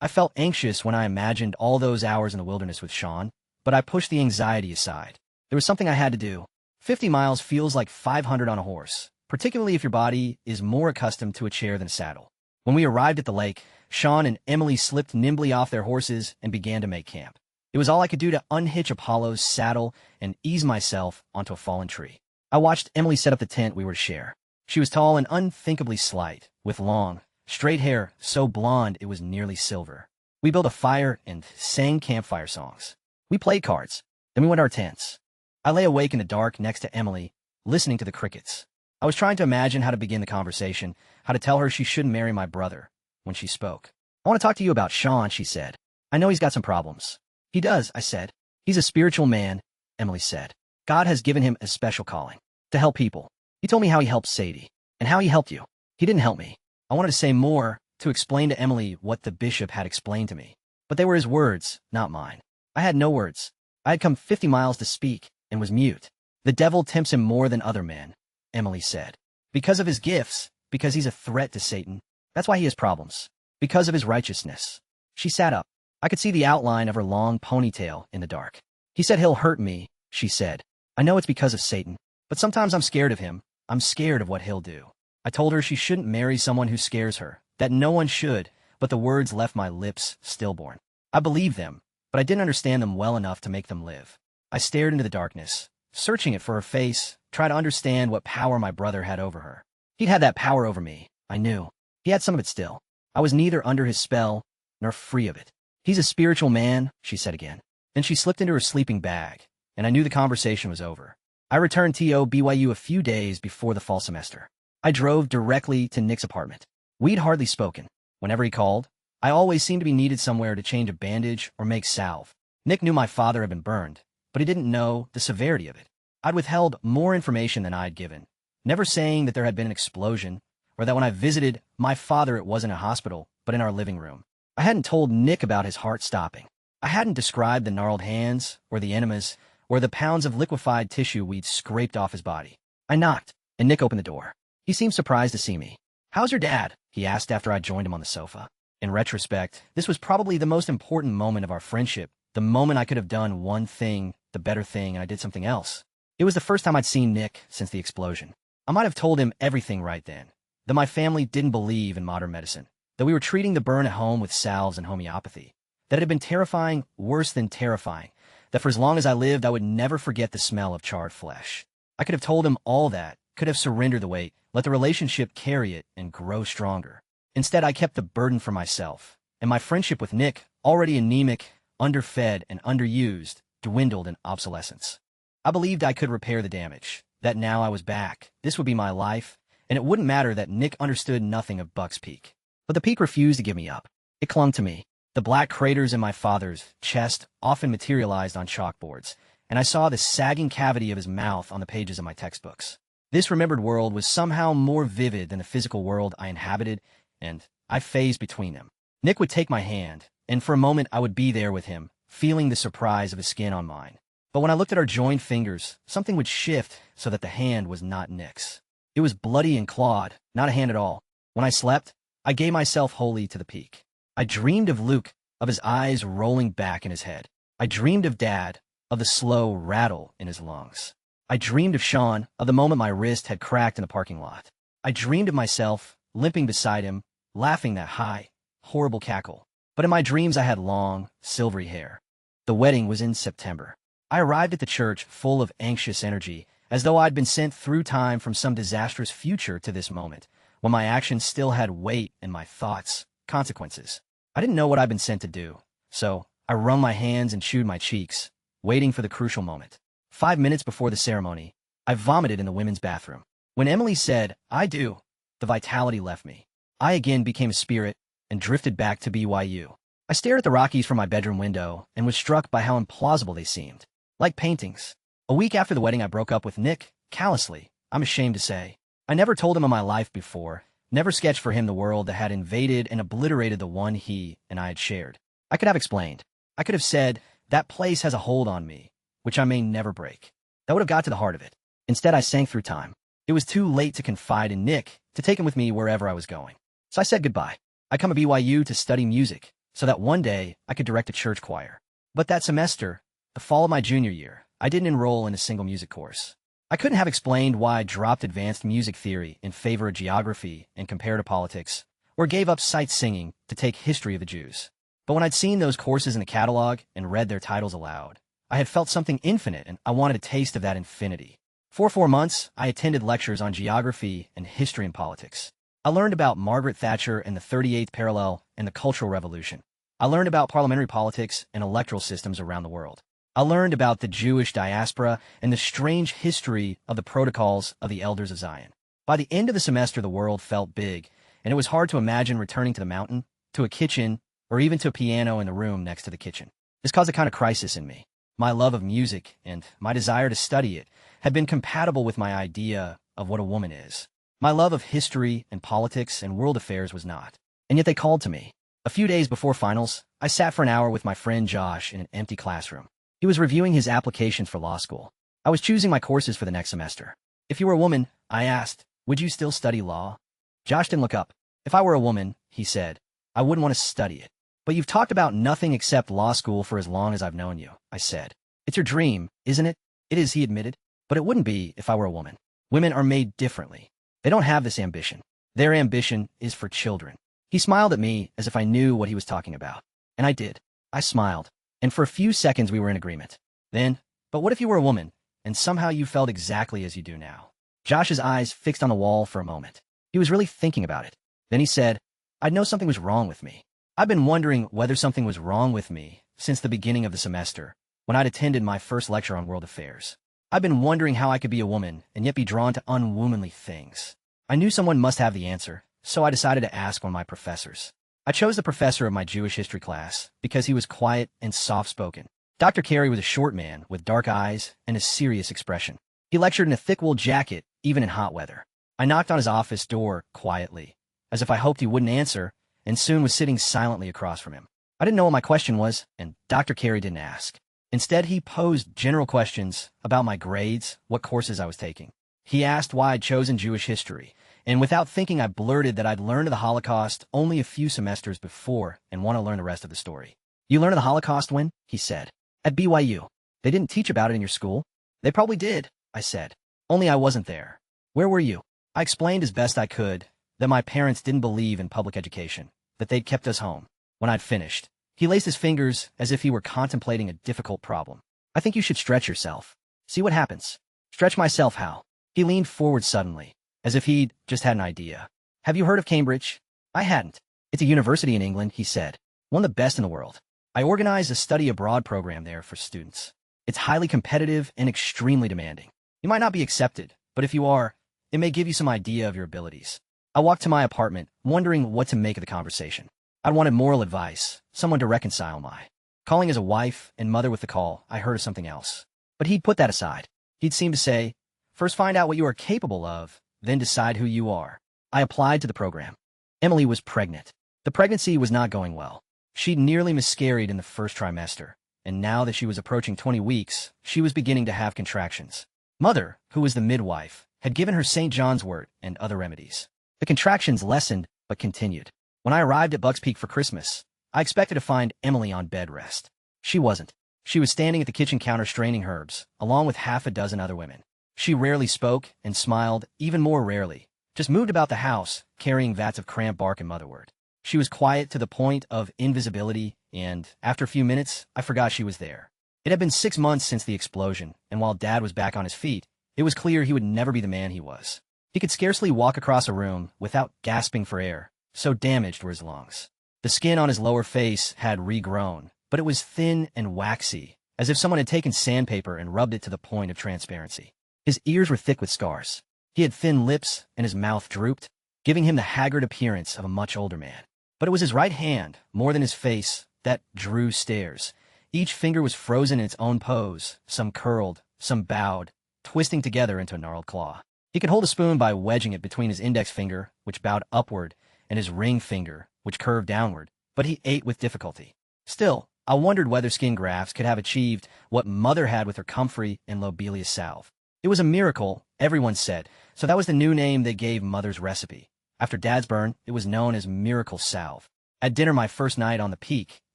I felt anxious when I imagined all those hours in the wilderness with Sean, but I pushed the anxiety aside. There was something I had to do. 50 miles feels like 500 on a horse, particularly if your body is more accustomed to a chair than a saddle. When we arrived at the lake, Sean and Emily slipped nimbly off their horses and began to make camp. It was all I could do to unhitch Apollo's saddle and ease myself onto a fallen tree. I watched Emily set up the tent we were to share. She was tall and unthinkably slight, with long, straight hair so blonde it was nearly silver. We built a fire and sang campfire songs. We played cards. Then we went to our tents. I lay awake in the dark next to Emily, listening to the crickets. I was trying to imagine how to begin the conversation, how to tell her she shouldn't marry my brother, when she spoke. I want to talk to you about Sean, she said. I know he's got some problems. He does, I said. He's a spiritual man, Emily said. God has given him a special calling, to help people. He told me how he helped Sadie, and how he helped you. He didn't help me. I wanted to say more, to explain to Emily what the bishop had explained to me. But they were his words, not mine. I had no words. I had come 50 miles to speak, and was mute. The devil tempts him more than other men, Emily said. Because of his gifts, because he's a threat to Satan. That's why he has problems. Because of his righteousness. She sat up. I could see the outline of her long ponytail in the dark. He said he'll hurt me, she said. I know it's because of Satan, but sometimes I'm scared of him. I'm scared of what he'll do. I told her she shouldn't marry someone who scares her, that no one should, but the words left my lips stillborn. I believed them, but I didn't understand them well enough to make them live. I stared into the darkness, searching it for her face, trying to understand what power my brother had over her. He'd had that power over me, I knew. He had some of it still. I was neither under his spell, nor free of it. He's a spiritual man, she said again. Then she slipped into her sleeping bag, and I knew the conversation was over. I returned to BYU a few days before the fall semester. I drove directly to Nick's apartment. We'd hardly spoken. Whenever he called, I always seemed to be needed somewhere to change a bandage or make salve. Nick knew my father had been burned, but he didn't know the severity of it. I'd withheld more information than I'd given, never saying that there had been an explosion, or that when I visited my father it wasn't a hospital, but in our living room. I hadn't told Nick about his heart stopping. I hadn't described the gnarled hands, or the enemas, or the pounds of liquefied tissue we'd scraped off his body. I knocked, and Nick opened the door. He seemed surprised to see me. "How's your dad?" he asked after I joined him on the sofa. In retrospect, this was probably the most important moment of our friendship, the moment I could have done one thing, the better thing, and I did something else. It was the first time I'd seen Nick since the explosion. I might have told him everything right then, that my family didn't believe in modern medicine, that we were treating the burn at home with salves and homeopathy, that it had been terrifying, worse than terrifying, that for as long as I lived, I would never forget the smell of charred flesh. I could have told him all that, could have surrendered the weight, let the relationship carry it and grow stronger. Instead, I kept the burden for myself, and my friendship with Nick, already anemic, underfed, and underused, dwindled in obsolescence. I believed I could repair the damage, that now I was back, this would be my life, and it wouldn't matter that Nick understood nothing of Buck's Peak. But the peak refused to give me up. It clung to me. The black craters in my father's chest often materialized on chalkboards, and I saw the sagging cavity of his mouth on the pages of my textbooks. This remembered world was somehow more vivid than the physical world I inhabited, and I phased between them. Nick would take my hand, and for a moment I would be there with him, feeling the surprise of his skin on mine. But when I looked at our joined fingers, something would shift so that the hand was not Nick's. It was bloody and clawed, not a hand at all. When I slept, I gave myself wholly to the peak. I dreamed of Luke, of his eyes rolling back in his head. I dreamed of Dad, of the slow rattle in his lungs. I dreamed of Sean, of the moment my wrist had cracked in the parking lot. I dreamed of myself, limping beside him, laughing that high, horrible cackle. But in my dreams I had long, silvery hair. The wedding was in September. I arrived at the church full of anxious energy, as though I'd been sent through time from some disastrous future to this moment, when my actions still had weight and my thoughts, consequences. I didn't know what I'd been sent to do, so I wrung my hands and chewed my cheeks, waiting for the crucial moment. 5 minutes before the ceremony, I vomited in the women's bathroom. When Emily said, "I do," the vitality left me. I again became a spirit and drifted back to BYU. I stared at the Rockies from my bedroom window and was struck by how implausible they seemed. Like paintings. A week after the wedding, I broke up with Nick, callously, I'm ashamed to say. I never told him of my life before, never sketched for him the world that had invaded and obliterated the one he and I had shared. I could have explained. I could have said, that place has a hold on me, which I may never break. That would have got to the heart of it. Instead, I sank through time. It was too late to confide in Nick, to take him with me wherever I was going. So I said goodbye. I'd come to BYU to study music, so that one day I could direct a church choir. But that semester, the fall of my junior year, I didn't enroll in a single music course. I couldn't have explained why I dropped advanced music theory in favor of geography and comparative politics, or gave up sight singing to take history of the Jews. But when I'd seen those courses in the catalog and read their titles aloud, I had felt something infinite and I wanted a taste of that infinity. For 4 months, I attended lectures on geography and history and politics. I learned about Margaret Thatcher and the 38th parallel and the Cultural Revolution. I learned about parliamentary politics and electoral systems around the world. I learned about the Jewish diaspora and the strange history of the protocols of the Elders of Zion. By the end of the semester, the world felt big, and it was hard to imagine returning to the mountain, to a kitchen, or even to a piano in the room next to the kitchen. This caused a kind of crisis in me. My love of music and my desire to study it had been compatible with my idea of what a woman is. My love of history and politics and world affairs was not. And yet they called to me. A few days before finals, I sat for an hour with my friend Josh in an empty classroom. He was reviewing his applications for law school. I was choosing my courses for the next semester. If you were a woman, I asked, would you still study law? Josh didn't look up. If I were a woman, he said, I wouldn't want to study it. But you've talked about nothing except law school for as long as I've known you, I said. It's your dream, isn't it? It is, he admitted. But it wouldn't be if I were a woman. Women are made differently. They don't have this ambition. Their ambition is for children. He smiled at me as if I knew what he was talking about. And I did. I smiled. And for a few seconds we were in agreement. Then, but what if you were a woman, and somehow you felt exactly as you do now? Josh's eyes fixed on the wall for a moment. He was really thinking about it. Then he said, I'd know something was wrong with me. I've been wondering whether something was wrong with me since the beginning of the semester, when I'd attended my first lecture on world affairs. I've been wondering how I could be a woman and yet be drawn to unwomanly things. I knew someone must have the answer, so I decided to ask one of my professors. I chose the professor of my Jewish history class because he was quiet and soft-spoken. Dr. Carey was a short man with dark eyes and a serious expression. He lectured in a thick wool jacket, even in hot weather. I knocked on his office door quietly, as if I hoped he wouldn't answer, and soon was sitting silently across from him. I didn't know what my question was, and Dr. Carey didn't ask. Instead, he posed general questions about my grades, what courses I was taking. He asked why I'd chosen Jewish history, And without thinking, I blurted that I'd learned of the Holocaust only a few semesters before and want to learn the rest of the story. You learned of the Holocaust when? He said. At BYU. They didn't teach about it in your school? They probably did, I said. Only I wasn't there. Where were you? I explained as best I could that my parents didn't believe in public education, that they'd kept us home. When I'd finished, he laced his fingers as if he were contemplating a difficult problem. I think you should stretch yourself. See what happens. Stretch myself how? He leaned forward suddenly, as if he'd just had an idea. Have you heard of Cambridge? I hadn't. It's a university in England, he said. One of the best in the world. I organize a study abroad program there for students. It's highly competitive and extremely demanding. You might not be accepted, but if you are, it may give you some idea of your abilities. I walked to my apartment, wondering what to make of the conversation. I wanted moral advice, someone to reconcile my calling as a wife and mother. With the call, I heard of something else. But he'd put that aside. He'd seem to say, first find out what you are capable of, then decide who you are. I applied to the program. Emily was pregnant. The pregnancy was not going well. She'd nearly miscarried in the first trimester, and now that she was approaching 20 weeks, she was beginning to have contractions. Mother, who was the midwife, had given her St. John's wort and other remedies. The contractions lessened, but continued. When I arrived at Bucks Peak for Christmas, I expected to find Emily on bed rest. She wasn't. She was standing at the kitchen counter straining herbs, along with half a dozen other women. She rarely spoke and smiled, even more rarely, just moved about the house, carrying vats of cramped bark and motherwort. She was quiet to the point of invisibility, and after a few minutes, I forgot she was there. It had been 6 months since the explosion, and while Dad was back on his feet, it was clear he would never be the man he was. He could scarcely walk across a room without gasping for air, so damaged were his lungs. The skin on his lower face had regrown, but it was thin and waxy, as if someone had taken sandpaper and rubbed it to the point of transparency. His ears were thick with scars. He had thin lips, and his mouth drooped, giving him the haggard appearance of a much older man. But it was his right hand, more than his face, that drew stares. Each finger was frozen in its own pose, some curled, some bowed, twisting together into a gnarled claw. He could hold a spoon by wedging it between his index finger, which bowed upward, and his ring finger, which curved downward, but he ate with difficulty. Still, I wondered whether skin grafts could have achieved what Mother had with her comfrey and lobelia salve. It was a miracle, everyone said, so that was the new name they gave Mother's recipe. After Dad's burn, it was known as Miracle Salve. At dinner my first night on the Peak,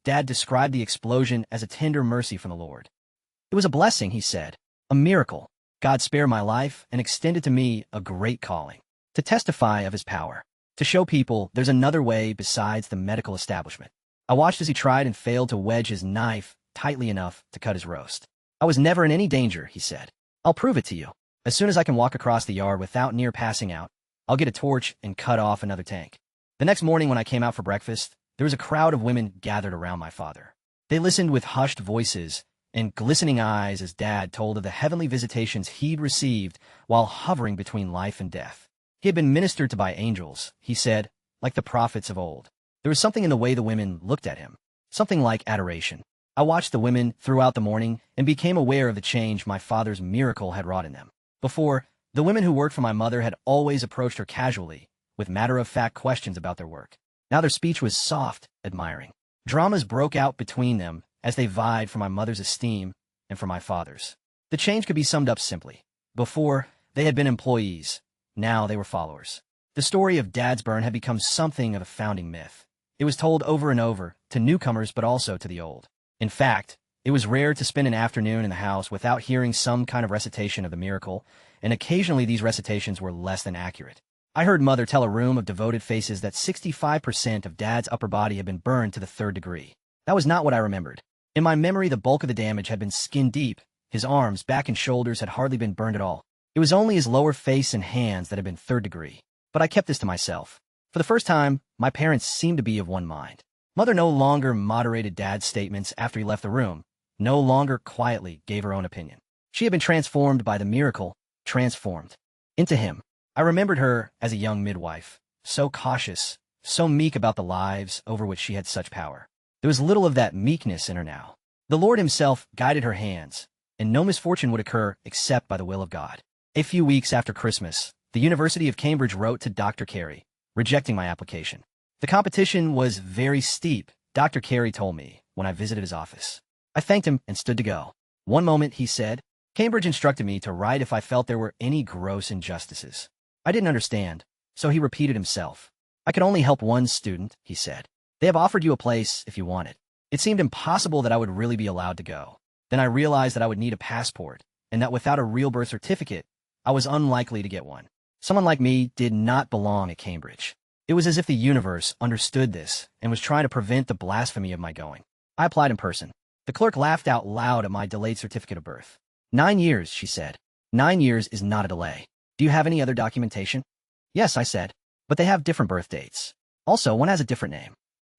Dad described the explosion as a tender mercy from the Lord. It was a blessing, he said, a miracle. God spared my life and extended to me a great calling, to testify of his power, to show people there's another way besides the medical establishment. I watched as he tried and failed to wedge his knife tightly enough to cut his roast. I was never in any danger, he said. I'll prove it to you. As soon as I can walk across the yard without near passing out, I'll get a torch and cut off another tank. The next morning when I came out for breakfast, there was a crowd of women gathered around my father. They listened with hushed voices and glistening eyes as Dad told of the heavenly visitations he'd received while hovering between life and death. He had been ministered to by angels, he said, like the prophets of old. There was something in the way the women looked at him, something like adoration. I watched the women throughout the morning and became aware of the change my father's miracle had wrought in them. Before, the women who worked for my mother had always approached her casually, with matter-of-fact questions about their work. Now their speech was soft, admiring. Dramas broke out between them as they vied for my mother's esteem and for my father's. The change could be summed up simply. Before, they had been employees. Now they were followers. The story of Dad's burn had become something of a founding myth. It was told over and over, to newcomers but also to the old. In fact, it was rare to spend an afternoon in the house without hearing some kind of recitation of the miracle, and occasionally these recitations were less than accurate. I heard Mother tell a room of devoted faces that 65% of Dad's upper body had been burned to the 3rd degree. That was not what I remembered. In my memory, the bulk of the damage had been skin deep. His arms, back, and shoulders had hardly been burned at all. It was only his lower face and hands that had been 3rd degree. But I kept this to myself. For the first time, my parents seemed to be of one mind. Mother no longer moderated Dad's statements after he left the room, no longer quietly gave her own opinion. She had been transformed by the miracle, transformed into him. I remembered her as a young midwife, so cautious, so meek about the lives over which she had such power. There was little of that meekness in her now. The Lord himself guided her hands, and no misfortune would occur except by the will of God. A few weeks after Christmas, the University of Cambridge wrote to Dr. Carey, rejecting my application. The competition was very steep, Dr. Carey told me when I visited his office. I thanked him and stood to go. One moment, he said, Cambridge instructed me to write if I felt there were any gross injustices. I didn't understand. So he repeated himself. I could only help one student, he said. They have offered you a place if you want it. It seemed impossible that I would really be allowed to go. Then I realized that I would need a passport, and that without a real birth certificate, I was unlikely to get one. Someone like me did not belong at Cambridge. It was as if the universe understood this and was trying to prevent the blasphemy of my going. I applied in person. The clerk laughed out loud at my delayed certificate of birth. 9 years, she said. 9 years is not a delay. Do you have any other documentation? Yes, I said. But they have different birth dates. Also, one has a different name.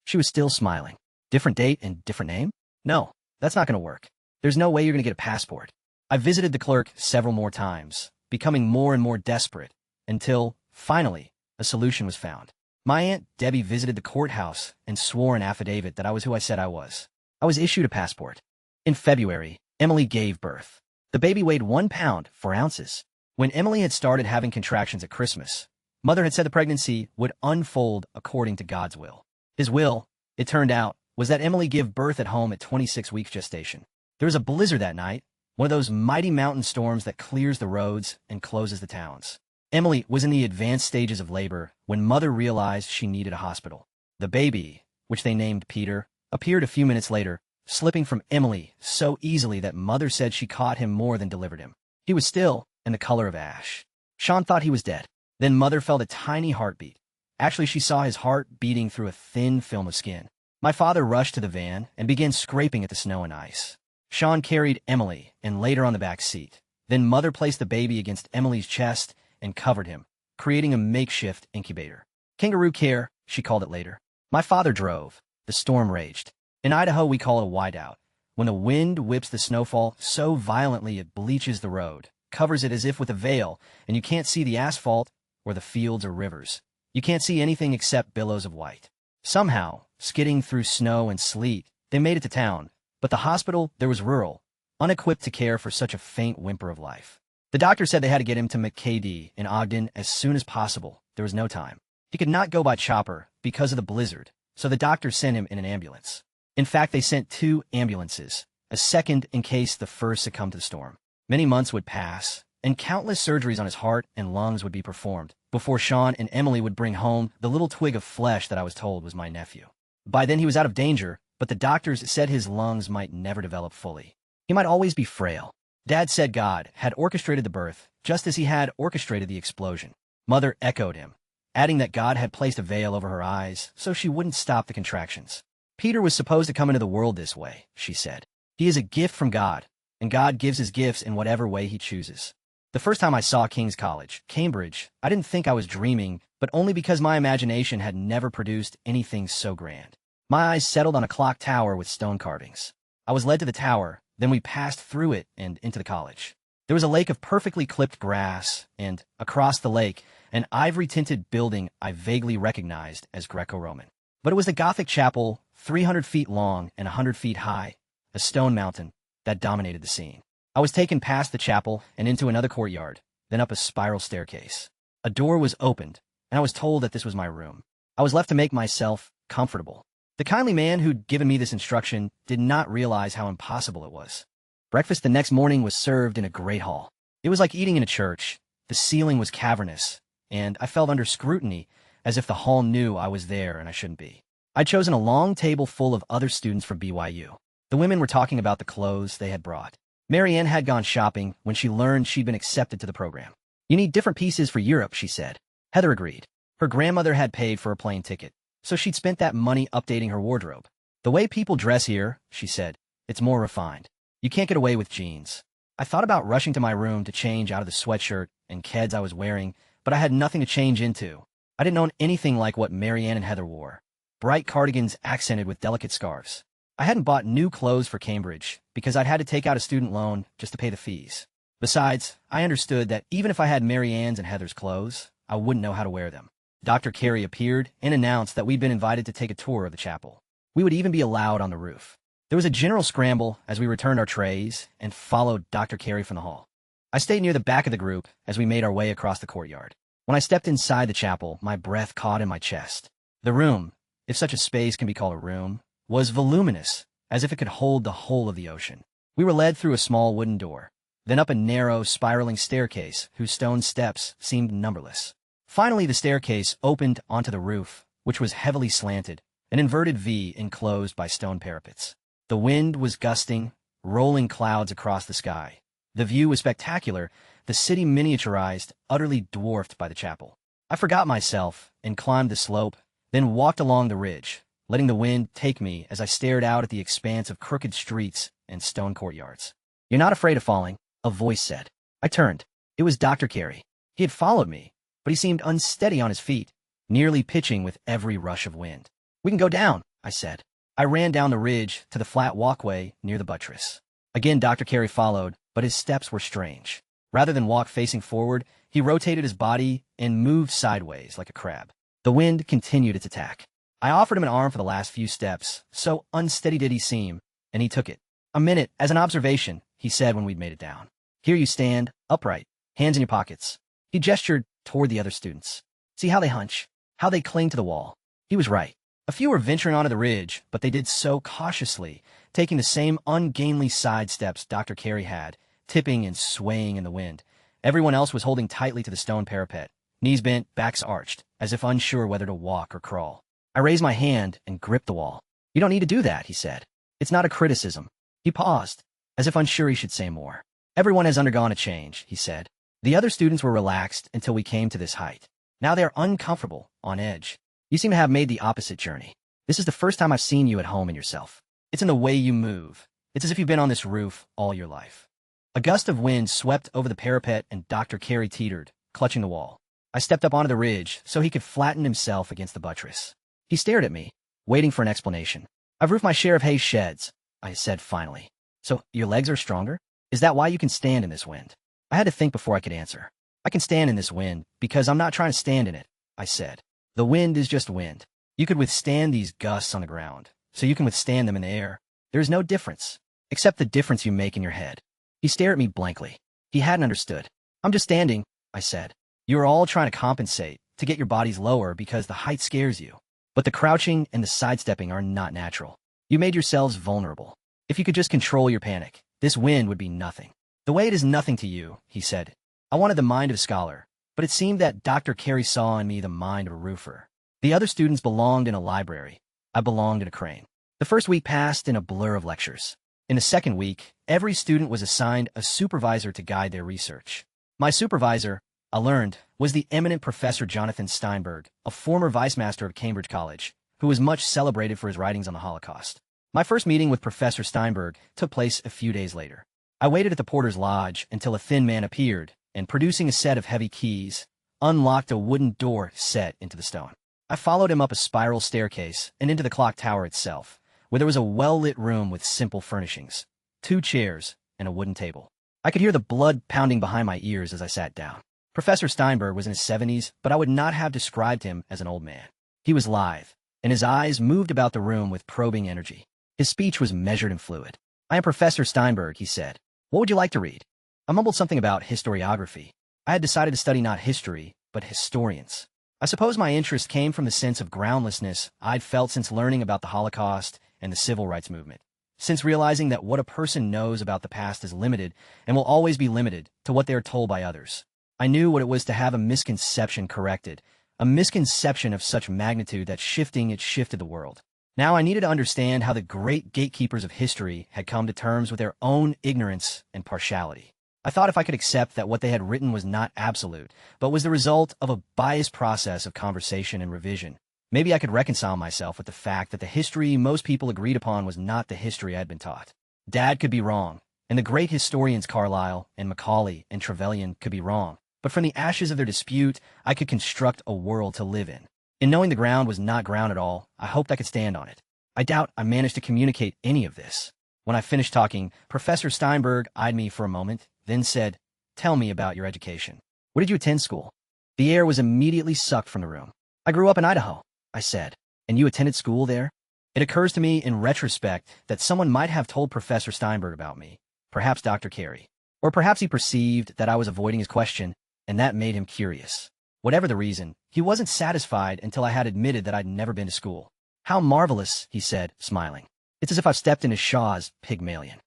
She was still smiling. Different date and different name? No, that's not going to work. There's no way you're going to get a passport. I visited the clerk several more times, becoming more and more desperate, until, finally, a solution was found. My Aunt Debbie visited the courthouse and swore an affidavit that I was who I said I was. I was issued a passport. In February, Emily gave birth. The baby weighed 1 pound, 4 ounces. When Emily had started having contractions at Christmas, Mother had said the pregnancy would unfold according to God's will. His will, it turned out, was that Emily give birth at home at 26 weeks gestation. There was a blizzard that night, one of those mighty mountain storms that clears the roads and closes the towns. Emily was in the advanced stages of labor when Mother realized she needed a hospital. The baby, which they named Peter, appeared a few minutes later, slipping from Emily so easily that Mother said she caught him more than delivered him. He was still in the color of ash. Sean thought he was dead. Then Mother felt a tiny heartbeat. Actually, she saw his heart beating through a thin film of skin. My father rushed to the van and began scraping at the snow and ice. Sean carried Emily and laid her on the back seat. Then Mother placed the baby against Emily's chest and covered him, creating a makeshift incubator. Kangaroo care, she called it later. My father drove. The storm raged. In Idaho, we call it a whiteout. When the wind whips the snowfall so violently it bleaches the road, covers it as if with a veil, and you can't see the asphalt or the fields or rivers. You can't see anything except billows of white. Somehow, skidding through snow and sleet, they made it to town, but the hospital there was rural, unequipped to care for such a faint whimper of life. The doctor said they had to get him to McKay in Ogden as soon as possible. There was no time. He could not go by chopper because of the blizzard, so the doctor sent him in an ambulance. In fact, they sent 2 ambulances, a second in case the first succumbed to the storm. Many months would pass, and countless surgeries on his heart and lungs would be performed before Sean and Emily would bring home the little twig of flesh that I was told was my nephew. By then he was out of danger, but the doctors said his lungs might never develop fully. He might always be frail. Dad said God had orchestrated the birth, just as he had orchestrated the explosion. Mother echoed him, adding that God had placed a veil over her eyes so she wouldn't stop the contractions. Peter was supposed to come into the world this way, she said. He is a gift from God, and God gives his gifts in whatever way he chooses. The first time I saw King's College, Cambridge, I didn't think I was dreaming, but only because my imagination had never produced anything so grand. My eyes settled on a clock tower with stone carvings. I was led to the tower, then we passed through it and into the college. There was a lake of perfectly clipped grass, and, across the lake, an ivory-tinted building I vaguely recognized as Greco-Roman. But it was the Gothic chapel, 300 feet long and 100 feet high, a stone mountain, that dominated the scene. I was taken past the chapel and into another courtyard, then up a spiral staircase. A door was opened, and I was told that this was my room. I was left to make myself comfortable. The kindly man who'd given me this instruction did not realize how impossible it was. Breakfast the next morning was served in a great hall. It was like eating in a church. The ceiling was cavernous, and I felt under scrutiny as if the hall knew I was there and I shouldn't be. I'd chosen a long table full of other students from BYU. The women were talking about the clothes they had brought. Mary Ann had gone shopping when she learned she'd been accepted to the program. You need different pieces for Europe, she said. Heather agreed. Her grandmother had paid for a plane ticket, so she'd spent that money updating her wardrobe. The way people dress here, she said, it's more refined. You can't get away with jeans. I thought about rushing to my room to change out of the sweatshirt and keds I was wearing, but I had nothing to change into. I didn't own anything like what Mary Ann and Heather wore. Bright cardigans accented with delicate scarves. I hadn't bought new clothes for Cambridge because I'd had to take out a student loan just to pay the fees. Besides, I understood that even if I had Mary Ann's and Heather's clothes, I wouldn't know how to wear them. Dr. Carey appeared and announced that we'd been invited to take a tour of the chapel. We would even be allowed on the roof. There was a general scramble as we returned our trays and followed Dr. Carey from the hall. I stayed near the back of the group as we made our way across the courtyard. When I stepped inside the chapel, my breath caught in my chest. The room, if such a space can be called a room, was voluminous, as if it could hold the whole of the ocean. We were led through a small wooden door, then up a narrow, spiraling staircase whose stone steps seemed numberless. Finally, the staircase opened onto the roof, which was heavily slanted, an inverted V enclosed by stone parapets. The wind was gusting, rolling clouds across the sky. The view was spectacular, the city miniaturized, utterly dwarfed by the chapel. I forgot myself and climbed the slope, then walked along the ridge, letting the wind take me as I stared out at the expanse of crooked streets and stone courtyards. "You're not afraid of falling," a voice said. I turned. It was Dr. Carey. He had followed me, but he seemed unsteady on his feet, nearly pitching with every rush of wind. "We can go down," I said. I ran down the ridge to the flat walkway near the buttress. Again, Dr. Carey followed, but his steps were strange. Rather than walk facing forward, he rotated his body and moved sideways like a crab. The wind continued its attack. I offered him an arm for the last few steps, so unsteady did he seem, and he took it. "A minute, as an observation," he said when we'd made it down. "Here you stand, upright, hands in your pockets." He gestured toward the other students. "See how they hunch, how they cling to the wall." He was right. A few were venturing onto the ridge, but they did so cautiously, taking the same ungainly side steps Dr. Carey had, tipping and swaying in the wind. Everyone else was holding tightly to the stone parapet, knees bent, backs arched, as if unsure whether to walk or crawl. I raised my hand and gripped the wall. "You don't need to do that," he said. "It's not a criticism." He paused, as if unsure he should say more. "Everyone has undergone a change," he said. The other students were relaxed until we came to this height. Now they are uncomfortable, on edge. "You seem to have made the opposite journey. This is the first time I've seen you at home in yourself. It's in the way you move. It's as if you've been on this roof all your life." A gust of wind swept over the parapet and Dr. Carey teetered, clutching the wall. I stepped up onto the ridge so he could flatten himself against the buttress. He stared at me, waiting for an explanation. "I've roofed my share of hay sheds," I said finally. "So your legs are stronger? Is that why you can stand in this wind?" I had to think before I could answer. "I can stand in this wind because I'm not trying to stand in it," I said. "The wind is just wind. You could withstand these gusts on the ground, so you can withstand them in the air. There is no difference, except the difference you make in your head." He stared at me blankly. He hadn't understood. "I'm just standing," I said. "You are all trying to compensate, to get your bodies lower because the height scares you. But the crouching and the sidestepping are not natural. You made yourselves vulnerable. If you could just control your panic, this wind would be nothing." "The way it is nothing to you," he said. I wanted the mind of a scholar, but it seemed that Dr. Carey saw in me the mind of a roofer. The other students belonged in a library. I belonged in a crane. The first week passed in a blur of lectures. In the second week, every student was assigned a supervisor to guide their research. My supervisor, I learned, was the eminent Professor Jonathan Steinberg, a former vice-master of Cambridge College, who was much celebrated for his writings on the Holocaust. My first meeting with Professor Steinberg took place a few days later. I waited at the porter's lodge until a thin man appeared and, producing a set of heavy keys, unlocked a wooden door set into the stone. I followed him up a spiral staircase and into the clock tower itself, where there was a well-lit room with simple furnishings, 2 chairs, and a wooden table. I could hear the blood pounding behind my ears as I sat down. Professor Steinberg was in his 70s, but I would not have described him as an old man. He was lithe, and his eyes moved about the room with probing energy. His speech was measured and fluid. "I am Professor Steinberg," he said. "What would you like to read?" I mumbled something about historiography. I had decided to study not history, but historians. I suppose my interest came from the sense of groundlessness I'd felt since learning about the Holocaust and the civil rights movement, since realizing that what a person knows about the past is limited and will always be limited to what they are told by others. I knew what it was to have a misconception corrected, a misconception of such magnitude that it shifted the world. Now I needed to understand how the great gatekeepers of history had come to terms with their own ignorance and partiality. I thought if I could accept that what they had written was not absolute, but was the result of a biased process of conversation and revision, maybe I could reconcile myself with the fact that the history most people agreed upon was not the history I had been taught. Dad could be wrong, and the great historians Carlyle and Macaulay and Trevelyan could be wrong, but from the ashes of their dispute, I could construct a world to live in. In knowing the ground was not ground at all, I hoped I could stand on it. I doubt I managed to communicate any of this. When I finished talking, Professor Steinberg eyed me for a moment, then said, "Tell me about your education. Where did you attend school?" The air was immediately sucked from the room. "I grew up in Idaho," I said. "And you attended school there?" It occurs to me in retrospect that someone might have told Professor Steinberg about me, perhaps Dr. Carey. Or perhaps he perceived that I was avoiding his question, and that made him curious. Whatever the reason, he wasn't satisfied until I had admitted that I'd never been to school. "How marvelous," he said, smiling. "It's as if I've stepped into Shaw's Pygmalion."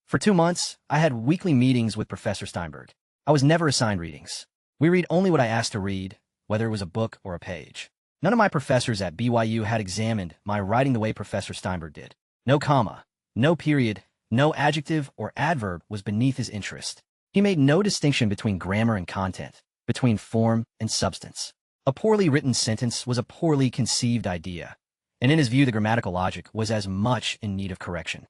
For 2 months, I had weekly meetings with Professor Steinberg. I was never assigned readings. We read only what I asked to read, whether it was a book or a page. None of my professors at BYU had examined my writing the way Professor Steinberg did. No comma, no period, no adjective or adverb was beneath his interest. He made no distinction between grammar and content, between form and substance. A poorly written sentence was a poorly conceived idea, and in his view the grammatical logic was as much in need of correction.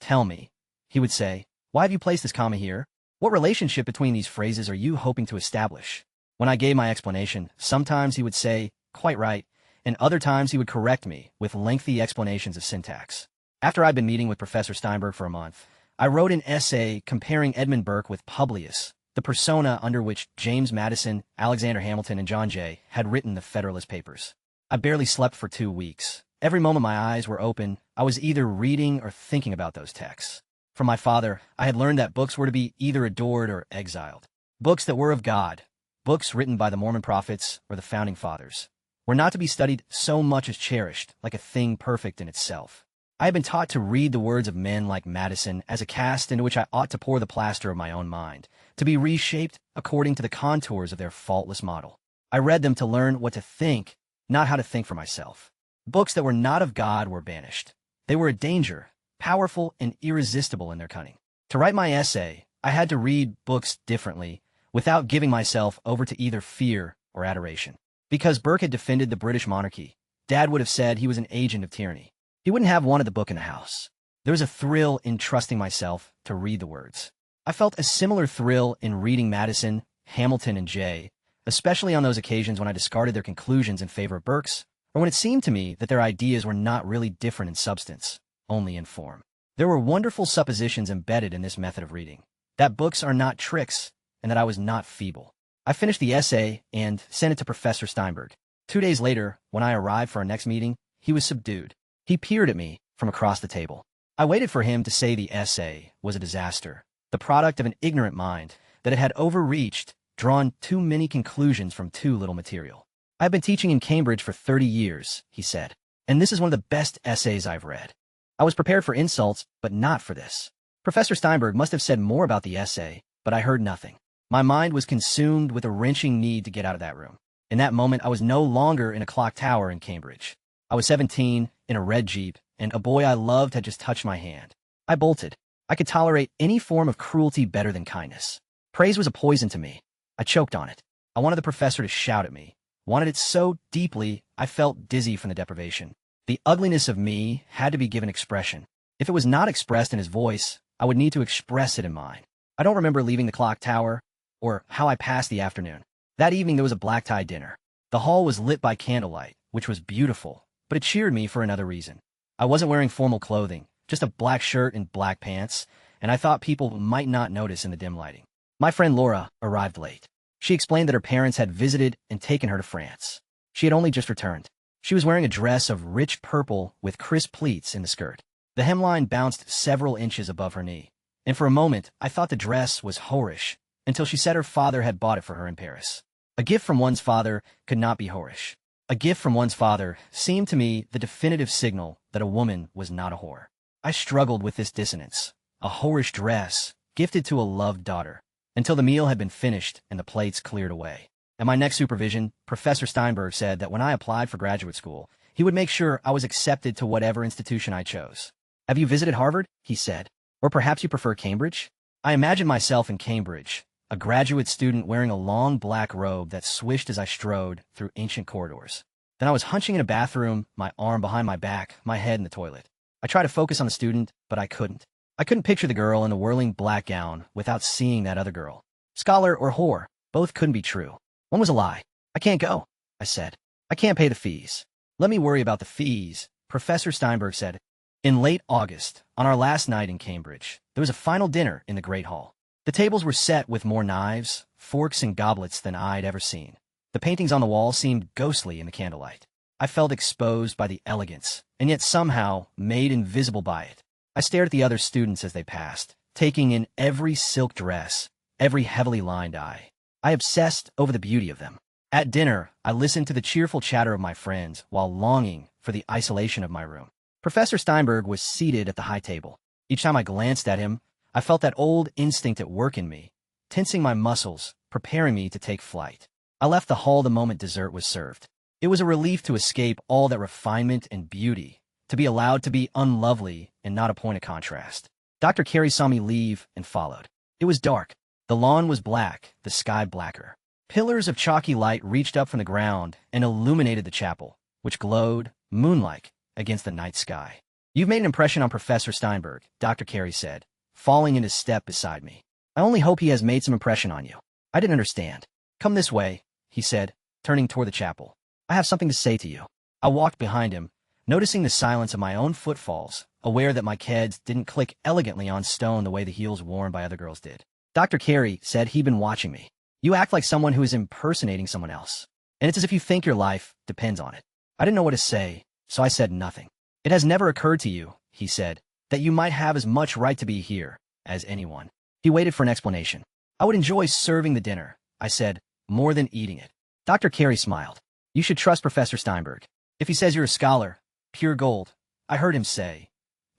"Tell me," he would say, "why have you placed this comma here? What relationship between these phrases are you hoping to establish?" When I gave my explanation, sometimes he would say, "Quite right," and other times he would correct me with lengthy explanations of syntax. After I'd been meeting with Professor Steinberg for a month, I wrote an essay comparing Edmund Burke with Publius, the persona under which James Madison, Alexander Hamilton, and John Jay had written the Federalist Papers. I barely slept for 2 weeks. Every moment my eyes were open, I was either reading or thinking about those texts. From my father, I had learned that books were to be either adored or exiled. Books that were of God, books written by the Mormon prophets or the Founding Fathers, were not to be studied so much as cherished, like a thing perfect in itself. I had been taught to read the words of men like Madison as a cast into which I ought to pour the plaster of my own mind, to be reshaped according to the contours of their faultless model. I read them to learn what to think, not how to think for myself. Books that were not of God were banished. They were a danger, powerful and irresistible in their cunning. To write my essay, I had to read books differently, without giving myself over to either fear or adoration. Because Burke had defended the British monarchy, Dad would have said he was an agent of tyranny. He wouldn't have wanted the book in the house. There was a thrill in trusting myself to read the words. I felt a similar thrill in reading Madison, Hamilton, and Jay, especially on those occasions when I discarded their conclusions in favor of Burke's, or when it seemed to me that their ideas were not really different in substance, only in form. There were wonderful suppositions embedded in this method of reading, that books are not tricks, and that I was not feeble. I finished the essay and sent it to Professor Steinberg. 2 days later, when I arrived for our next meeting, he was subdued. He peered at me from across the table. I waited for him to say the essay was a disaster, the product of an ignorant mind, that it had overreached, drawn too many conclusions from too little material. "I've been teaching in Cambridge for 30 years, he said, "and this is one of the best essays I've read." I was prepared for insults, but not for this. Professor Steinberg must have said more about the essay, but I heard nothing. My mind was consumed with a wrenching need to get out of that room. In that moment, I was no longer in a clock tower in Cambridge. I was 17, in a red Jeep, and a boy I loved had just touched my hand. I bolted. I could tolerate any form of cruelty better than kindness. Praise was a poison to me. I choked on it. I wanted the professor to shout at me. Wanted it so deeply, I felt dizzy from the deprivation. The ugliness of me had to be given expression. If it was not expressed in his voice, I would need to express it in mine. I don't remember leaving the clock tower, or how I passed the afternoon. That evening there was a black-tie dinner. The hall was lit by candlelight, which was beautiful, but it cheered me for another reason. I wasn't wearing formal clothing, just a black shirt and black pants, and I thought people might not notice in the dim lighting. My friend Laura arrived late. She explained that her parents had visited and taken her to France. She had only just returned. She was wearing a dress of rich purple with crisp pleats in the skirt. The hemline bounced several inches above her knee, and for a moment I thought the dress was whorish, until she said her father had bought it for her in Paris. A gift from one's father could not be whorish. A gift from one's father seemed to me the definitive signal that a woman was not a whore. I struggled with this dissonance. A whorish dress, gifted to a loved daughter, until the meal had been finished and the plates cleared away. At my next supervision, Professor Steinberg said that when I applied for graduate school, he would make sure I was accepted to whatever institution I chose. "Have you visited Harvard?" he said. "Or perhaps you prefer Cambridge?" I imagined myself in Cambridge, a graduate student wearing a long black robe that swished as I strode through ancient corridors. Then I was hunching in a bathroom, my arm behind my back, my head in the toilet. I tried to focus on the student, but I couldn't. I couldn't picture the girl in the whirling black gown without seeing that other girl. Scholar or whore, both couldn't be true. One was a lie. "I can't go," I said. "I can't pay the fees." "Let me worry about the fees," Professor Steinberg said. In late August, on our last night in Cambridge, there was a final dinner in the Great Hall. The tables were set with more knives, forks, and goblets than I'd ever seen. The paintings on the wall seemed ghostly in the candlelight. I felt exposed by the elegance, and yet somehow made invisible by it. I stared at the other students as they passed, taking in every silk dress, every heavily lined eye. I obsessed over the beauty of them. At dinner, I listened to the cheerful chatter of my friends while longing for the isolation of my room. Professor Steinberg was seated at the high table. Each time I glanced at him, I felt that old instinct at work in me, tensing my muscles, preparing me to take flight. I left the hall the moment dessert was served. It was a relief to escape all that refinement and beauty, to be allowed to be unlovely and not a point of contrast. Dr. Carey saw me leave and followed. It was dark. The lawn was black, the sky blacker. Pillars of chalky light reached up from the ground and illuminated the chapel, which glowed, moon-like, against the night sky. "You've made an impression on Professor Steinberg," Dr. Carey said, falling into step beside me. "I only hope he has made some impression on you." I didn't understand. "Come this way," he said, turning toward the chapel. "I have something to say to you." I walked behind him, noticing the silence of my own footfalls, aware that my keds didn't click elegantly on stone the way the heels worn by other girls did. Dr. Carey said he'd been watching me. "You act like someone who is impersonating someone else, and it's as if you think your life depends on it." I didn't know what to say, so I said nothing. "It has never occurred to you," he said, "that you might have as much right to be here as anyone." He waited for an explanation. "I would enjoy serving the dinner," I said, "more than eating it." Dr. Carey smiled. "You should trust Professor Steinberg. If he says you're a scholar, pure gold," I heard him say,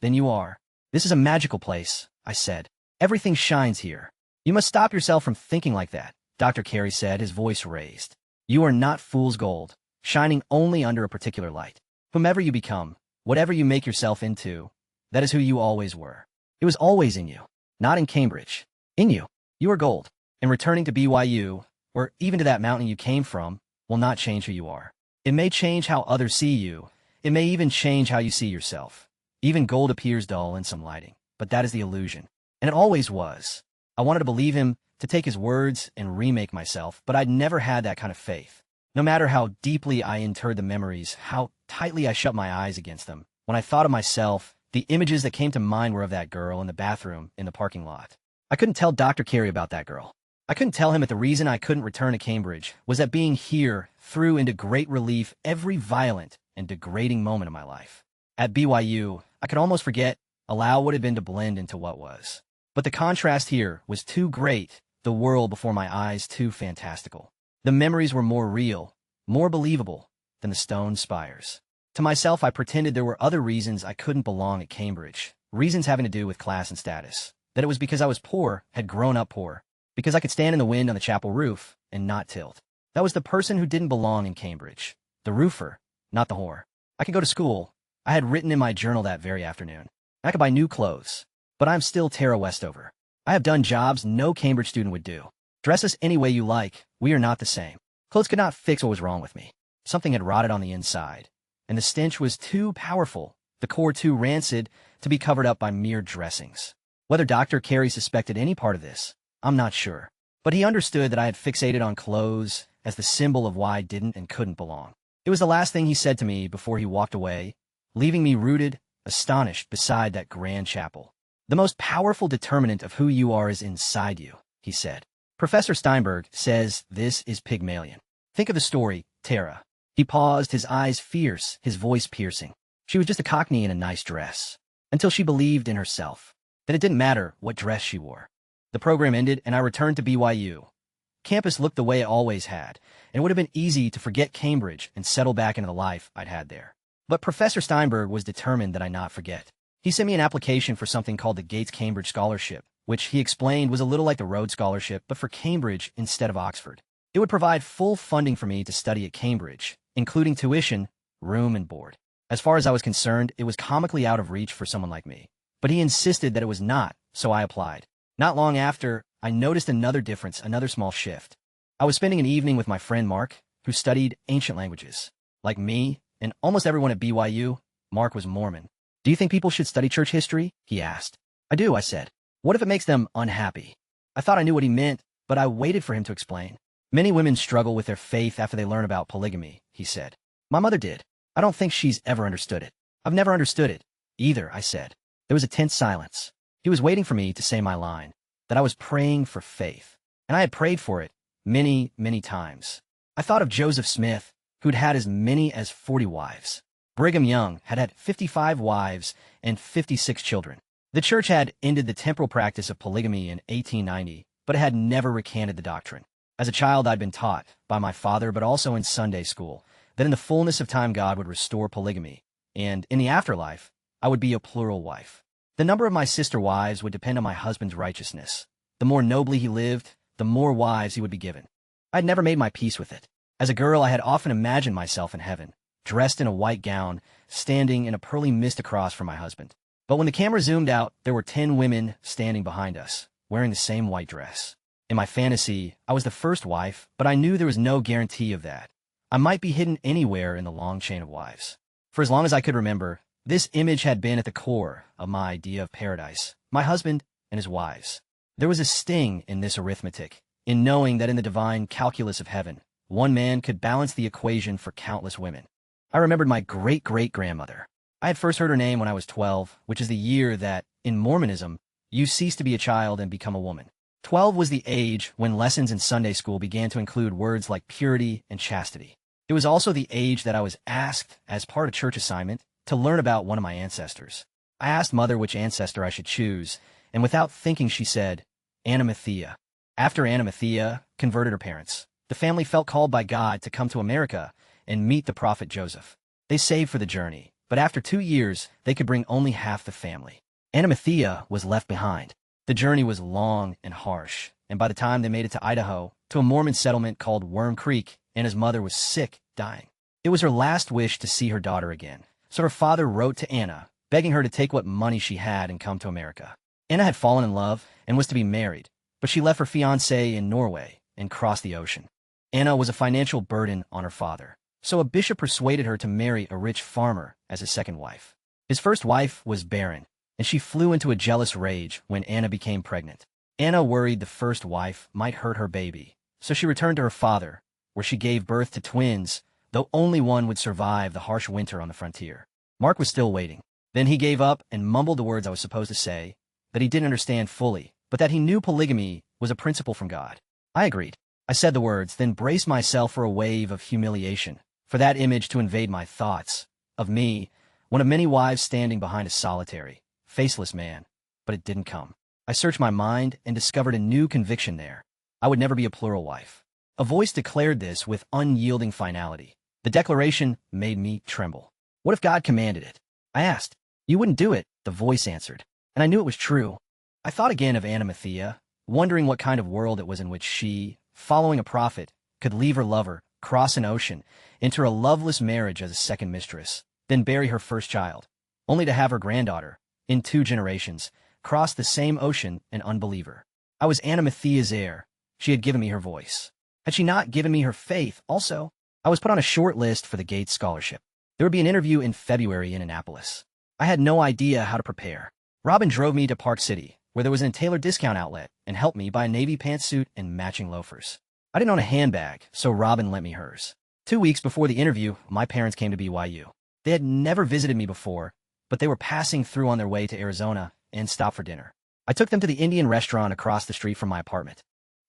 "then you are." "This is a magical place," I said. "Everything shines here." "You must stop yourself from thinking like that," Dr. Carey said, his voice raised. "You are not fool's gold, shining only under a particular light. Whomever you become, whatever you make yourself into, that is who you always were. It was always in you, not in Cambridge. In you. You are gold, and returning to BYU, or even to that mountain you came from, will not change who you are. It may change how others see you. It may even change how you see yourself. Even gold appears dull in some lighting, but that is the illusion. And it always was. I wanted to believe him, to take his words and remake myself, but I'd never had that kind of faith. No matter how deeply I interred the memories, how tightly I shut my eyes against them, when I thought of myself, the images that came to mind were of that girl in the bathroom in the parking lot. I couldn't tell Dr. Carey about that girl. I couldn't tell him that the reason I couldn't return to Cambridge was that being here threw into great relief every violent and degrading moment of my life. At BYU, I could almost forget, allow what had been to blend into what was. But the contrast here was too great, the world before my eyes too fantastical. The memories were more real, more believable than the stone spires. To myself, I pretended there were other reasons I couldn't belong at Cambridge, reasons having to do with class and status, that it was because I was poor, had grown up poor, because I could stand in the wind on the chapel roof and not tilt. That was the person who didn't belong in Cambridge, the roofer, not the whore. I could go to school. I had written in my journal that very afternoon. I could buy new clothes, but I'm still Tara Westover. I have done jobs no Cambridge student would do. Dress us any way you like, we are not the same. Clothes could not fix what was wrong with me. Something had rotted on the inside, and the stench was too powerful, the core too rancid, to be covered up by mere dressings. Whether Dr. Carey suspected any part of this, I'm not sure. But he understood that I had fixated on clothes as the symbol of why I didn't and couldn't belong. It was the last thing he said to me before he walked away, leaving me rooted, astonished beside that grand chapel. "The most powerful determinant of who you are is inside you," he said. "Professor Steinberg says this is Pygmalion. Think of the story, Tara." He paused, his eyes fierce, his voice piercing. "She was just a cockney in a nice dress, until she believed in herself, that it didn't matter what dress she wore. The program ended, and I returned to BYU. Campus looked the way it always had, and it would have been easy to forget Cambridge and settle back into the life I'd had there. But Professor Steinberg was determined that I not forget. He sent me an application for something called the Gates Cambridge Scholarship, which he explained was a little like the Rhodes Scholarship, but for Cambridge instead of Oxford. It would provide full funding for me to study at Cambridge, including tuition, room, and board. As far as I was concerned, it was comically out of reach for someone like me. But he insisted that it was not, so I applied. Not long after, I noticed another difference, another small shift. I was spending an evening with my friend Mark, who studied ancient languages. Like me, and almost everyone at BYU, Mark was Mormon. "Do you think people should study church history?" he asked. "I do," I said. "What if it makes them unhappy?" I thought I knew what he meant, but I waited for him to explain. "Many women struggle with their faith after they learn about polygamy," he said. "My mother did. I don't think she's ever understood it." "I've never understood it, either," I said. There was a tense silence. He was waiting for me to say my line, that I was praying for faith. And I had prayed for it many, many times. I thought of Joseph Smith, who'd had as many as 40 wives. Brigham Young had had 55 wives and 56 children. The church had ended the temporal practice of polygamy in 1890, but it had never recanted the doctrine. As a child, I'd been taught, by my father but also in Sunday school, that in the fullness of time God would restore polygamy, and in the afterlife, I would be a plural wife. The number of my sister wives would depend on my husband's righteousness. The more nobly he lived, the more wives he would be given. I'd never made my peace with it. As a girl, I had often imagined myself in heaven, dressed in a white gown, standing in a pearly mist across from my husband. But when the camera zoomed out, there were 10 women standing behind us, wearing the same white dress. In my fantasy, I was the first wife, but I knew there was no guarantee of that. I might be hidden anywhere in the long chain of wives. For as long as I could remember, this image had been at the core of my idea of paradise, my husband and his wives. There was a sting in this arithmetic, in knowing that in the divine calculus of heaven, one man could balance the equation for countless women. I remembered my great-great-grandmother. I had first heard her name when I was 12, which is the year that, in Mormonism, you cease to be a child and become a woman. 12 was the age when lessons in Sunday school began to include words like purity and chastity. It was also the age that I was asked, as part of church assignment, to learn about one of my ancestors. I asked Mother which ancestor I should choose, and without thinking she said, Animathea. After Animathea converted her parents, the family felt called by God to come to America and meet the prophet Joseph. They saved for the journey, but after 2 years, they could bring only half the family. Animathea was left behind. The journey was long and harsh, and by the time they made it to Idaho, to a Mormon settlement called Worm Creek, Anna's mother was sick, dying. It was her last wish to see her daughter again, so her father wrote to Anna, begging her to take what money she had and come to America. Anna had fallen in love and was to be married, but she left her fiancé in Norway and crossed the ocean. Anna was a financial burden on her father, so a bishop persuaded her to marry a rich farmer as his second wife. His first wife was barren, and she flew into a jealous rage when Anna became pregnant. Anna worried the first wife might hurt her baby, so she returned to her father, where she gave birth to twins, though only one would survive the harsh winter on the frontier. Mark was still waiting. Then he gave up and mumbled the words I was supposed to say, that he didn't understand fully, but that he knew polygamy was a principle from God. I agreed. I said the words, then braced myself for a wave of humiliation, for that image to invade my thoughts, of me, one of many wives standing behind a solitary, faceless man. But it didn't come. I searched my mind and discovered a new conviction there. I would never be a plural wife. A voice declared this with unyielding finality. The declaration made me tremble. What if God commanded it? I asked. You wouldn't do it, the voice answered, and I knew it was true. I thought again of Animathea, wondering what kind of world it was in which she, following a prophet, could leave her lover, cross an ocean, enter a loveless marriage as a second mistress, then bury her first child, only to have her granddaughter, in 2 generations, cross the same ocean an unbeliever. I was Animathea's heir. She had given me her voice. Had she not given me her faith also? I was put on a short list for the Gates Scholarship. There would be an interview in February in Annapolis. I had no idea how to prepare. Robin drove me to Park City, where there was a tailored discount outlet, and helped me buy a navy pantsuit and matching loafers. I didn't own a handbag, so Robin lent me hers. 2 weeks before the interview, my parents came to BYU. They had never visited me before, but they were passing through on their way to Arizona and stopped for dinner. I took them to the Indian restaurant across the street from my apartment.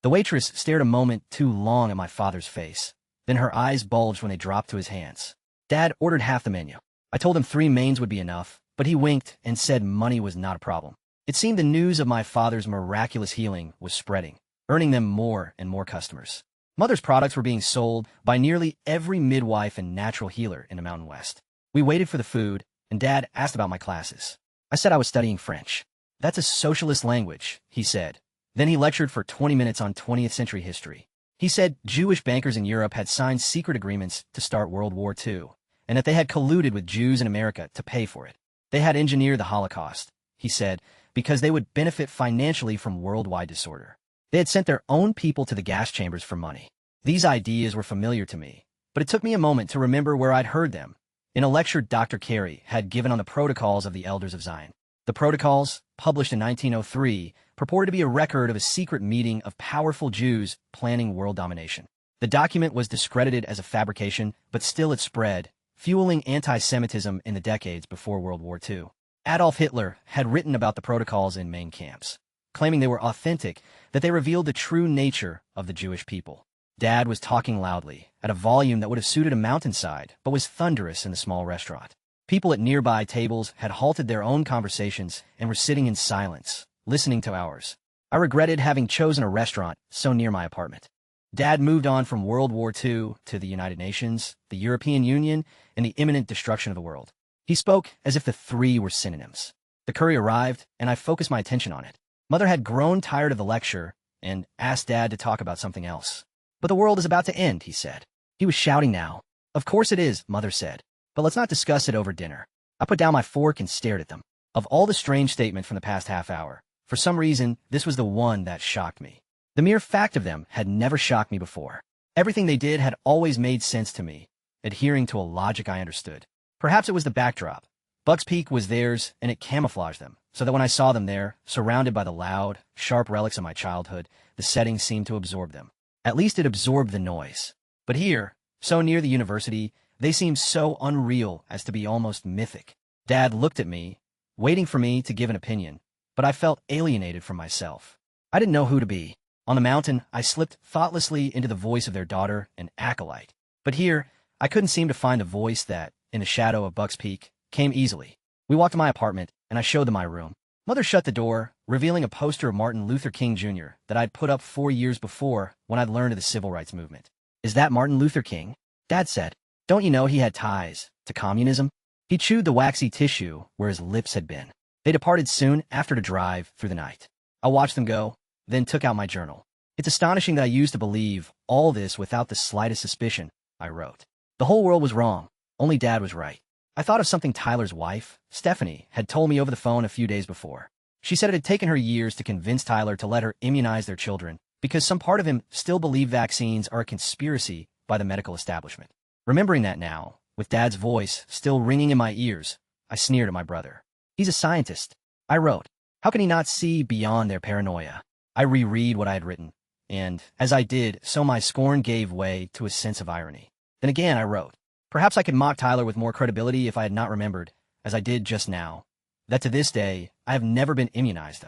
The waitress stared a moment too long at my father's face. Then her eyes bulged when they dropped to his hands. Dad ordered half the menu. I told him 3 mains would be enough, but he winked and said money was not a problem. It seemed the news of my father's miraculous healing was spreading, earning them more and more customers. Mother's products were being sold by nearly every midwife and natural healer in the Mountain West. We waited for the food, and Dad asked about my classes. I said I was studying French. That's a socialist language, he said. Then he lectured for 20 minutes on 20th century history. He said Jewish bankers in Europe had signed secret agreements to start World War II, and that they had colluded with Jews in America to pay for it. They had engineered the Holocaust, he said, because they would benefit financially from worldwide disorder. They had sent their own people to the gas chambers for money. These ideas were familiar to me, but it took me a moment to remember where I'd heard them. In a lecture Dr. Carey had given on the Protocols of the Elders of Zion. The Protocols, published in 1903, purported to be a record of a secret meeting of powerful Jews planning world domination. The document was discredited as a fabrication, but still it spread, fueling anti-Semitism in the decades before World War II. Adolf Hitler had written about the protocols in Mein Kampf, claiming they were authentic, that they revealed the true nature of the Jewish people. Dad was talking loudly, at a volume that would have suited a mountainside, but was thunderous in the small restaurant. People at nearby tables had halted their own conversations and were sitting in silence, listening to ours. I regretted having chosen a restaurant so near my apartment. Dad moved on from World War II to the United Nations, the European Union, and the imminent destruction of the world. He spoke as if the 3 were synonyms. The curry arrived, and I focused my attention on it. Mother had grown tired of the lecture and asked Dad to talk about something else. But the world is about to end, he said. He was shouting now. Of course it is, Mother said. But let's not discuss it over dinner. I put down my fork and stared at them. Of all the strange statements from the past half hour, for some reason, this was the one that shocked me. The mere fact of them had never shocked me before. Everything they did had always made sense to me, adhering to a logic I understood. Perhaps it was the backdrop. Buck's Peak was theirs, and it camouflaged them, so that when I saw them there, surrounded by the loud, sharp relics of my childhood, the setting seemed to absorb them. At least it absorbed the noise. But here, so near the university, they seemed so unreal as to be almost mythic. Dad looked at me, waiting for me to give an opinion, but I felt alienated from myself. I didn't know who to be. On the mountain, I slipped thoughtlessly into the voice of their daughter, an acolyte. But here, I couldn't seem to find a voice that, in the shadow of Buck's Peak, came easily. We walked to my apartment, and I showed them my room. Mother shut the door, revealing a poster of Martin Luther King Jr. that I'd put up 4 years before when I'd learned of the civil rights movement. Is that Martin Luther King? Dad said. Don't you know he had ties to communism? He chewed the waxy tissue where his lips had been. They departed soon after to drive through the night. I watched them go, then took out my journal. It's astonishing that I used to believe all this without the slightest suspicion, I wrote. The whole world was wrong. Only Dad was right. I thought of something Tyler's wife, Stephanie, had told me over the phone a few days before. She said it had taken her years to convince Tyler to let her immunize their children because some part of him still believed vaccines are a conspiracy by the medical establishment. Remembering that now, with Dad's voice still ringing in my ears, I sneered at my brother. He's a scientist, I wrote. How can he not see beyond their paranoia? I reread what I had written, and, as I did, so my scorn gave way to a sense of irony. Then again I wrote, perhaps I could mock Tyler with more credibility if I had not remembered, as I did just now, that to this day, I have never been immunized.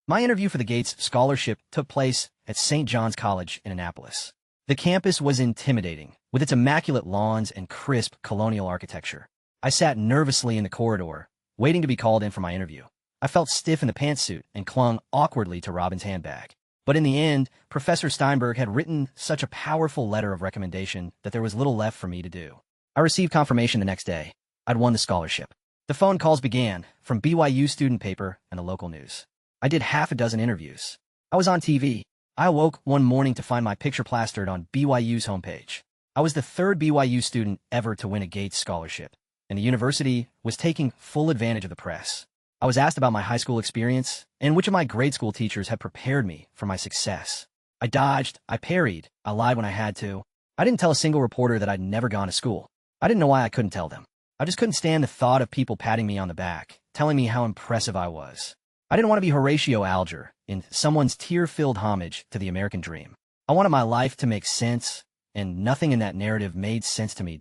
My interview for the Gates Scholarship took place at St. John's College in Annapolis. The campus was intimidating, with its immaculate lawns and crisp colonial architecture. I sat nervously in the corridor, waiting to be called in for my interview. I felt stiff in the pantsuit and clung awkwardly to Robin's handbag. But in the end, Professor Steinberg had written such a powerful letter of recommendation that there was little left for me to do. I received confirmation the next day. I'd won the scholarship. The phone calls began, from BYU student paper and the local news. I did half a dozen interviews. I was on TV. I awoke one morning to find my picture plastered on BYU's homepage. I was the third BYU student ever to win a Gates Scholarship, and the university was taking full advantage of the press. I was asked about my high school experience and which of my grade school teachers had prepared me for my success. I dodged, I parried, I lied when I had to. I didn't tell a single reporter that I'd never gone to school. I didn't know why I couldn't tell them. I just couldn't stand the thought of people patting me on the back, telling me how impressive I was. I didn't want to be Horatio Alger in someone's tear-filled homage to the American dream. I wanted my life to make sense, and nothing in that narrative made sense to me.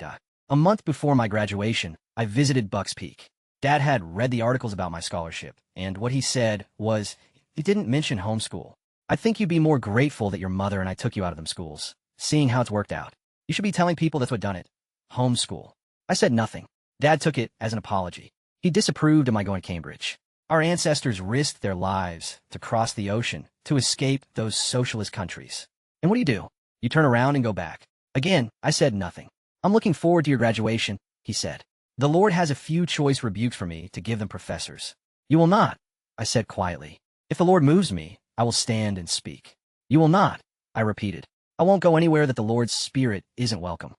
A month before my graduation, I visited Buck's Peak. Dad had read the articles about my scholarship, and what he said was, he didn't mention homeschool. I think you'd be more grateful that your mother and I took you out of them schools, seeing how it's worked out. You should be telling people that's what done it. Homeschool. I said nothing. Dad took it as an apology. He disapproved of my going to Cambridge. Our ancestors risked their lives to cross the ocean to escape those socialist countries. And what do? You turn around and go back. Again, I said nothing. I'm looking forward to your graduation, he said. The Lord has a few choice rebukes for me to give them professors. You will not, I said quietly. If the Lord moves me, I will stand and speak. You will not, I repeated. I won't go anywhere that the Lord's Spirit isn't welcome.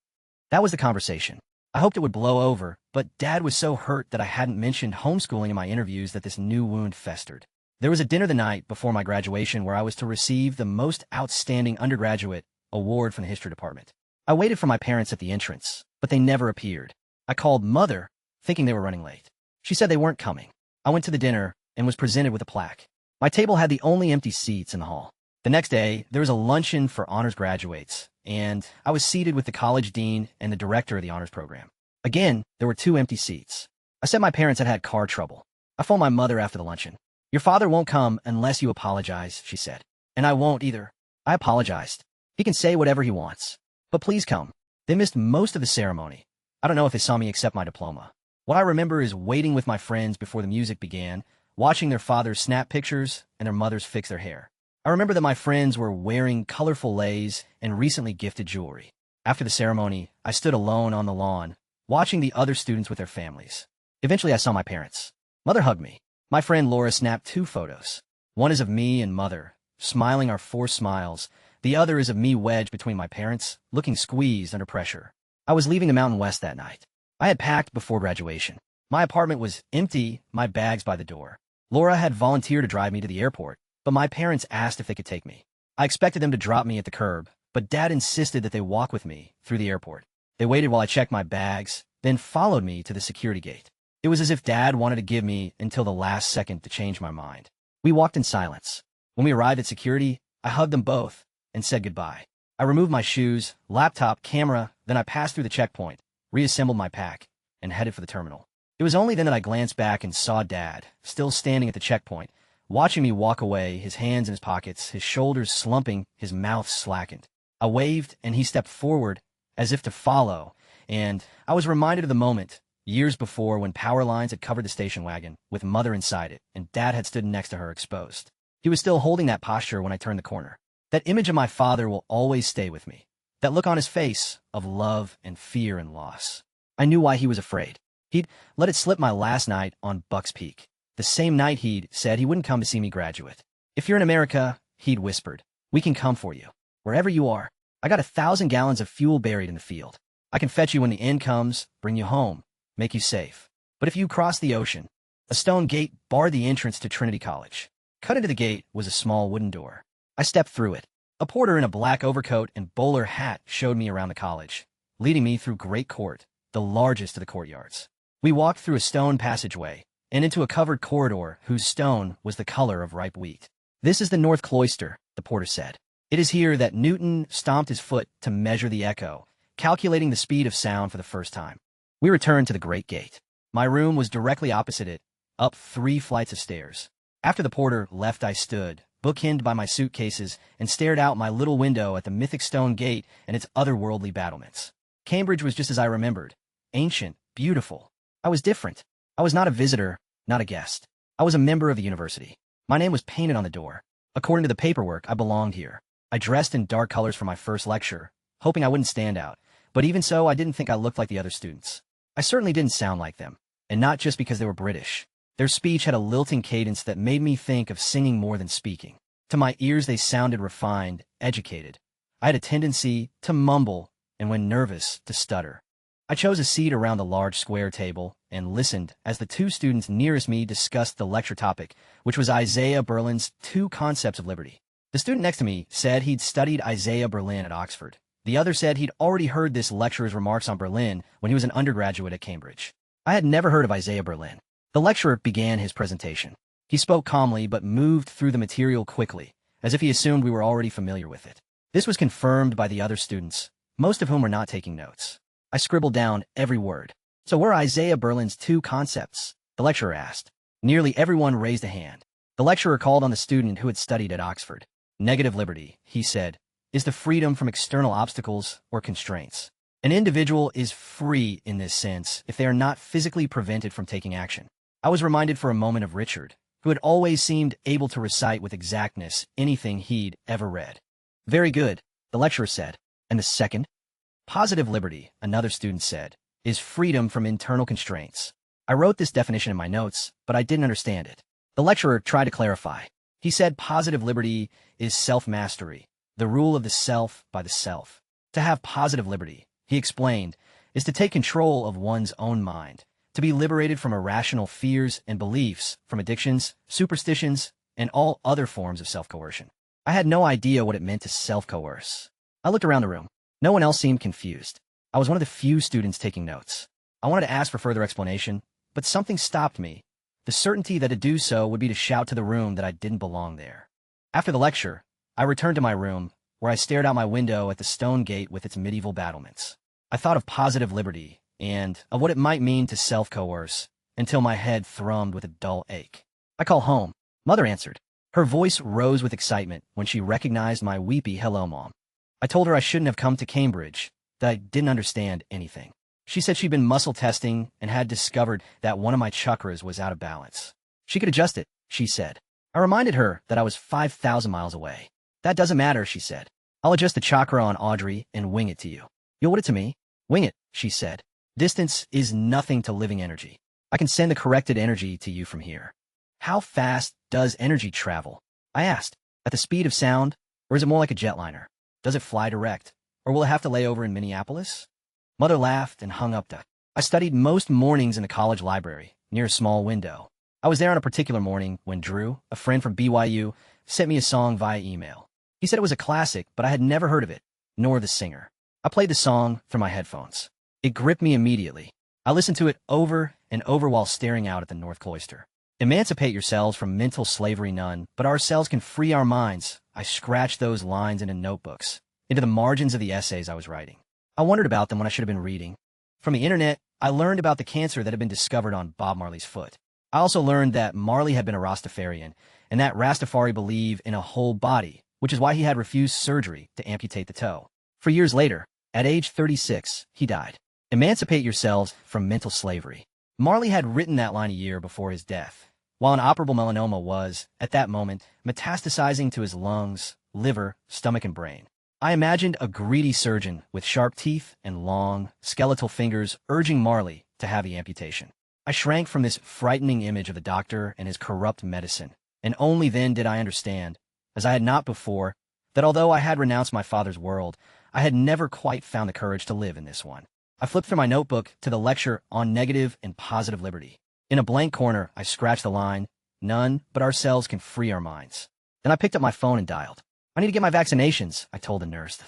That was the conversation. I hoped it would blow over, but Dad was so hurt that I hadn't mentioned homeschooling in my interviews that this new wound festered. There was a dinner the night before my graduation where I was to receive the most outstanding undergraduate award from the history department. I waited for my parents at the entrance, but they never appeared. I called Mother, thinking they were running late. She said they weren't coming. I went to the dinner and was presented with a plaque. My table had the only empty seats in the hall. The next day, there was a luncheon for honors graduates, and I was seated with the college dean and the director of the honors program. Again, there were 2 empty seats. I said my parents had had car trouble. I phoned my mother after the luncheon. Your father won't come unless you apologize, she said. And I won't either. I apologized. He can say whatever he wants. But please come. They missed most of the ceremony. I don't know if they saw me accept my diploma. What I remember is waiting with my friends before the music began, watching their fathers snap pictures and their mothers fix their hair. I remember that my friends were wearing colorful leis and recently gifted jewelry. After the ceremony, I stood alone on the lawn, watching the other students with their families. Eventually, I saw my parents. Mother hugged me. My friend Laura snapped 2 photos. One is of me and Mother, smiling our forced smiles, The other is of me wedged between my parents, looking squeezed under pressure. I was leaving the Mountain West that night. I had packed before graduation. My apartment was empty, my bags by the door. Laura had volunteered to drive me to the airport, but my parents asked if they could take me. I expected them to drop me at the curb, but Dad insisted that they walk with me through the airport. They waited while I checked my bags, then followed me to the security gate. It was as if Dad wanted to give me until the last second to change my mind. We walked in silence. When we arrived at security, I hugged them both and said goodbye. I removed my shoes, laptop, camera, then I passed through the checkpoint, reassembled my pack, and headed for the terminal. It was only then that I glanced back and saw Dad, still standing at the checkpoint, watching me walk away, his hands in his pockets, his shoulders slumping, his mouth slackened. I waved, and he stepped forward, as if to follow, and I was reminded of the moment, years before, when power lines had covered the station wagon, with Mother inside it, and Dad had stood next to her exposed. He was still holding that posture when I turned the corner. That image of my father will always stay with me. That look on his face of love and fear and loss. I knew why he was afraid. He'd let it slip my last night on Buck's Peak. The same night he'd said he wouldn't come to see me graduate. If you're in America, he'd whispered, we can come for you. Wherever you are. I got 1,000 gallons of fuel buried in the field. I can fetch you when the end comes, bring you home, make you safe. But if you cross the ocean, a stone gate barred the entrance to Trinity College. Cut into the gate was a small wooden door. I stepped through it. A porter in a black overcoat and bowler hat showed me around the college, leading me through Great Court, the largest of the courtyards. We walked through a stone passageway and into a covered corridor whose stone was the color of ripe wheat. This is the North Cloister, the porter said. It is here that Newton stomped his foot to measure the echo, calculating the speed of sound for the first time. We returned to the Great Gate. My room was directly opposite it, up 3 flights of stairs. After the porter left, I stood, bookended by my suitcases, and stared out my little window at the mythic stone gate and its otherworldly battlements. Cambridge was just as I remembered. Ancient, beautiful. I was different. I was not a visitor, not a guest. I was a member of the university. My name was painted on the door. According to the paperwork, I belonged here. I dressed in dark colors for my first lecture, hoping I wouldn't stand out. But even so, I didn't think I looked like the other students. I certainly didn't sound like them, and not just because they were British. Their speech had a lilting cadence that made me think of singing more than speaking. To my ears, they sounded refined, educated. I had a tendency to mumble, and when nervous, to stutter. I chose a seat around the large square table and listened as the 2 students nearest me discussed the lecture topic, which was Isaiah Berlin's 2 concepts of liberty. The student next to me said he'd studied Isaiah Berlin at Oxford. The other said he'd already heard this lecturer's remarks on Berlin when he was an undergraduate at Cambridge. I had never heard of Isaiah Berlin. The lecturer began his presentation. He spoke calmly but moved through the material quickly, as if he assumed we were already familiar with it. This was confirmed by the other students, most of whom were not taking notes. I scribbled down every word. So what are Isaiah Berlin's 2 concepts? The lecturer asked. Nearly everyone raised a hand. The lecturer called on the student who had studied at Oxford. Negative liberty, he said, is the freedom from external obstacles or constraints. An individual is free in this sense if they are not physically prevented from taking action. I was reminded for a moment of Richard, who had always seemed able to recite with exactness anything he'd ever read. Very good, the lecturer said. And the second? Positive liberty, another student said, is freedom from internal constraints. I wrote this definition in my notes, but I didn't understand it. The lecturer tried to clarify. He said positive liberty is self-mastery, the rule of the self by the self. To have positive liberty, he explained, is to take control of one's own mind, to be liberated from irrational fears and beliefs, from addictions, superstitions, and all other forms of self-coercion. I had no idea what it meant to self-coerce. I looked around the room. No one else seemed confused. I was one of the few students taking notes. I wanted to ask for further explanation, but something stopped me. The certainty that to do so would be to shout to the room that I didn't belong there. After the lecture, I returned to my room, where I stared out my window at the stone gate with its medieval battlements. I thought of positive liberty and of what it might mean to self-coerce until my head thrummed with a dull ache. I called home. Mother answered. Her voice rose with excitement when she recognized my weepy "Hello, Mom." I told her I shouldn't have come to Cambridge, that I didn't understand anything. She said she'd been muscle testing and had discovered that one of my chakras was out of balance. She could adjust it, she said. I reminded her that I was 5,000 miles away. That doesn't matter, she said. I'll adjust the chakra on Audrey and wing it to you. You'll what it to me? Wing it, she said. Distance is nothing to living energy. I can send the corrected energy to you from here. How fast does energy travel? I asked. At the speed of sound? Or is it more like a jetliner? Does it fly direct? Or will it have to lay over in Minneapolis? Mother laughed and hung up. I studied most mornings in the college library, near a small window. I was there on a particular morning when Drew, a friend from BYU, sent me a song via email. He said it was a classic, but I had never heard of it, nor the singer. I played the song through my headphones. It gripped me immediately. I listened to it over and over while staring out at the North Cloister. Emancipate yourselves from mental slavery none, but ourselves can free our minds. I scratched those lines into notebooks, into the margins of the essays I was writing. I wondered about them when I should have been reading. From the internet, I learned about the cancer that had been discovered on Bob Marley's foot. I also learned that Marley had been a Rastafarian, and that Rastafari believe in a whole body, which is why he had refused surgery to amputate the toe. For years later, at age 36, he died. Emancipate yourselves from mental slavery. Marley had written that line a year before his death, while an operable melanoma was, at that moment, metastasizing to his lungs, liver, stomach, and brain. I imagined a greedy surgeon with sharp teeth and long, skeletal fingers urging Marley to have the amputation. I shrank from this frightening image of the doctor and his corrupt medicine, and only then did I understand, as I had not before, that although I had renounced my father's world, I had never quite found the courage to live in this one. I flipped through my notebook to the lecture on negative and positive liberty. In a blank corner, I scratched the line, "None but ourselves can free our minds." Then I picked up my phone and dialed. "I need to get my vaccinations," I told the nurse.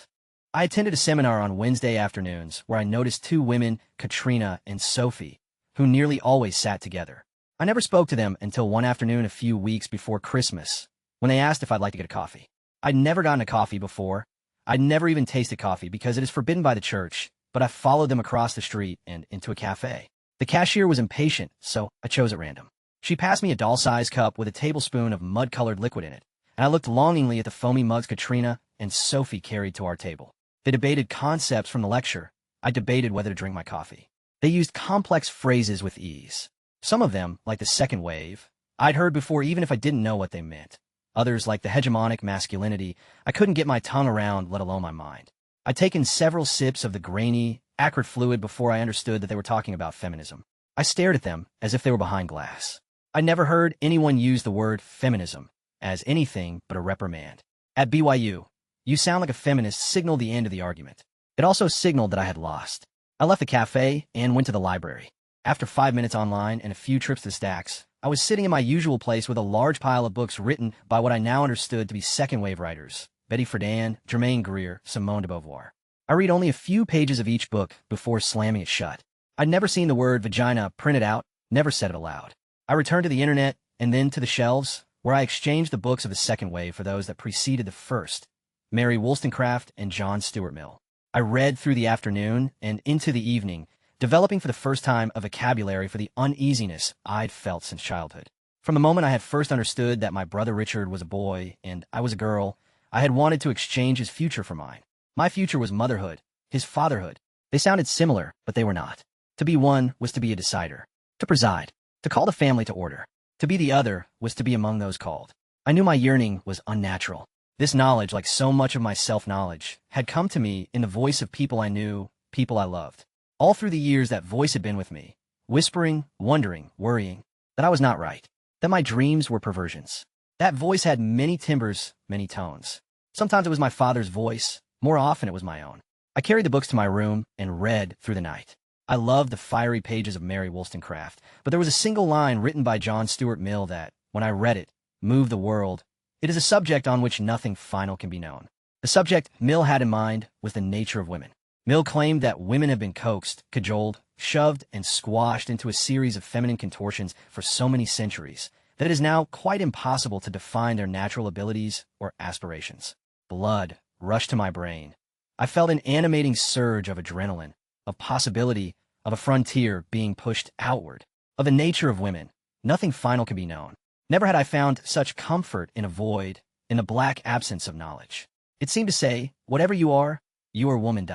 I attended a seminar on Wednesday afternoons where I noticed two women, Katrina and Sophie, who nearly always sat together. I never spoke to them until one afternoon a few weeks before Christmas, when they asked if I'd like to get a coffee. I'd never gotten a coffee before. I'd never even tasted coffee because it is forbidden by the church, but I followed them across the street and into a cafe. The cashier was impatient, so I chose at random. She passed me a doll-sized cup with a tablespoon of mud-colored liquid in it, and I looked longingly at the foamy mugs Katrina and Sophie carried to our table. They debated concepts from the lecture. I debated whether to drink my coffee. They used complex phrases with ease. Some of them, like the second wave, I'd heard before even if I didn't know what they meant. Others, like the hegemonic masculinity, I couldn't get my tongue around, let alone my mind. I'd taken several sips of the grainy, acrid fluid before I understood that they were talking about feminism. I stared at them as if they were behind glass. I never heard anyone use the word feminism as anything but a reprimand. At BYU, "You sound like a feminist" signaled the end of the argument. It also signaled that I had lost. I left the cafe and went to the library. After 5 minutes online and a few trips to the stacks, I was sitting in my usual place with a large pile of books written by what I now understood to be second-wave writers: Betty Friedan, Germaine Greer, Simone de Beauvoir. I read only a few pages of each book before slamming it shut. I'd never seen the word vagina printed out, never said it aloud. I returned to the internet and then to the shelves, where I exchanged the books of the second wave for those that preceded the first, Mary Wollstonecraft and John Stuart Mill. I read through the afternoon and into the evening, developing for the first time a vocabulary for the uneasiness I'd felt since childhood. From the moment I had first understood that my brother Richard was a boy and I was a girl, I had wanted to exchange his future for mine. My future was motherhood, his fatherhood. They sounded similar, but they were not. To be one was to be a decider, to preside, to call the family to order. To be the other was to be among those called. I knew my yearning was unnatural. This knowledge, like so much of my self-knowledge, had come to me in the voice of people I knew, people I loved. All through the years that voice had been with me, whispering, wondering, worrying, that I was not right, that my dreams were perversions. That voice had many timbres, many tones. Sometimes it was my father's voice, more often it was my own. I carried the books to my room and read through the night. I loved the fiery pages of Mary Wollstonecraft, but there was a single line written by John Stuart Mill that, when I read it, moved the world. It is a subject on which nothing final can be known. The subject Mill had in mind was the nature of women. Mill claimed that women have been coaxed, cajoled, shoved, and squashed into a series of feminine contortions for so many centuries that it is now quite impossible to define their natural abilities or aspirations. Blood rushed to my brain. I felt an animating surge of adrenaline, of possibility, of a frontier being pushed outward, of the nature of women. Nothing final can be known. Never had I found such comfort in a void, in the black absence of knowledge. It seemed to say, whatever you are woman.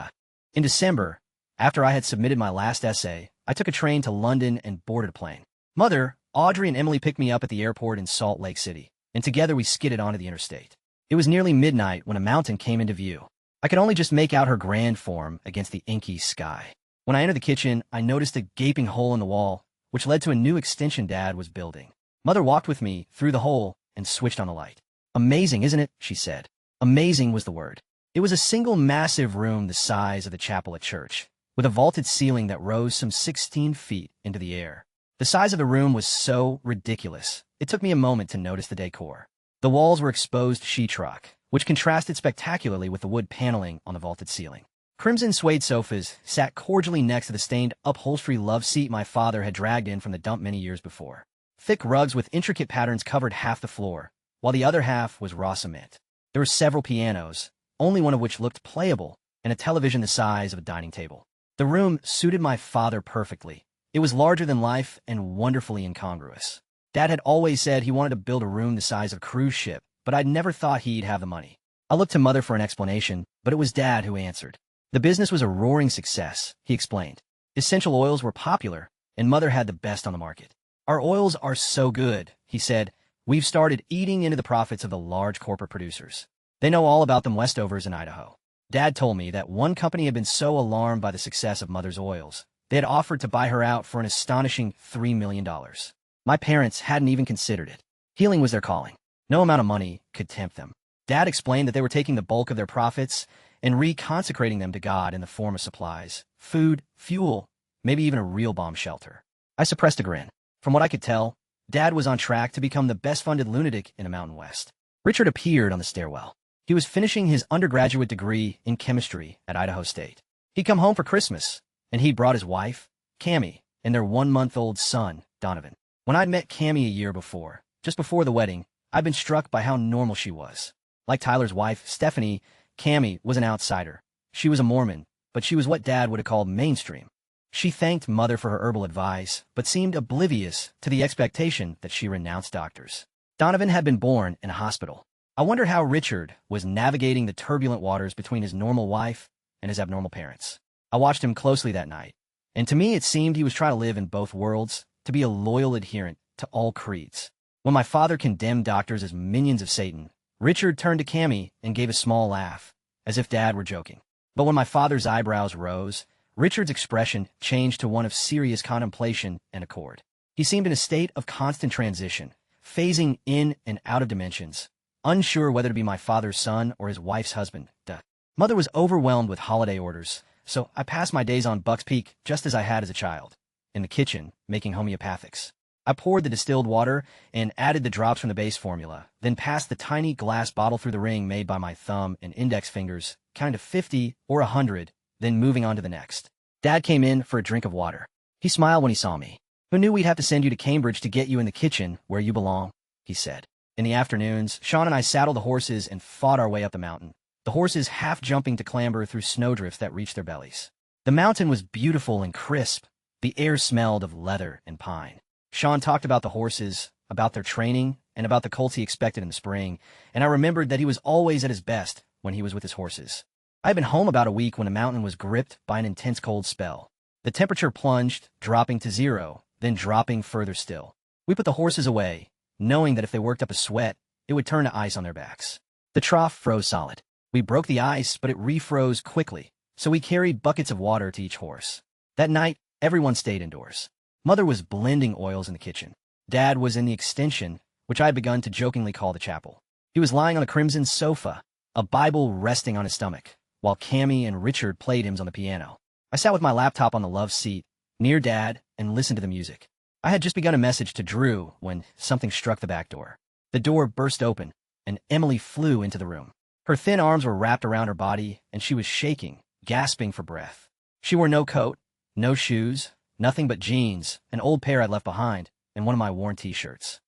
In December, after I had submitted my last essay, I took a train to London and boarded a plane. Mother, Audrey, and Emily picked me up at the airport in Salt Lake City, and together we skidded onto the interstate. It was nearly midnight when a mountain came into view. I could only just make out her grand form against the inky sky. When I entered the kitchen, I noticed a gaping hole in the wall, which led to a new extension Dad was building. Mother walked with me through the hole and switched on the light. "Amazing, isn't it?" she said. Amazing was the word. It was a single massive room the size of the chapel at church, with a vaulted ceiling that rose some 16 feet into the air. The size of the room was so ridiculous, it took me a moment to notice the decor. The walls were exposed sheetrock, which contrasted spectacularly with the wood paneling on the vaulted ceiling. Crimson suede sofas sat cordially next to the stained upholstery love seat my father had dragged in from the dump many years before. Thick rugs with intricate patterns covered half the floor, while the other half was raw cement. There were several pianos, only one of which looked playable, and a television the size of a dining table. The room suited my father perfectly. It was larger than life and wonderfully incongruous. Dad had always said he wanted to build a room the size of a cruise ship, but I'd never thought he'd have the money. I looked to Mother for an explanation, but it was Dad who answered. The business was a roaring success, he explained. Essential oils were popular, and Mother had the best on the market. Our oils are so good, he said. We've started eating into the profits of the large corporate producers. They know all about them Westovers in Idaho. Dad told me that one company had been so alarmed by the success of Mother's oils, they had offered to buy her out for an astonishing $3 million. My parents hadn't even considered it. Healing was their calling. No amount of money could tempt them. Dad explained that they were taking the bulk of their profits and reconsecrating them to God in the form of supplies, food, fuel, maybe even a real bomb shelter. I suppressed a grin. From what I could tell, Dad was on track to become the best-funded lunatic in the Mountain West. Richard appeared on the stairwell. He was finishing his undergraduate degree in chemistry at Idaho State. He'd come home for Christmas, and he'd brought his wife, Cammie, and their 1-month-old son, Donovan. When I'd met Cammie a year before, just before the wedding, I'd been struck by how normal she was. Like Tyler's wife, Stephanie, Cammie was an outsider. She was a Mormon, but she was what Dad would have called mainstream. She thanked Mother for her herbal advice, but seemed oblivious to the expectation that she renounced doctors. Donovan had been born in a hospital. I wondered how Richard was navigating the turbulent waters between his normal wife and his abnormal parents. I watched him closely that night, and to me it seemed he was trying to live in both worlds, to be a loyal adherent to all creeds. When my father condemned doctors as minions of Satan, Richard turned to Cammie and gave a small laugh, as if Dad were joking. But when my father's eyebrows rose, Richard's expression changed to one of serious contemplation and accord. He seemed in a state of constant transition, phasing in and out of dimensions, unsure whether to be my father's son or his wife's husband. Mother was overwhelmed with holiday orders, so I passed my days on Buck's Peak just as I had as a child, in the kitchen, making homeopathics. I poured the distilled water and added the drops from the base formula, then passed the tiny glass bottle through the ring made by my thumb and index fingers, counting to 50 or 100, then moving on to the next. Dad came in for a drink of water. He smiled when he saw me. Who knew we'd have to send you to Cambridge to get you in the kitchen where you belong, he said. In the afternoons, Sean and I saddled the horses and fought our way up the mountain, the horses half jumping to clamber through snowdrifts that reached their bellies. The mountain was beautiful and crisp. The air smelled of leather and pine. Sean talked about the horses, about their training, and about the colts he expected in the spring, and I remembered that he was always at his best when he was with his horses. I had been home about a week when the mountain was gripped by an intense cold spell. The temperature plunged, dropping to 0, then dropping further still. We put the horses away, knowing that if they worked up a sweat, it would turn to ice on their backs. The trough froze solid. We broke the ice, but it refroze quickly, so we carried buckets of water to each horse. That night, everyone stayed indoors. Mother was blending oils in the kitchen. Dad was in the extension, which I had begun to jokingly call the chapel. He was lying on a crimson sofa, a Bible resting on his stomach, while Cammie and Richard played hymns on the piano. I sat with my laptop on the love seat, near Dad, and listened to the music. I had just begun a message to Drew when something struck the back door. The door burst open, and Emily flew into the room. Her thin arms were wrapped around her body, and she was shaking, gasping for breath. She wore no coat, no shoes, nothing but jeans, an old pair I'd left behind, and one of my worn t-shirts.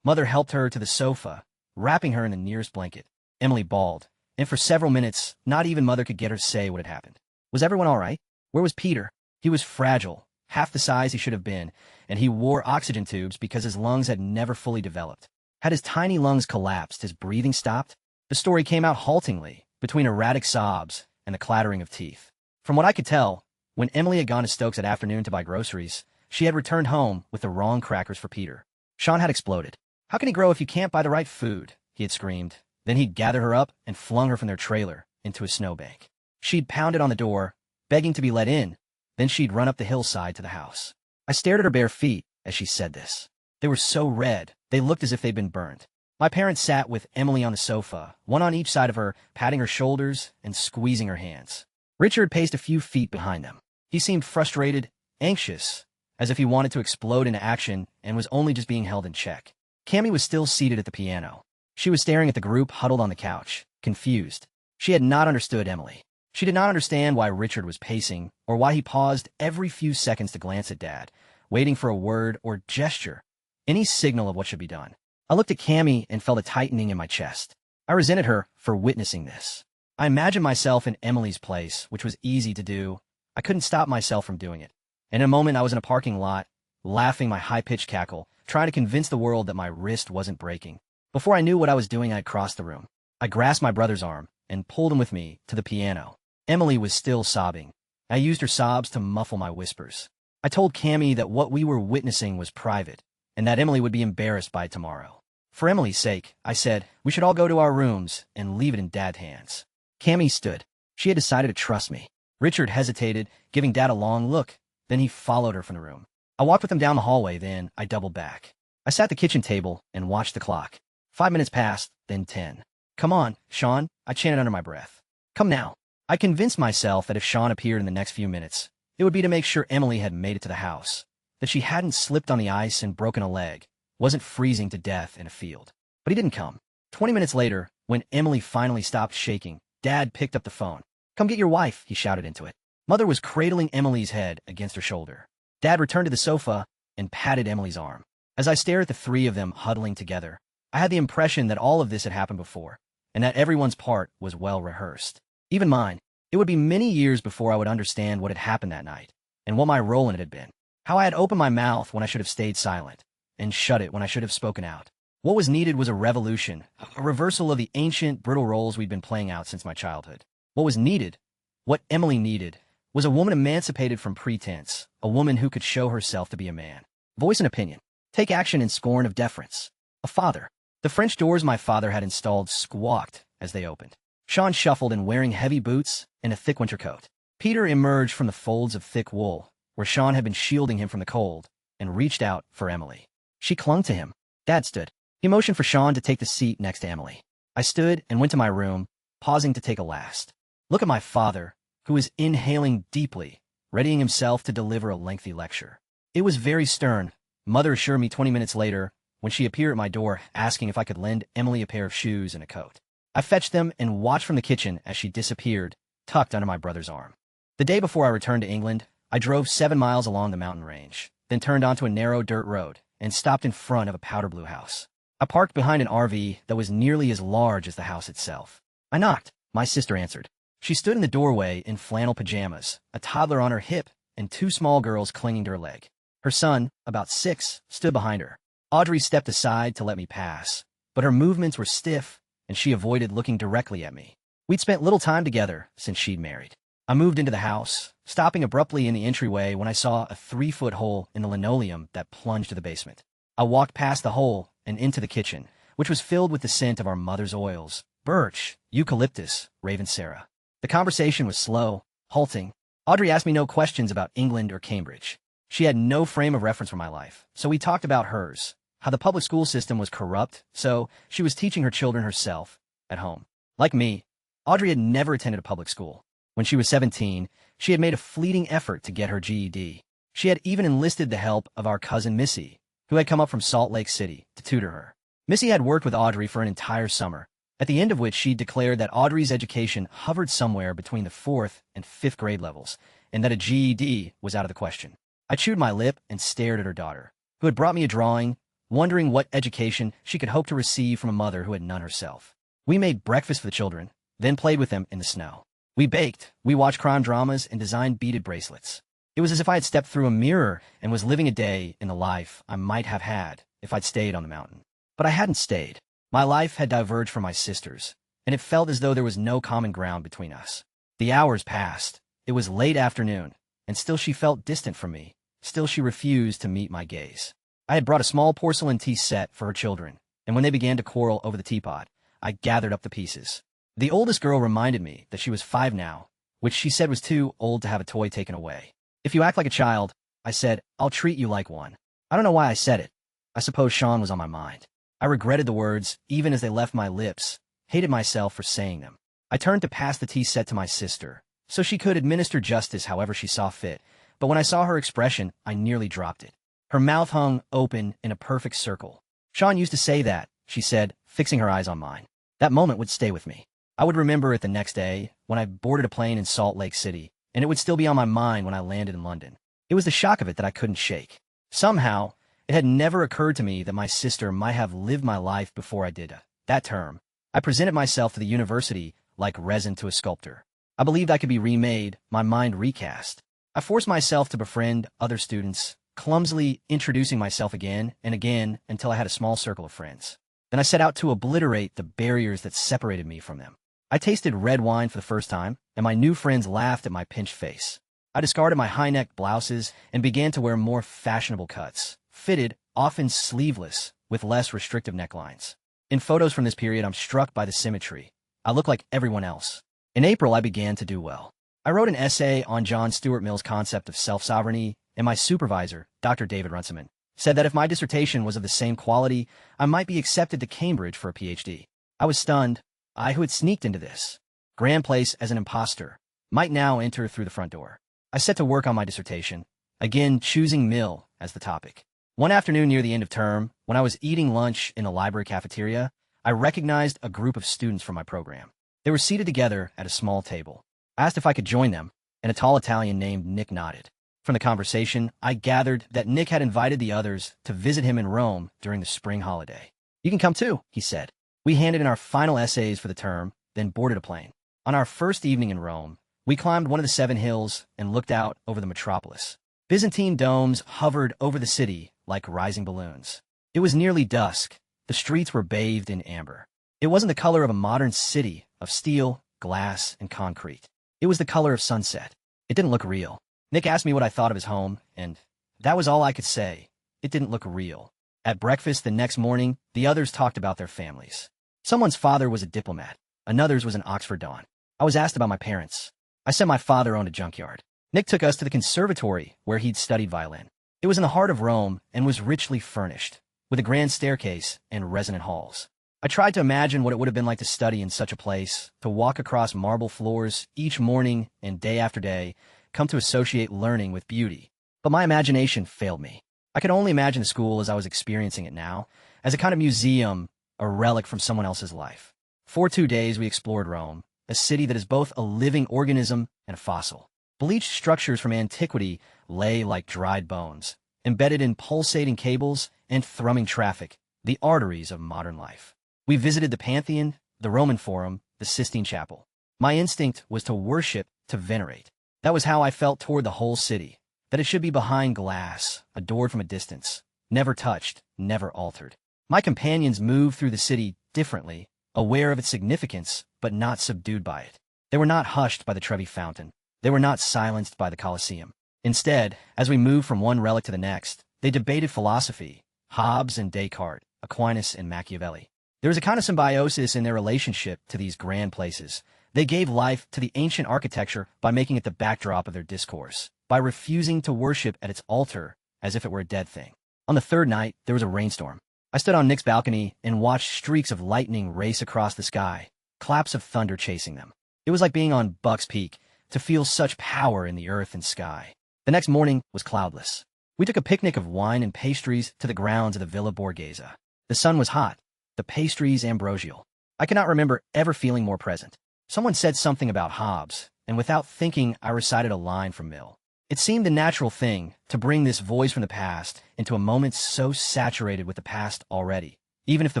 Mother helped her to the sofa, wrapping her in the nearest blanket. Emily bawled, and for several minutes, not even Mother could get her to say what had happened. Was everyone all right? Where was Peter? He was fragile, half the size he should have been, and he wore oxygen tubes because his lungs had never fully developed. Had his tiny lungs collapsed, his breathing stopped? The story came out haltingly, between erratic sobs and the clattering of teeth. From what I could tell, when Emily had gone to Stokes that afternoon to buy groceries, she had returned home with the wrong crackers for Peter. Sean had exploded. How can he grow if you can't buy the right food? He had screamed. Then he'd gathered her up and flung her from their trailer into a snowbank. She'd pounded on the door, begging to be let in. Then she'd run up the hillside to the house. I stared at her bare feet as she said this. They were so red, they looked as if they'd been burned. My parents sat with Emily on the sofa, one on each side of her, patting her shoulders and squeezing her hands. Richard paced a few feet behind them. He seemed frustrated, anxious, as if he wanted to explode into action and was only just being held in check. Cammy was still seated at the piano. She was staring at the group huddled on the couch, confused. She had not understood Emily. She did not understand why Richard was pacing, or why he paused every few seconds to glance at Dad, waiting for a word or gesture, any signal of what should be done. I looked at Cammy and felt a tightening in my chest. I resented her for witnessing this. I imagined myself in Emily's place, which was easy to do. I couldn't stop myself from doing it. And in a moment, I was in a parking lot, laughing my high-pitched cackle, trying to convince the world that my wrist wasn't breaking. Before I knew what I was doing, I had crossed the room. I grasped my brother's arm and pulled him with me to the piano. Emily was still sobbing. I used her sobs to muffle my whispers. I told Cammy that what we were witnessing was private, and that Emily would be embarrassed by it tomorrow. For Emily's sake, I said, we should all go to our rooms and leave it in Dad's hands. Cammy stood. She had decided to trust me. Richard hesitated, giving Dad a long look. Then he followed her from the room. I walked with him down the hallway, then I doubled back. I sat at the kitchen table and watched the clock. 5 minutes passed, then 10. Come on, Sean, I chanted under my breath. Come now. I convinced myself that if Sean appeared in the next few minutes, it would be to make sure Emily had made it to the house, that she hadn't slipped on the ice and broken a leg, wasn't freezing to death in a field. But he didn't come. 20 minutes later, when Emily finally stopped shaking, Dad picked up the phone. Come get your wife, he shouted into it. Mother was cradling Emily's head against her shoulder. Dad returned to the sofa and patted Emily's arm. As I stared at the three of them huddling together, I had the impression that all of this had happened before, and that everyone's part was well rehearsed. Even mine. It would be many years before I would understand what had happened that night, and what my role in it had been. How I had opened my mouth when I should have stayed silent, and shut it when I should have spoken out. What was needed was a revolution, a reversal of the ancient, brittle roles we'd been playing out since my childhood. What was needed, what Emily needed, was a woman emancipated from pretense, a woman who could show herself to be a man. Voice an opinion. Take action in scorn of deference. A father. The French doors my father had installed squawked as they opened. Sean shuffled in wearing heavy boots and a thick winter coat. Peter emerged from the folds of thick wool, where Sean had been shielding him from the cold, and reached out for Emily. She clung to him. Dad stood. He motioned for Sean to take the seat next to Emily. I stood and went to my room, pausing to take a last look at my father, who was inhaling deeply, readying himself to deliver a lengthy lecture. It was very stern. Mother assured me 20 minutes later, when she appeared at my door asking if I could lend Emily a pair of shoes and a coat. I fetched them and watched from the kitchen as she disappeared, tucked under my brother's arm. The day before I returned to England, I drove 7 miles along the mountain range, then turned onto a narrow dirt road and stopped in front of a powder blue house. I parked behind an RV that was nearly as large as the house itself. I knocked. My sister answered. She stood in the doorway in flannel pajamas, a toddler on her hip, and 2 small girls clinging to her leg. Her son, about 6, stood behind her. Audrey stepped aside to let me pass, but her movements were stiff, and she avoided looking directly at me. We'd spent little time together since she'd married. I moved into the house, stopping abruptly in the entryway when I saw a 3-foot hole in the linoleum that plunged to the basement. I walked past the hole and into the kitchen, which was filled with the scent of our mother's oils, birch, eucalyptus, ravensara. The conversation was slow, halting. Audrey asked me no questions about England or Cambridge. She had no frame of reference for my life, so we talked about hers, how the public school system was corrupt, so she was teaching her children herself, at home. Like me, Audrey had never attended a public school. When she was 17, she had made a fleeting effort to get her GED. She had even enlisted the help of our cousin Missy, who had come up from Salt Lake City to tutor her. Missy had worked with Audrey for an entire summer, at the end of which she declared that Audrey's education hovered somewhere between the 4th and 5th grade levels, and that a GED was out of the question. I chewed my lip and stared at her daughter, who had brought me a drawing, wondering what education she could hope to receive from a mother who had none herself. We made breakfast for the children, then played with them in the snow. We baked, we watched crime dramas, and designed beaded bracelets. It was as if I had stepped through a mirror and was living a day in the life I might have had if I'd stayed on the mountain. But I hadn't stayed. My life had diverged from my sister's, and it felt as though there was no common ground between us. The hours passed. It was late afternoon, and still she felt distant from me. Still she refused to meet my gaze. I had brought a small porcelain tea set for her children, and when they began to quarrel over the teapot, I gathered up the pieces. The oldest girl reminded me that she was 5 now, which she said was too old to have a toy taken away. If you act like a child, I said, I'll treat you like one. I don't know why I said it. I suppose Sean was on my mind. I regretted the words, even as they left my lips, hated myself for saying them. I turned to pass the tea set to my sister, so she could administer justice however she saw fit, but when I saw her expression, I nearly dropped it. Her mouth hung open in a perfect circle. Sean used to say that, she said, fixing her eyes on mine. That moment would stay with me. I would remember it the next day, when I boarded a plane in Salt Lake City, and it would still be on my mind when I landed in London. It was the shock of it that I couldn't shake. Somehow, it had never occurred to me that my sister might have lived my life before I did. That term, I presented myself to the university like resin to a sculptor. I believed I could be remade, my mind recast. I forced myself to befriend other students, clumsily introducing myself again and again until I had a small circle of friends. Then I set out to obliterate the barriers that separated me from them. I tasted red wine for the first time, and my new friends laughed at my pinched face. I discarded my high-necked blouses and began to wear more fashionable cuts, fitted, often sleeveless, with less restrictive necklines. In photos from this period, I'm struck by the symmetry. I look like everyone else. In April, I began to do well. I wrote an essay on John Stuart Mill's concept of self-sovereignty, and my supervisor, Dr. David Runciman, said that if my dissertation was of the same quality, I might be accepted to Cambridge for a PhD. I was stunned. I, who had sneaked into this grand place as an imposter, might now enter through the front door. I set to work on my dissertation, again choosing Mill as the topic. One afternoon near the end of term, when I was eating lunch in the library cafeteria, I recognized a group of students from my program. They were seated together at a small table. I asked if I could join them, and a tall Italian named Nick nodded. From the conversation, I gathered that Nick had invited the others to visit him in Rome during the spring holiday. "You can come too," he said. We handed in our final essays for the term, then boarded a plane. On our first evening in Rome, we climbed one of the 7 hills and looked out over the metropolis. Byzantine domes hovered over the city like rising balloons. It was nearly dusk. The streets were bathed in amber. It wasn't the color of a modern city of steel, glass, and concrete. It was the color of sunset. It didn't look real. Nick asked me what I thought of his home, and that was all I could say. It didn't look real. At breakfast the next morning, the others talked about their families. Someone's father was a diplomat. Another's was an Oxford Don. I was asked about my parents. I said my father owned a junkyard. Nick took us to the conservatory where he'd studied violin. It was in the heart of Rome and was richly furnished, with a grand staircase and resonant halls. I tried to imagine what it would have been like to study in such a place, to walk across marble floors each morning and day after day, come to associate learning with beauty. But my imagination failed me. I could only imagine the school as I was experiencing it now, as a kind of museum, a relic from someone else's life. For 2 days we explored Rome, a city that is both a living organism and a fossil. Bleached structures from antiquity lay like dried bones, embedded in pulsating cables and thrumming traffic, the arteries of modern life. We visited the Pantheon, the Roman Forum, the Sistine Chapel. My instinct was to worship, to venerate. That was how I felt toward the whole city, that it should be behind glass, adored from a distance, never touched, never altered. My companions moved through the city differently, aware of its significance, but not subdued by it. They were not hushed by the Trevi Fountain. They were not silenced by the Colosseum. Instead, as we moved from one relic to the next, they debated philosophy, Hobbes and Descartes, Aquinas and Machiavelli. There was a kind of symbiosis in their relationship to these grand places. They gave life to the ancient architecture by making it the backdrop of their discourse, by refusing to worship at its altar as if it were a dead thing. On the third night, there was a rainstorm. I stood on Nick's balcony and watched streaks of lightning race across the sky, claps of thunder chasing them. It was like being on Buck's Peak, to feel such power in the earth and sky. The next morning was cloudless. We took a picnic of wine and pastries to the grounds of the Villa Borghese. The sun was hot, the pastries ambrosial. I cannot remember ever feeling more present. Someone said something about Hobbes, and without thinking, I recited a line from Mill. It seemed the natural thing to bring this voice from the past into a moment so saturated with the past already, even if the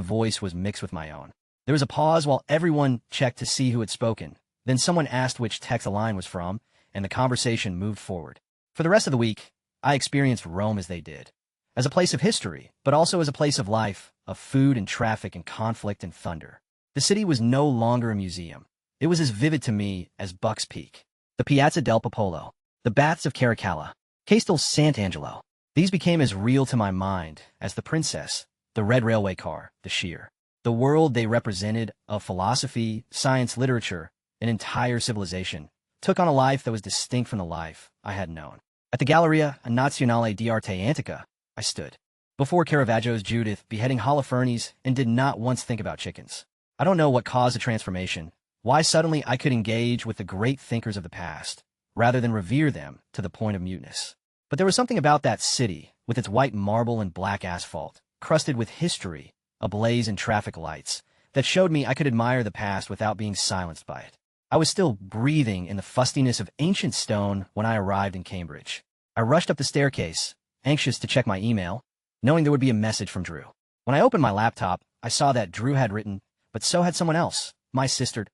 voice was mixed with my own. There was a pause while everyone checked to see who had spoken. Then someone asked which text the line was from, and the conversation moved forward. For the rest of the week, I experienced Rome as they did, as a place of history, but also as a place of life, of food and traffic and conflict and thunder. The city was no longer a museum. It was as vivid to me as Buck's Peak, the Piazza del Popolo, the Baths of Caracalla, Castel Sant'Angelo. These became as real to my mind as the princess, the red railway car, the shear. The world they represented of philosophy, science, literature, an entire civilization, took on a life that was distinct from the life I had known. At the Galleria Nazionale di Arte Antica, I stood. Before Caravaggio's Judith beheading Holofernes and did not once think about chickens. I don't know what caused the transformation, why suddenly I could engage with the great thinkers of the past, rather than revere them to the point of muteness. But there was something about that city, with its white marble and black asphalt, crusted with history, ablaze in traffic lights, that showed me I could admire the past without being silenced by it. I was still breathing in the fustiness of ancient stone when I arrived in Cambridge. I rushed up the staircase, anxious to check my email, knowing there would be a message from Drew. When I opened my laptop, I saw that Drew had written, but so had someone else, my sister.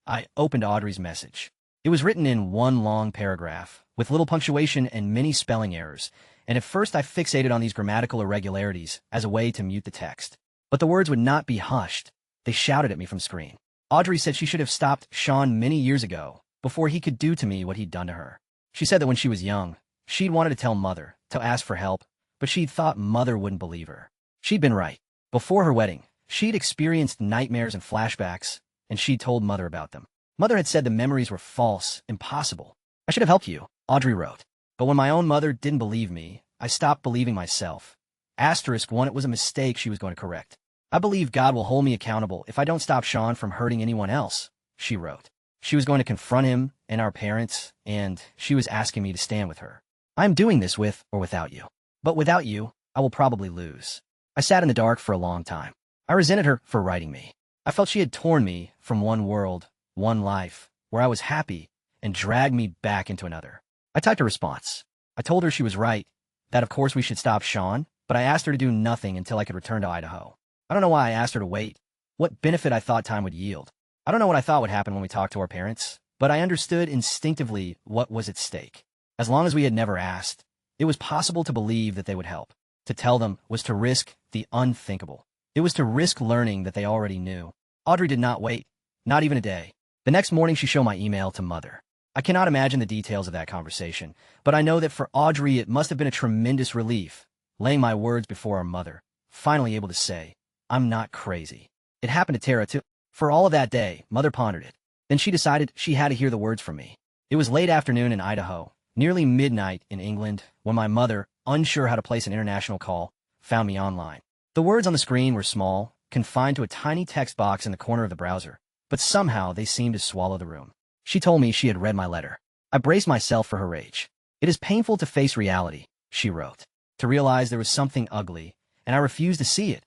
I opened Audrey's message. It was written in one long paragraph, with little punctuation and many spelling errors, and at first I fixated on these grammatical irregularities as a way to mute the text. But the words would not be hushed. They shouted at me from screen. Audrey said she should have stopped Sean many years ago, before he could do to me what he'd done to her. She said that when she was young, she'd wanted to tell Mother, to ask for help, but she'd thought Mother wouldn't believe her. She'd been right. Before her wedding, she'd experienced nightmares and flashbacks, and she'd told Mother about them. Mother had said the memories were false, impossible. I should have helped you, Audrey wrote. But when my own mother didn't believe me, I stopped believing myself. Asterisk 1, it was a mistake she was going to correct. I believe God will hold me accountable if I don't stop Sean from hurting anyone else, she wrote. She was going to confront him and our parents, and she was asking me to stand with her. I'm doing this with or without you. But without you, I will probably lose. I sat in the dark for a long time. I resented her for writing me. I felt she had torn me from one world, one life, where I was happy, and dragged me back into another. I typed a response. I told her she was right, that of course we should stop Sean, but I asked her to do nothing until I could return to Idaho. I don't know why I asked her to wait, what benefit I thought time would yield. I don't know what I thought would happen when we talked to our parents, but I understood instinctively what was at stake. As long as we had never asked, it was possible to believe that they would help. To tell them was to risk the unthinkable. It was to risk learning that they already knew. Audrey did not wait, not even a day. The next morning she showed my email to Mother. I cannot imagine the details of that conversation, but I know that for Audrey it must have been a tremendous relief, laying my words before our mother, finally able to say, I'm not crazy. It happened to Tara too. For all of that day, Mother pondered it. Then she decided she had to hear the words from me. It was late afternoon in Idaho, nearly midnight in England, when my mother, unsure how to place an international call, found me online. The words on the screen were small, confined to a tiny text box in the corner of the browser, but somehow they seemed to swallow the room. She told me she had read my letter. I braced myself for her rage. It is painful to face reality, she wrote, to realize there was something ugly, and I refused to see it.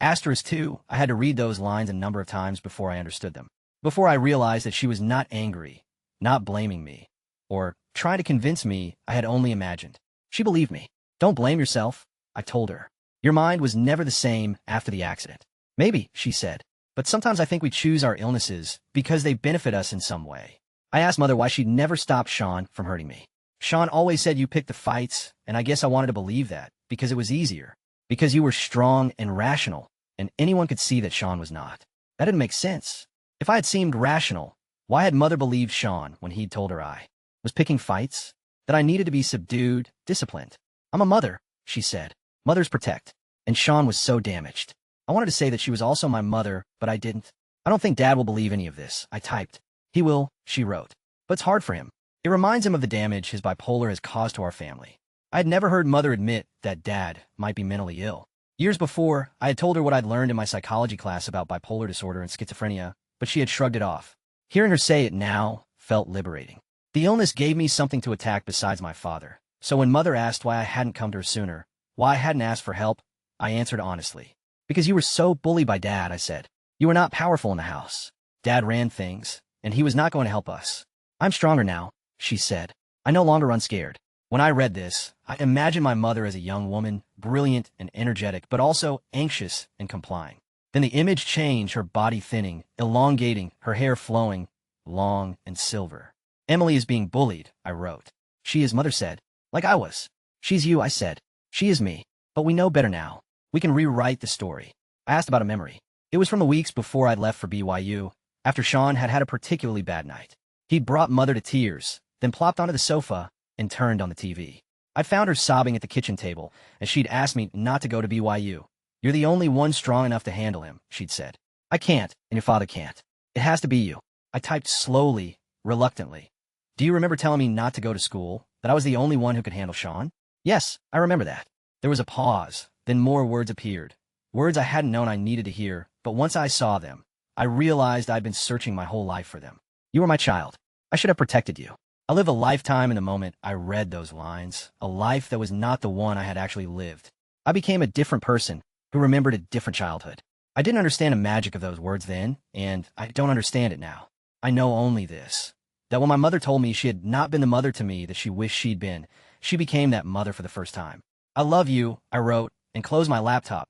Asterisk 2, I had to read those lines a number of times before I understood them. Before I realized that she was not angry, not blaming me, or trying to convince me I had only imagined. She believed me. Don't blame yourself, I told her. Your mind was never the same after the accident. Maybe, she said, but sometimes I think we choose our illnesses because they benefit us in some way. I asked Mother why she'd never stopped Sean from hurting me. Sean always said you picked the fights, and I guess I wanted to believe that, because it was easier. Because you were strong and rational, and anyone could see that Sean was not. That didn't make sense. If I had seemed rational, why had Mother believed Sean when he'd told her I was picking fights? That I needed to be subdued, disciplined. I'm a mother, she said. Mothers protect. And Sean was so damaged. I wanted to say that she was also my mother, but I didn't. I don't think Dad will believe any of this, I typed. He will, she wrote. But it's hard for him. It reminds him of the damage his bipolar has caused to our family. I had never heard Mother admit that Dad might be mentally ill. Years before, I had told her what I'd learned in my psychology class about bipolar disorder and schizophrenia, but she had shrugged it off. Hearing her say it now felt liberating. The illness gave me something to attack besides my father. So when Mother asked why I hadn't come to her sooner, why I hadn't asked for help, I answered honestly. Because you were so bullied by Dad, I said. You were not powerful in the house. Dad ran things, and he was not going to help us. I'm stronger now, she said. I no longer run scared. When I read this, I imagined my mother as a young woman, brilliant and energetic, but also anxious and complying. Then the image changed, her body thinning, elongating, her hair flowing, long and silver. Emily is being bullied, I wrote. She is, Mother said. Like I was. She's you, I said. She is me. But we know better now. We can rewrite the story. I asked about a memory. It was from the weeks before I'd left for BYU, after Sean had had a particularly bad night. He'd brought Mother to tears, then plopped onto the sofa and turned on the TV. I'd found her sobbing at the kitchen table, and she'd asked me not to go to BYU. You're the only one strong enough to handle him, she'd said. I can't, and your father can't. It has to be you. I typed slowly, reluctantly. Do you remember telling me not to go to school, that I was the only one who could handle Sean? Yes, I remember that. There was a pause, Then more words appeared. Words I hadn't known I needed to hear, but once I saw them, I realized I'd been searching my whole life for them. You were my child. I should have protected you. I lived a lifetime in the moment I read those lines, a life that was not the one I had actually lived. I became a different person who remembered a different childhood. I didn't understand the magic of those words then, and I don't understand it now. I know only this, that when my mother told me she had not been the mother to me that she wished she'd been, she became that mother for the first time. I love you, I wrote, and closed my laptop.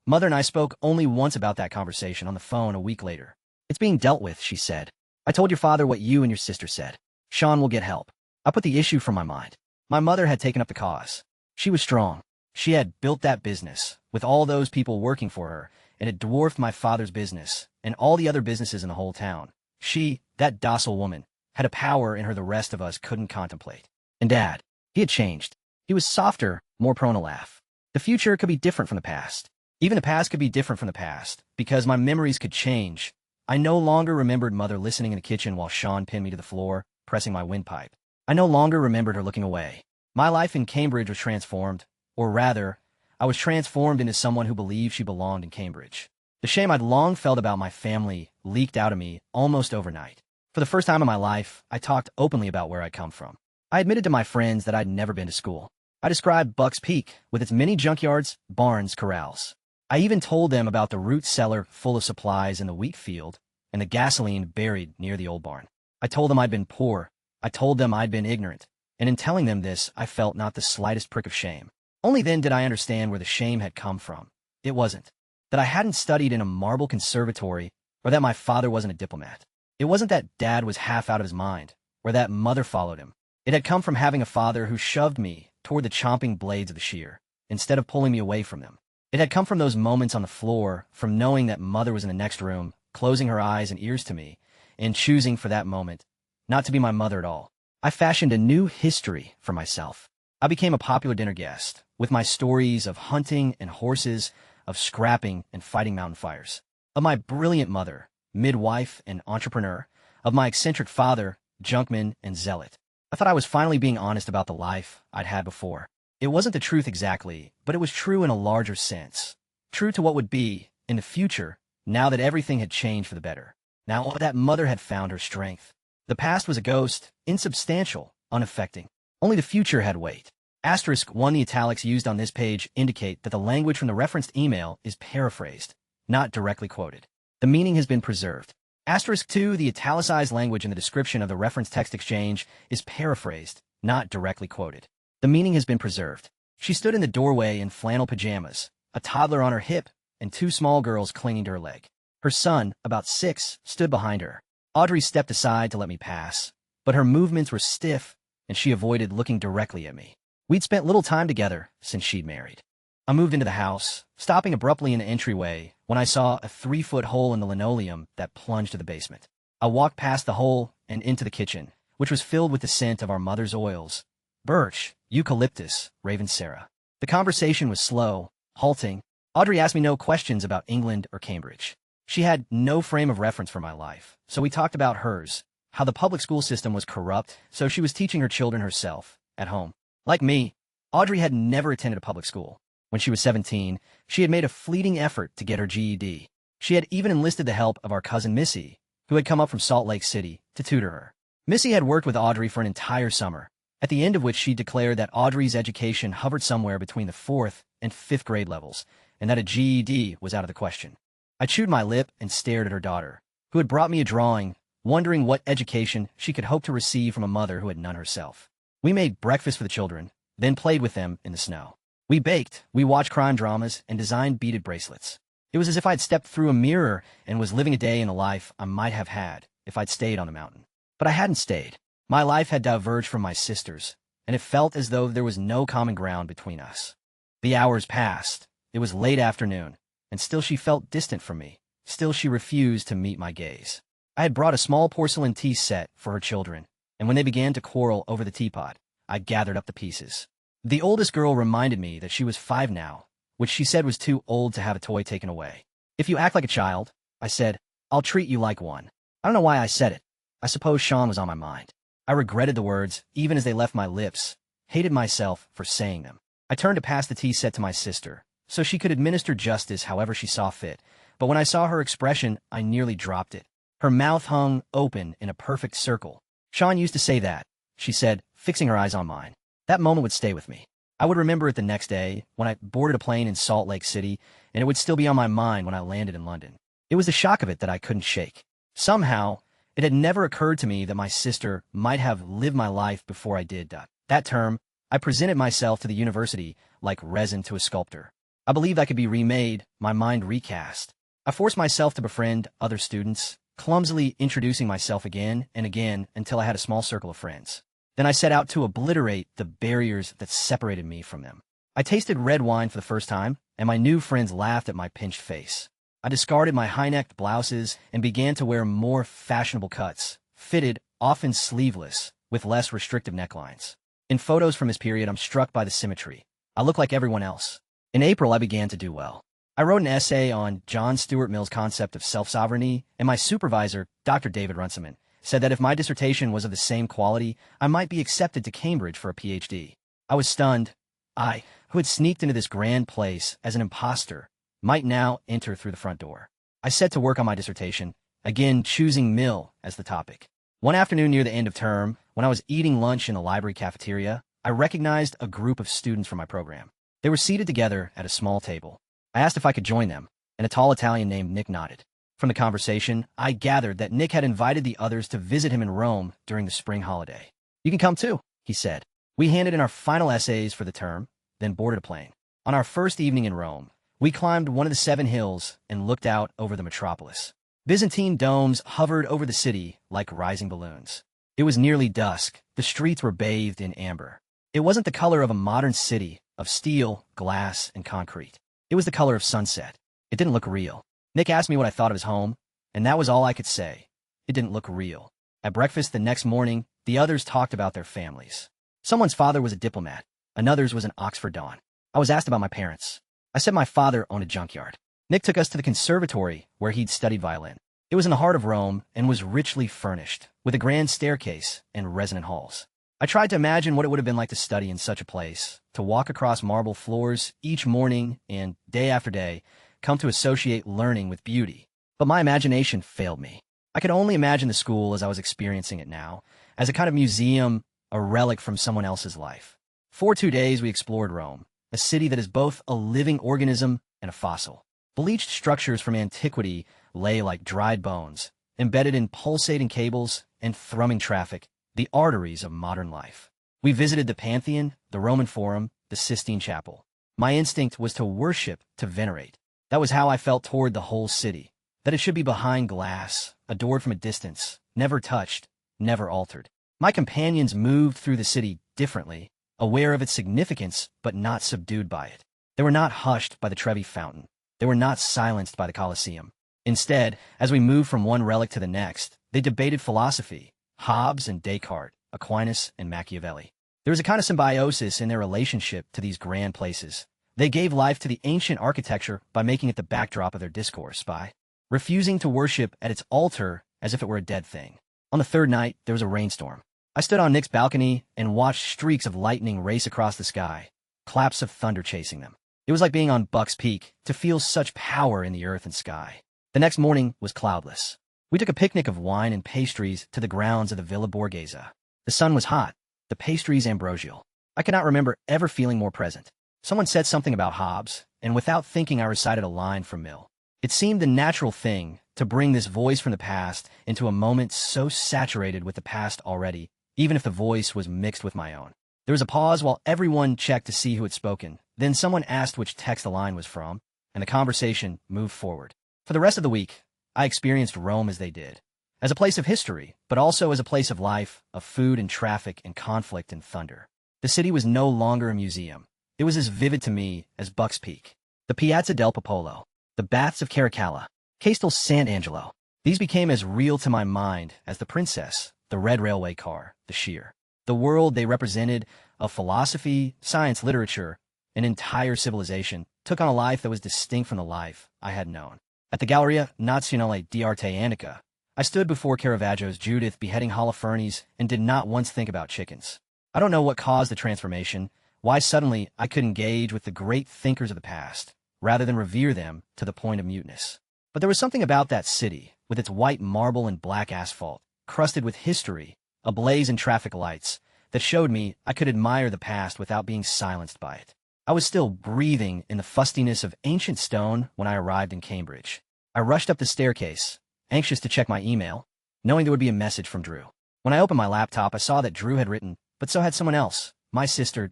Mother and I spoke only once about that conversation on the phone a week later. It's being dealt with, she said. I told your father what you and your sister said. Sean will get help. I put the issue from my mind. My mother had taken up the cause. She was strong. She had built that business, with all those people working for her, and it dwarfed my father's business, and all the other businesses in the whole town. She, that docile woman, had a power in her the rest of us couldn't contemplate. And Dad, he had changed. He was softer, more prone to laugh. The future could be different from the past. Even the past could be different from the past, because my memories could change. I no longer remembered Mother listening in the kitchen while Sean pinned me to the floor, pressing my windpipe. I no longer remembered her looking away. My life in Cambridge was transformed, or rather, I was transformed into someone who believed she belonged in Cambridge. The shame I'd long felt about my family leaked out of me almost overnight. For the first time in my life, I talked openly about where I come from. I admitted to my friends that I'd never been to school. I described Buck's Peak with its many junkyards, barns, corrals. I even told them about the root cellar full of supplies in the wheat field and the gasoline buried near the old barn. I told them I'd been poor. I told them I'd been ignorant. And in telling them this, I felt not the slightest prick of shame. Only then did I understand where the shame had come from. It wasn't that I hadn't studied in a marble conservatory or that my father wasn't a diplomat. It wasn't that Dad was half out of his mind or that Mother followed him. It had come from having a father who shoved me toward the chomping blades of the shear instead of pulling me away from them. It had come from those moments on the floor, from knowing that Mother was in the next room, closing her eyes and ears to me, and choosing for that moment not to be my mother at all. I fashioned a new history for myself. I became a popular dinner guest, with my stories of hunting and horses, of scrapping and fighting mountain fires, of my brilliant mother, midwife and entrepreneur, of my eccentric father, junkman and zealot. I thought I was finally being honest about the life I'd had before. It wasn't the truth exactly, but it was true in a larger sense. True to what would be, in the future, now that everything had changed for the better. Now that Mother had found her strength. The past was a ghost, insubstantial, unaffecting. Only the future had weight. Asterisk 1. The italics used on this page indicate that the language from the referenced email is paraphrased, not directly quoted. The meaning has been preserved. Asterisk 2. The italicized language in the description of the reference text exchange is paraphrased, not directly quoted. The meaning has been preserved. She stood in the doorway in flannel pajamas, a toddler on her hip, and two small girls clinging to her leg. Her son, about 6, stood behind her. Audrey stepped aside to let me pass, but her movements were stiff, and she avoided looking directly at me. We'd spent little time together since she'd married. I moved into the house, stopping abruptly in the entryway when I saw a 3-foot hole in the linoleum that plunged to the basement. I walked past the hole and into the kitchen, which was filled with the scent of our mother's oils. Birch, eucalyptus, Ravensara. The conversation was slow, halting. Audrey asked me no questions about England or Cambridge. She had no frame of reference for my life, so we talked about hers, how the public school system was corrupt, so she was teaching her children herself, at home. Like me, Audrey had never attended a public school. When she was 17, she had made a fleeting effort to get her GED. She had even enlisted the help of our cousin Missy, who had come up from Salt Lake City, to tutor her. Missy had worked with Audrey for an entire summer, at the end of which she declared that Audrey's education hovered somewhere between the 4th and 5th grade levels, and that a GED was out of the question. I chewed my lip and stared at her daughter, who had brought me a drawing, wondering what education she could hope to receive from a mother who had none herself. We made breakfast for the children, then played with them in the snow. We baked, we watched crime dramas, and designed beaded bracelets. It was as if I'd stepped through a mirror and was living a day in a life I might have had if I'd stayed on the mountain. But I hadn't stayed. My life had diverged from my sister's, and it felt as though there was no common ground between us. The hours passed. It was late afternoon, and still she felt distant from me. Still she refused to meet my gaze. I had brought a small porcelain tea set for her children, and when they began to quarrel over the teapot, I gathered up the pieces. The oldest girl reminded me that she was 5 now, which she said was too old to have a toy taken away. If you act like a child, I said, I'll treat you like one. I don't know why I said it. I suppose Sean was on my mind. I regretted the words, even as they left my lips, hated myself for saying them. I turned to pass the tea set to my sister, so she could administer justice however she saw fit. But when I saw her expression, I nearly dropped it. Her mouth hung open in a perfect circle. "Sean used to say that," she said, fixing her eyes on mine. That moment would stay with me. I would remember it the next day when I boarded a plane in Salt Lake City, and it would still be on my mind when I landed in London. It was the shock of it that I couldn't shake. Somehow, it had never occurred to me that my sister might have lived my life before I did. That term, I presented myself to the university like resin to a sculptor. I believed I could be remade, my mind recast. I forced myself to befriend other students, clumsily introducing myself again and again until I had a small circle of friends. Then I set out to obliterate the barriers that separated me from them. I tasted red wine for the first time, and my new friends laughed at my pinched face. I discarded my high-necked blouses and began to wear more fashionable cuts, fitted, often sleeveless, with less restrictive necklines. In photos from this period, I'm struck by the symmetry. I look like everyone else. In April, I began to do well. I wrote an essay on John Stuart Mill's concept of self-sovereignty, and my supervisor, Dr. David Runciman, said that if my dissertation was of the same quality, I might be accepted to Cambridge for a PhD. I was stunned. I, who had sneaked into this grand place as an imposter, might now enter through the front door. I set to work on my dissertation, again choosing Mill as the topic. One afternoon near the end of term, when I was eating lunch in the library cafeteria, I recognized a group of students from my program. They were seated together at a small table. I asked if I could join them, and a tall Italian named Nick nodded. From the conversation, I gathered that Nick had invited the others to visit him in Rome during the spring holiday. "You can come too," he said. We handed in our final essays for the term, then boarded a plane. On our first evening in Rome, we climbed one of the 7 hills and looked out over the metropolis. Byzantine domes hovered over the city like rising balloons. It was nearly dusk. The streets were bathed in amber. It wasn't the color of a modern city, of steel, glass, and concrete. It was the color of sunset. It didn't look real. Nick asked me what I thought of his home, and that was all I could say. It didn't look real. At breakfast the next morning, the others talked about their families. Someone's father was a diplomat. Another's was an Oxford Don. I was asked about my parents. I said my father owned a junkyard. Nick took us to the conservatory where he'd studied violin. It was in the heart of Rome and was richly furnished, with a grand staircase and resonant halls. I tried to imagine what it would have been like to study in such a place, to walk across marble floors each morning and, day after day, come to associate learning with beauty. But my imagination failed me. I could only imagine the school as I was experiencing it now, as a kind of museum, a relic from someone else's life. For 2 days we explored Rome, a city that is both a living organism and a fossil. Bleached structures from antiquity lay like dried bones, embedded in pulsating cables and thrumming traffic, the arteries of modern life. We visited the Pantheon, the Roman Forum, the Sistine Chapel. My instinct was to worship, to venerate. That was how I felt toward the whole city, that it should be behind glass, adored from a distance, never touched, never altered. My companions moved through the city differently, aware of its significance, but not subdued by it. They were not hushed by the Trevi Fountain. They were not silenced by the Colosseum. Instead, as we moved from one relic to the next, they debated philosophy, Hobbes and Descartes, Aquinas and Machiavelli. There was a kind of symbiosis in their relationship to these grand places. They gave life to the ancient architecture by making it the backdrop of their discourse, by refusing to worship at its altar as if it were a dead thing. On the 3rd night, there was a rainstorm. I stood on Nick's balcony and watched streaks of lightning race across the sky, claps of thunder chasing them. It was like being on Buck's Peak, to feel such power in the earth and sky. The next morning was cloudless. We took a picnic of wine and pastries to the grounds of the Villa Borghese. The sun was hot, the pastries ambrosial. I cannot remember ever feeling more present. Someone said something about Hobbes, and without thinking I recited a line from Mill. It seemed the natural thing to bring this voice from the past into a moment so saturated with the past already, even if the voice was mixed with my own. There was a pause while everyone checked to see who had spoken. Then someone asked which text the line was from, and the conversation moved forward. For the rest of the week, I experienced Rome as they did, as a place of history, but also as a place of life, of food and traffic and conflict and thunder. The city was no longer a museum. It was as vivid to me as Buck's Peak. The Piazza del Popolo, the Baths of Caracalla, Castel Sant'Angelo. These became as real to my mind as the princess, the red railway car, the sheer. The world they represented, of philosophy, science, literature, an entire civilization, took on a life that was distinct from the life I had known. At the Galleria Nazionale d'Arte Antica, I stood before Caravaggio's Judith beheading Holofernes and did not once think about chickens. I don't know what caused the transformation, why suddenly I could engage with the great thinkers of the past, rather than revere them to the point of muteness. But there was something about that city, with its white marble and black asphalt, crusted with history, ablaze in traffic lights, that showed me I could admire the past without being silenced by it. I was still breathing in the fustiness of ancient stone when I arrived in Cambridge. I rushed up the staircase, anxious to check my email, knowing there would be a message from Drew. When I opened my laptop, I saw that Drew had written, but so had someone else, my sister.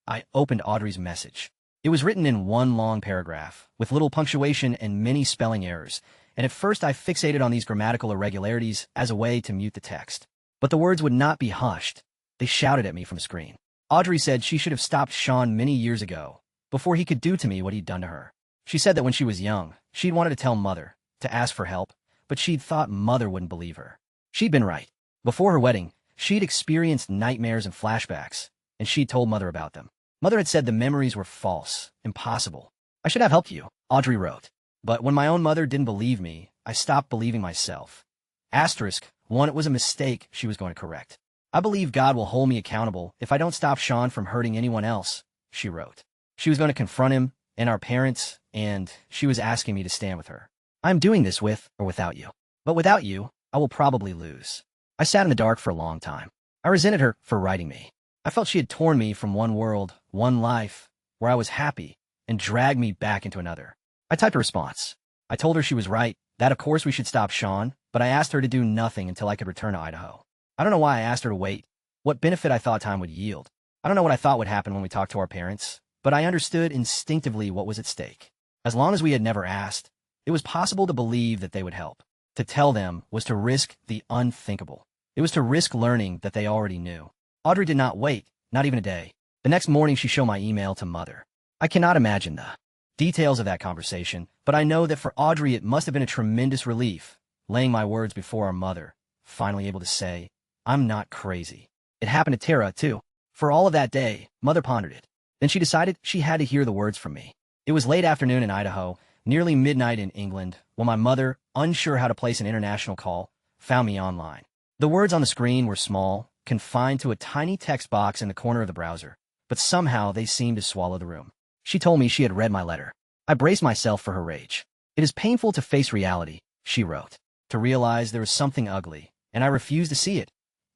I opened Audrey's message. It was written in one long paragraph, with little punctuation and many spelling errors, and at first I fixated on these grammatical irregularities as a way to mute the text. But the words would not be hushed. They shouted at me from the screen. Audrey said she should have stopped Sean many years ago, before he could do to me what he'd done to her. She said that when she was young, she'd wanted to tell Mother, to ask for help, but she'd thought Mother wouldn't believe her. She'd been right. Before her wedding, she'd experienced nightmares and flashbacks, and she'd told Mother about them. Mother had said the memories were false, impossible. I should have helped you, Audrey wrote. But when my own mother didn't believe me, I stopped believing myself. Asterisk, one, it was a mistake she was going to correct. I believe God will hold me accountable if I don't stop Sean from hurting anyone else, she wrote. She was going to confront him and our parents, and she was asking me to stand with her. I'm doing this with or without you. But without you, I will probably lose. I sat in the dark for a long time. I resented her for writing me. I felt she had torn me from one world, one life, where I was happy, and dragged me back into another. I typed a response. I told her she was right, that of course we should stop Sean, but I asked her to do nothing until I could return to Idaho. I don't know why I asked her to wait, what benefit I thought time would yield. I don't know what I thought would happen when we talked to our parents, but I understood instinctively what was at stake. As long as we had never asked, it was possible to believe that they would help. To tell them was to risk the unthinkable. It was to risk learning that they already knew. Audrey did not wait, not even a day. The next morning she showed my email to Mother. I cannot imagine the details of that conversation, but I know that for Audrey it must have been a tremendous relief, laying my words before our mother, finally able to say, I'm not crazy. It happened to Tara, too. For all of that day, Mother pondered it. Then she decided she had to hear the words from me. It was late afternoon in Idaho, nearly midnight in England, when my mother, unsure how to place an international call, found me online. The words on the screen were small, confined to a tiny text box in the corner of the browser, but somehow they seemed to swallow the room. She told me she had read my letter. I braced myself for her rage. It is painful to face reality, she wrote, to realize there was something ugly, and I refused to see it.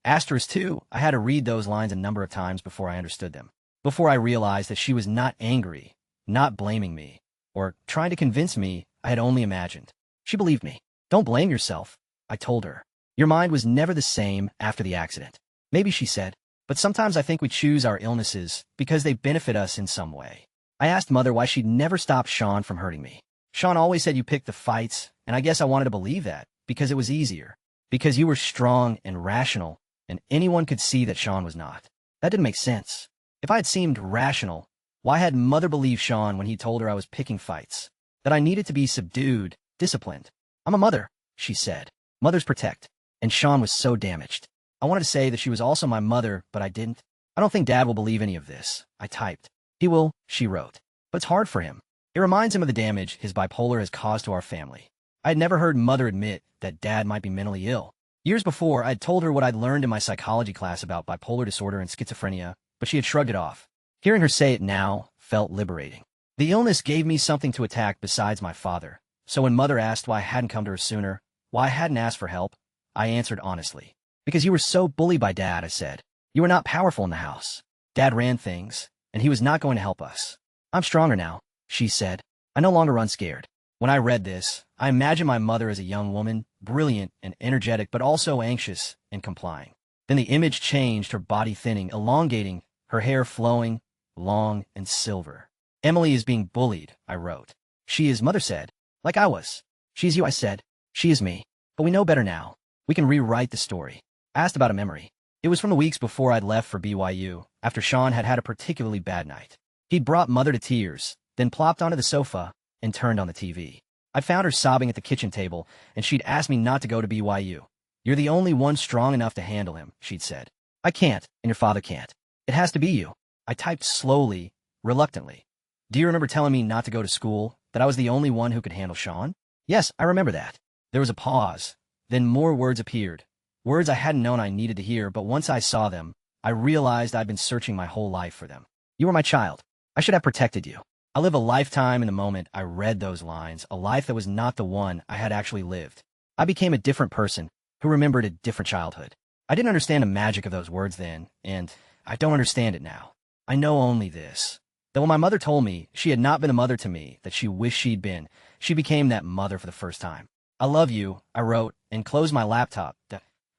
Asterisk 2, I had to read those lines a number of times before I understood them, before I realized that she was not angry, not blaming me, or trying to convince me I had only imagined. She believed me. Don't blame yourself, I told her. Your mind was never the same after the accident. Maybe, she said, but sometimes I think we choose our illnesses because they benefit us in some way. I asked Mother why she'd never stopped Sean from hurting me. Sean always said you picked the fights, and I guess I wanted to believe that, because it was easier. Because you were strong and rational, and anyone could see that Sean was not. That didn't make sense. If I had seemed rational, why had Mother believed Sean when he told her I was picking fights? That I needed to be subdued, disciplined. I'm a mother, she said. Mothers protect. And Sean was so damaged. I wanted to say that she was also my mother, but I didn't. I don't think Dad will believe any of this, I typed. He will, she wrote. But it's hard for him. It reminds him of the damage his bipolar has caused to our family. I had never heard Mother admit that Dad might be mentally ill. Years before, I'd told her what I'd learned in my psychology class about bipolar disorder and schizophrenia, but she had shrugged it off. Hearing her say it now felt liberating. The illness gave me something to attack besides my father. So when Mother asked why I hadn't come to her sooner, why I hadn't asked for help, I answered honestly. Because you were so bullied by Dad, I said. You were not powerful in the house. Dad ran things, and he was not going to help us. I'm stronger now, she said. I no longer run scared. When I read this, I imagined my mother as a young woman, brilliant and energetic, but also anxious and complying. Then the image changed, her body thinning, elongating, her hair flowing, long and silver. Emily is being bullied, I wrote. She is, Mother said. Like I was. She's you, I said. She is me. But we know better now. We can rewrite the story. I asked about a memory. It was from the weeks before I'd left for BYU, after Sean had had a particularly bad night. He'd brought Mother to tears, then plopped onto the sofa and turned on the TV. I found her sobbing at the kitchen table, and she'd asked me not to go to BYU. You're the only one strong enough to handle him, she'd said. I can't, and your father can't. It has to be you. I typed slowly, reluctantly. Do you remember telling me not to go to school, that I was the only one who could handle Sean? Yes, I remember that. There was a pause. Then more words appeared. Words I hadn't known I needed to hear, but once I saw them, I realized I'd been searching my whole life for them. You were my child. I should have protected you. I I live a lifetime in the moment I read those lines, a life that was not the one I had actually lived. I became a different person who remembered a different childhood. I didn't understand the magic of those words then, and I don't understand it now. I know only this: that when my mother told me she had not been the mother to me that she wished she'd been, she became that mother for the first time. I love you, I wrote, and closed my laptop.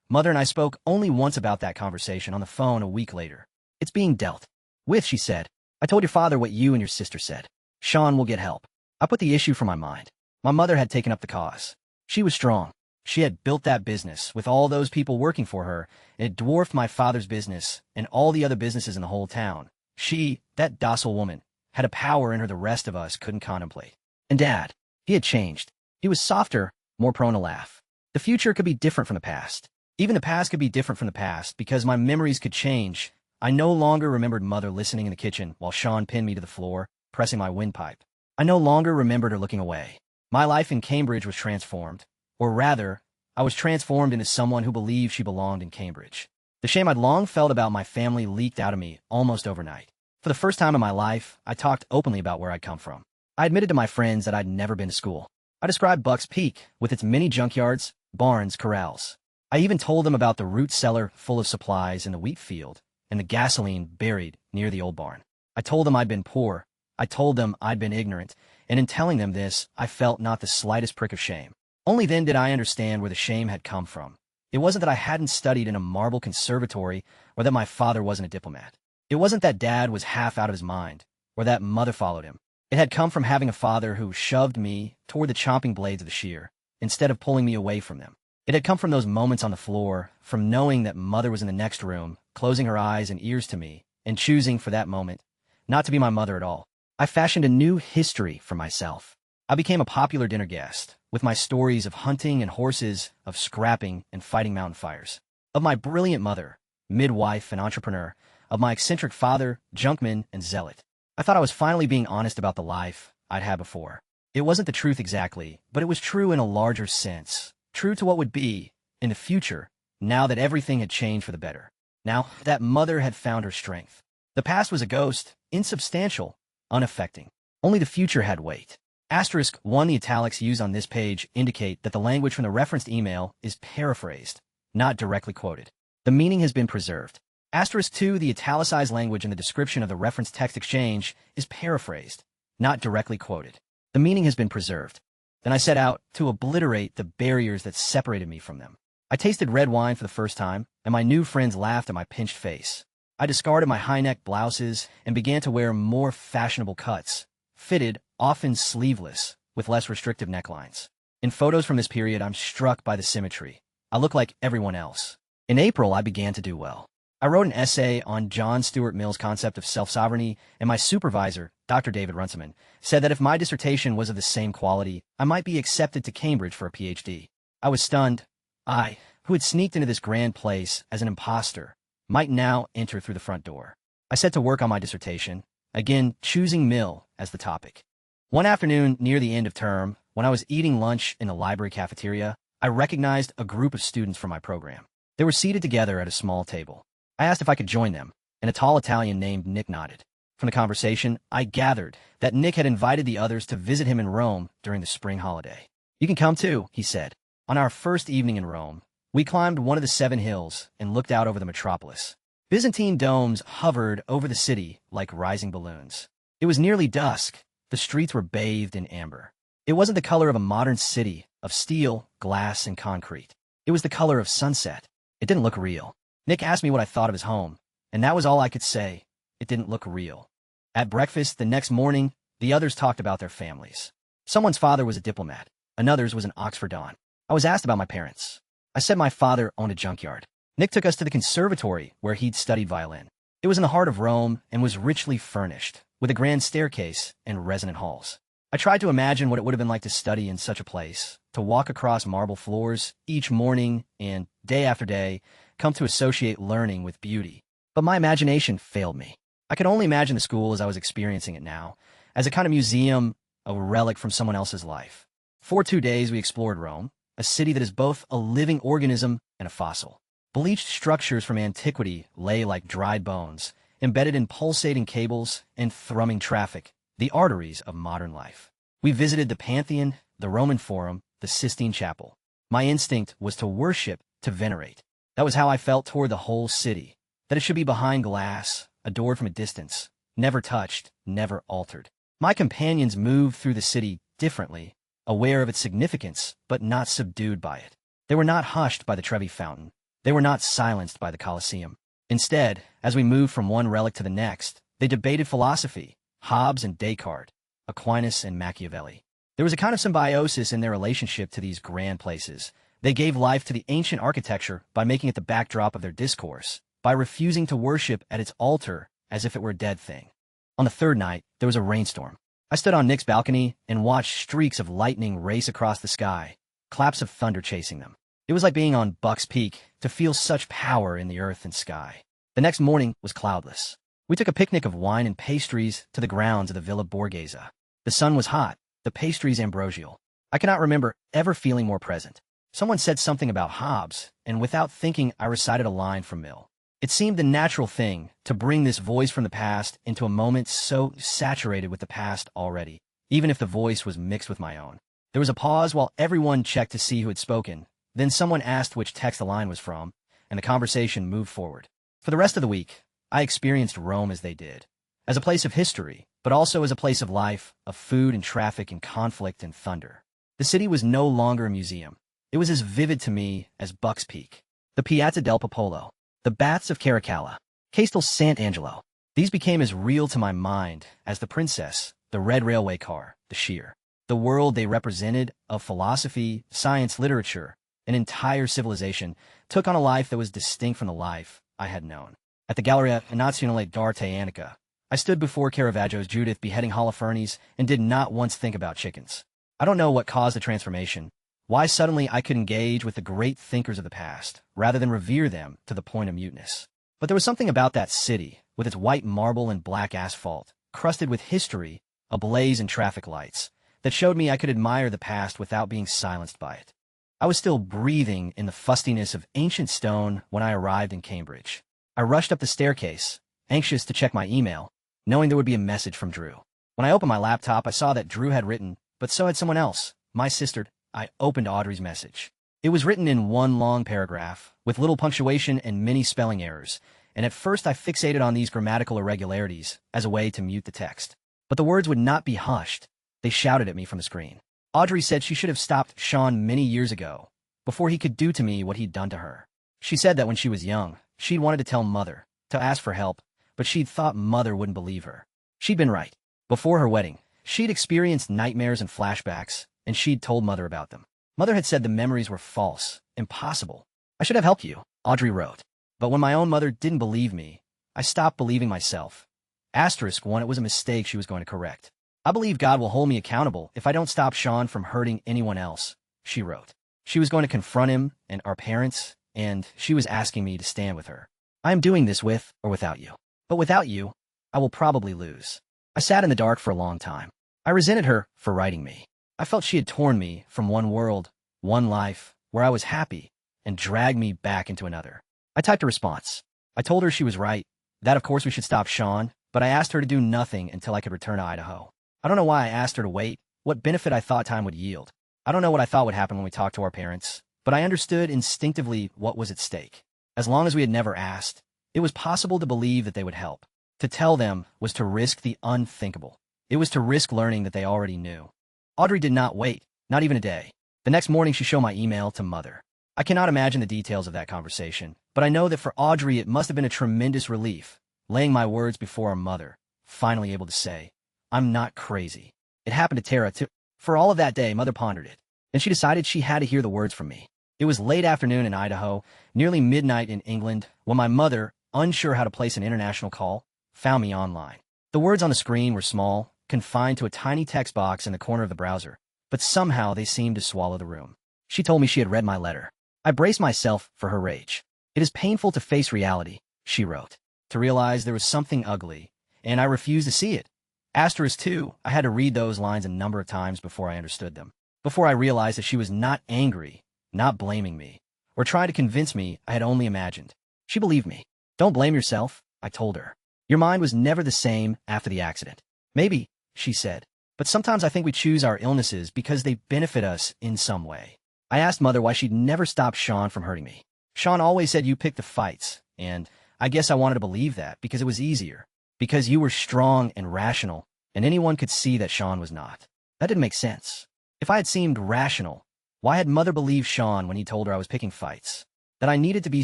Mother and I spoke only once about that conversation on the phone a week later. It's being dealt with, she said. I told your father what you and your sister said. Sean will get help. I put the issue from my mind. My mother had taken up the cause. She was strong. She had built that business with all those people working for her, and it dwarfed my father's business and all the other businesses in the whole town. She, that docile woman, had a power in her the rest of us couldn't contemplate. And Dad, he had changed. He was softer, more prone to laugh. The future could be different from the past. Even the past could be different from the past because my memories could change. I no longer remembered Mother listening in the kitchen while Sean pinned me to the floor, pressing my windpipe. I no longer remembered her looking away. My life in Cambridge was transformed. Or rather, I was transformed into someone who believed she belonged in Cambridge. The shame I'd long felt about my family leaked out of me almost overnight. For the first time in my life, I talked openly about where I'd come from. I admitted to my friends that I'd never been to school. I described Buck's Peak with its many junkyards, barns, corrals. I even told them about the root cellar full of supplies in the wheat field and the gasoline buried near the old barn. I told them I'd been poor. I told them I'd been ignorant. And in telling them this, I felt not the slightest prick of shame. Only then did I understand where the shame had come from. It wasn't that I hadn't studied in a marble conservatory or that my father wasn't a diplomat. It wasn't that Dad was half out of his mind or that Mother followed him. It had come from having a father who shoved me toward the chopping blades of the shear instead of pulling me away from them. It had come from those moments on the floor, from knowing that Mother was in the next room, closing her eyes and ears to me, and choosing for that moment not to be my mother at all. I fashioned a new history for myself. I became a popular dinner guest, with my stories of hunting and horses, of scrapping and fighting mountain fires, of my brilliant mother, midwife and entrepreneur, of my eccentric father, junkman and zealot. I thought I was finally being honest about the life I'd had before. It wasn't the truth exactly, but it was true in a larger sense. True to what would be, in the future, now that everything had changed for the better. Now that Mother had found her strength. The past was a ghost, insubstantial, unaffecting. Only the future had weight. Asterisk 1. The italics used on this page indicate that the language from the referenced email is paraphrased, not directly quoted. The meaning has been preserved. Asterisk 2. The italicized language in the description of the reference text exchange is paraphrased, not directly quoted. The meaning has been preserved. Then I set out to obliterate the barriers that separated me from them. I tasted red wine for the first time, and my new friends laughed at my pinched face. I discarded my high-neck blouses and began to wear more fashionable cuts, fitted, often sleeveless, with less restrictive necklines. In photos from this period, I'm struck by the symmetry. I look like everyone else. In April, I began to do well. I wrote an essay on John Stuart Mill's concept of self-sovereignty, and my supervisor, Dr. David Runciman, said that if my dissertation was of the same quality, I might be accepted to Cambridge for a PhD. I was stunned. I, who had sneaked into this grand place as an imposter, might now enter through the front door. I set to work on my dissertation, again choosing Mill as the topic. One afternoon near the end of term, when I was eating lunch in the library cafeteria, I recognized a group of students from my program. They were seated together at a small table. I asked if I could join them, and a tall Italian named Nick nodded. From the conversation, I gathered that Nick had invited the others to visit him in Rome during the spring holiday. "You can come too," he said. On our first evening in Rome, we climbed one of the 7 hills and looked out over the metropolis. Byzantine domes hovered over the city like rising balloons. It was nearly dusk. The streets were bathed in amber. It wasn't the color of a modern city, of steel, glass, and concrete. It was the color of sunset. It didn't look real. Nick asked me what I thought of his home, and that was all I could say. It didn't look real. At breakfast the next morning, the others talked about their families. Someone's father was a diplomat. Another's was an Oxford Don. I was asked about my parents. I said my father owned a junkyard. Nick took us to the conservatory where he'd studied violin. It was in the heart of Rome and was richly furnished, with a grand staircase and resonant halls. I tried to imagine what it would have been like to study in such a place, to walk across marble floors each morning and, day after day, come to associate learning with beauty. But my imagination failed me. I could only imagine the school as I was experiencing it now, as a kind of museum, a relic from someone else's life. For 2 days we explored Rome, a city that is both a living organism and a fossil. Bleached structures from antiquity lay like dried bones, embedded in pulsating cables and thrumming traffic, the arteries of modern life. We visited the Pantheon, the Roman Forum, the Sistine Chapel. My instinct was to worship, to venerate. That was how I felt toward the whole city, that it should be behind glass, adored from a distance, never touched, never altered. My companions moved through the city differently, aware of its significance, but not subdued by it. They were not hushed by the Trevi Fountain. They were not silenced by the Colosseum. Instead, as we moved from one relic to the next, they debated philosophy, Hobbes and Descartes, Aquinas and Machiavelli. There was a kind of symbiosis in their relationship to these grand places. They gave life to the ancient architecture by making it the backdrop of their discourse, by refusing to worship at its altar as if it were a dead thing. On the third night, there was a rainstorm. I stood on Nick's balcony and watched streaks of lightning race across the sky, claps of thunder chasing them. It was like being on Buck's Peak, to feel such power in the earth and sky. The next morning was cloudless. We took a picnic of wine and pastries to the grounds of the Villa Borghese. The sun was hot, the pastries ambrosial. I cannot remember ever feeling more present. Someone said something about Hobbes, and without thinking I recited a line from Mill. It seemed the natural thing to bring this voice from the past into a moment so saturated with the past already, even if the voice was mixed with my own. There was a pause while everyone checked to see who had spoken. Then someone asked which text the line was from, and the conversation moved forward. For the rest of the week, I experienced Rome as they did, as a place of history, but also as a place of life, of food and traffic and conflict and thunder. The city was no longer a museum. It was as vivid to me as Buck's Peak, the Piazza del Popolo, the Baths of Caracalla, Castel Sant'Angelo. These became as real to my mind as the princess, the red railway car, the sheer. The world they represented, of philosophy, science, literature, an entire civilization, took on a life that was distinct from the life I had known. At the Galleria Nazionale d'Arte Antica, I stood before Caravaggio's Judith beheading Holofernes and did not once think about chickens. I don't know what caused the transformation, why suddenly I could engage with the great thinkers of the past, rather than revere them to the point of muteness. But there was something about that city, with its white marble and black asphalt, crusted with history, ablaze in traffic lights, that showed me I could admire the past without being silenced by it. I was still breathing in the fustiness of ancient stone when I arrived in Cambridge. I rushed up the staircase, anxious to check my email, knowing there would be a message from Drew. When I opened my laptop, I saw that Drew had written, but so had someone else, my sister. I opened Audrey's message. It was written in one long paragraph, with little punctuation and many spelling errors, and at first I fixated on these grammatical irregularities as a way to mute the text. But the words would not be hushed. They shouted at me from the screen. Audrey said she should have stopped Sean many years ago, before he could do to me what he'd done to her. She said that when she was young, she'd wanted to tell Mother, to ask for help, but she'd thought Mother wouldn't believe her. She'd been right. Before her wedding, she'd experienced nightmares and flashbacks, and she'd told Mother about them. Mother had said the memories were false, impossible. I should have helped you, Audrey wrote. But when my own mother didn't believe me, I stopped believing myself. *1, it was a mistake she was going to correct. I believe God will hold me accountable if I don't stop Sean from hurting anyone else, she wrote. She was going to confront him and our parents, and she was asking me to stand with her. I am doing this with or without you. But without you, I will probably lose. I sat in the dark for a long time. I resented her for writing me. I felt she had torn me from one world, one life, where I was happy, and dragged me back into another. I typed a response. I told her she was right, that of course we should stop Sean, but I asked her to do nothing until I could return to Idaho. I don't know why I asked her to wait, what benefit I thought time would yield. I don't know what I thought would happen when we talked to our parents, but I understood instinctively what was at stake. As long as we had never asked, it was possible to believe that they would help. To tell them was to risk the unthinkable. It was to risk learning that they already knew. Audrey did not wait, not even a day. The next morning she showed my email to Mother. I cannot imagine the details of that conversation, but I know that for Audrey it must have been a tremendous relief, laying my words before her mother, finally able to say, I'm not crazy. It happened to Tara too. For all of that day, Mother pondered it. Then she decided she had to hear the words from me. It was late afternoon in Idaho, nearly midnight in England, when my mother, unsure how to place an international call, found me online. The words on the screen were small, confined to a tiny text box in the corner of the browser, but somehow they seemed to swallow the room. She told me she had read my letter. I braced myself for her rage. It is painful to face reality, she wrote, to realize there was something ugly, and I refused to see it. *2, I had to read those lines a number of times before I understood them, before I realized that she was not angry, not blaming me, or trying to convince me I had only imagined. She believed me. Don't blame yourself, I told her. Your mind was never the same after the accident. Maybe she said. But sometimes I think we choose our illnesses because they benefit us in some way. I asked Mother why she'd never stopped Sean from hurting me. Sean always said you picked the fights, and I guess I wanted to believe that because it was easier. Because you were strong and rational, and anyone could see that Sean was not. That didn't make sense. If I had seemed rational, why had Mother believed Sean when he told her I was picking fights? That I needed to be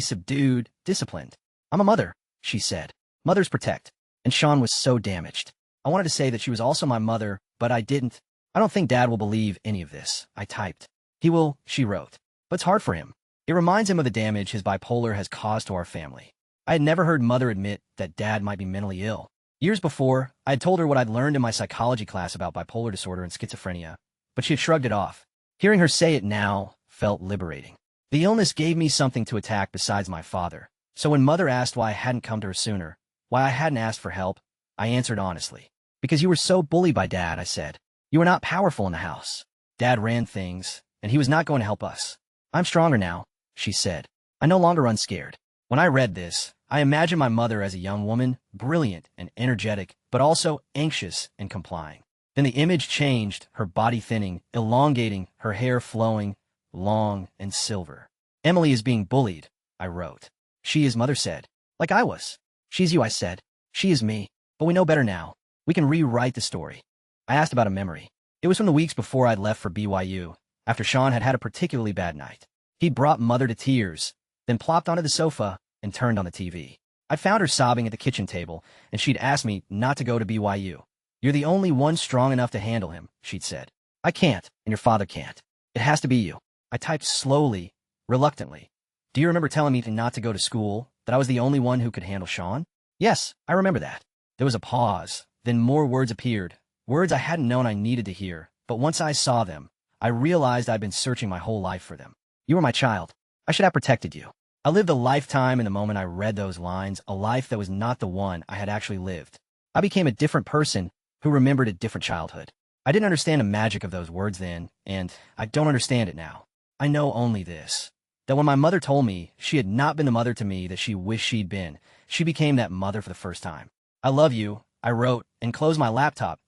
subdued, disciplined. I'm a mother, she said. Mothers protect. And Sean was so damaged. I wanted to say that she was also my mother, but I didn't. I don't think Dad will believe any of this, I typed. He will, she wrote. But it's hard for him. It reminds him of the damage his bipolar has caused to our family. I had never heard Mother admit that Dad might be mentally ill. Years before, I had told her what I'd learned in my psychology class about bipolar disorder and schizophrenia, but she had shrugged it off. Hearing her say it now felt liberating. The illness gave me something to attack besides my father. So when Mother asked why I hadn't come to her sooner, why I hadn't asked for help, I answered honestly. Because you were so bullied by Dad, I said. You were not powerful in the house. Dad ran things, and he was not going to help us. I'm stronger now, she said. I no longer run scared. When I read this, I imagined my mother as a young woman, brilliant and energetic, but also anxious and complying. Then the image changed, her body thinning, elongating, her hair flowing, long and silver. Emily is being bullied, I wrote. She is, Mother said. Like I was. She's you, I said. She is me. But we know better now. We can rewrite the story. I asked about a memory. It was from the weeks before I'd left for BYU, after Sean had had a particularly bad night. He'd brought Mother to tears, then plopped onto the sofa and turned on the TV. I'd found her sobbing at the kitchen table, and she'd asked me not to go to BYU. You're the only one strong enough to handle him, she'd said. I can't, and your father can't. It has to be you. I typed slowly, reluctantly. Do you remember telling me not to go to school, that I was the only one who could handle Sean? Yes, I remember that. There was a pause. Then more words appeared, words I hadn't known I needed to hear, but once I saw them, I realized I'd been searching my whole life for them. You were my child. I should have protected you. I lived a lifetime in the moment I read those lines, a life that was not the one I had actually lived. I became a different person who remembered a different childhood. I didn't understand the magic of those words then, and I don't understand it now. I know only this, that when my mother told me she had not been the mother to me that she wished she'd been, she became that mother for the first time. I love you, I wrote, and closed my laptop.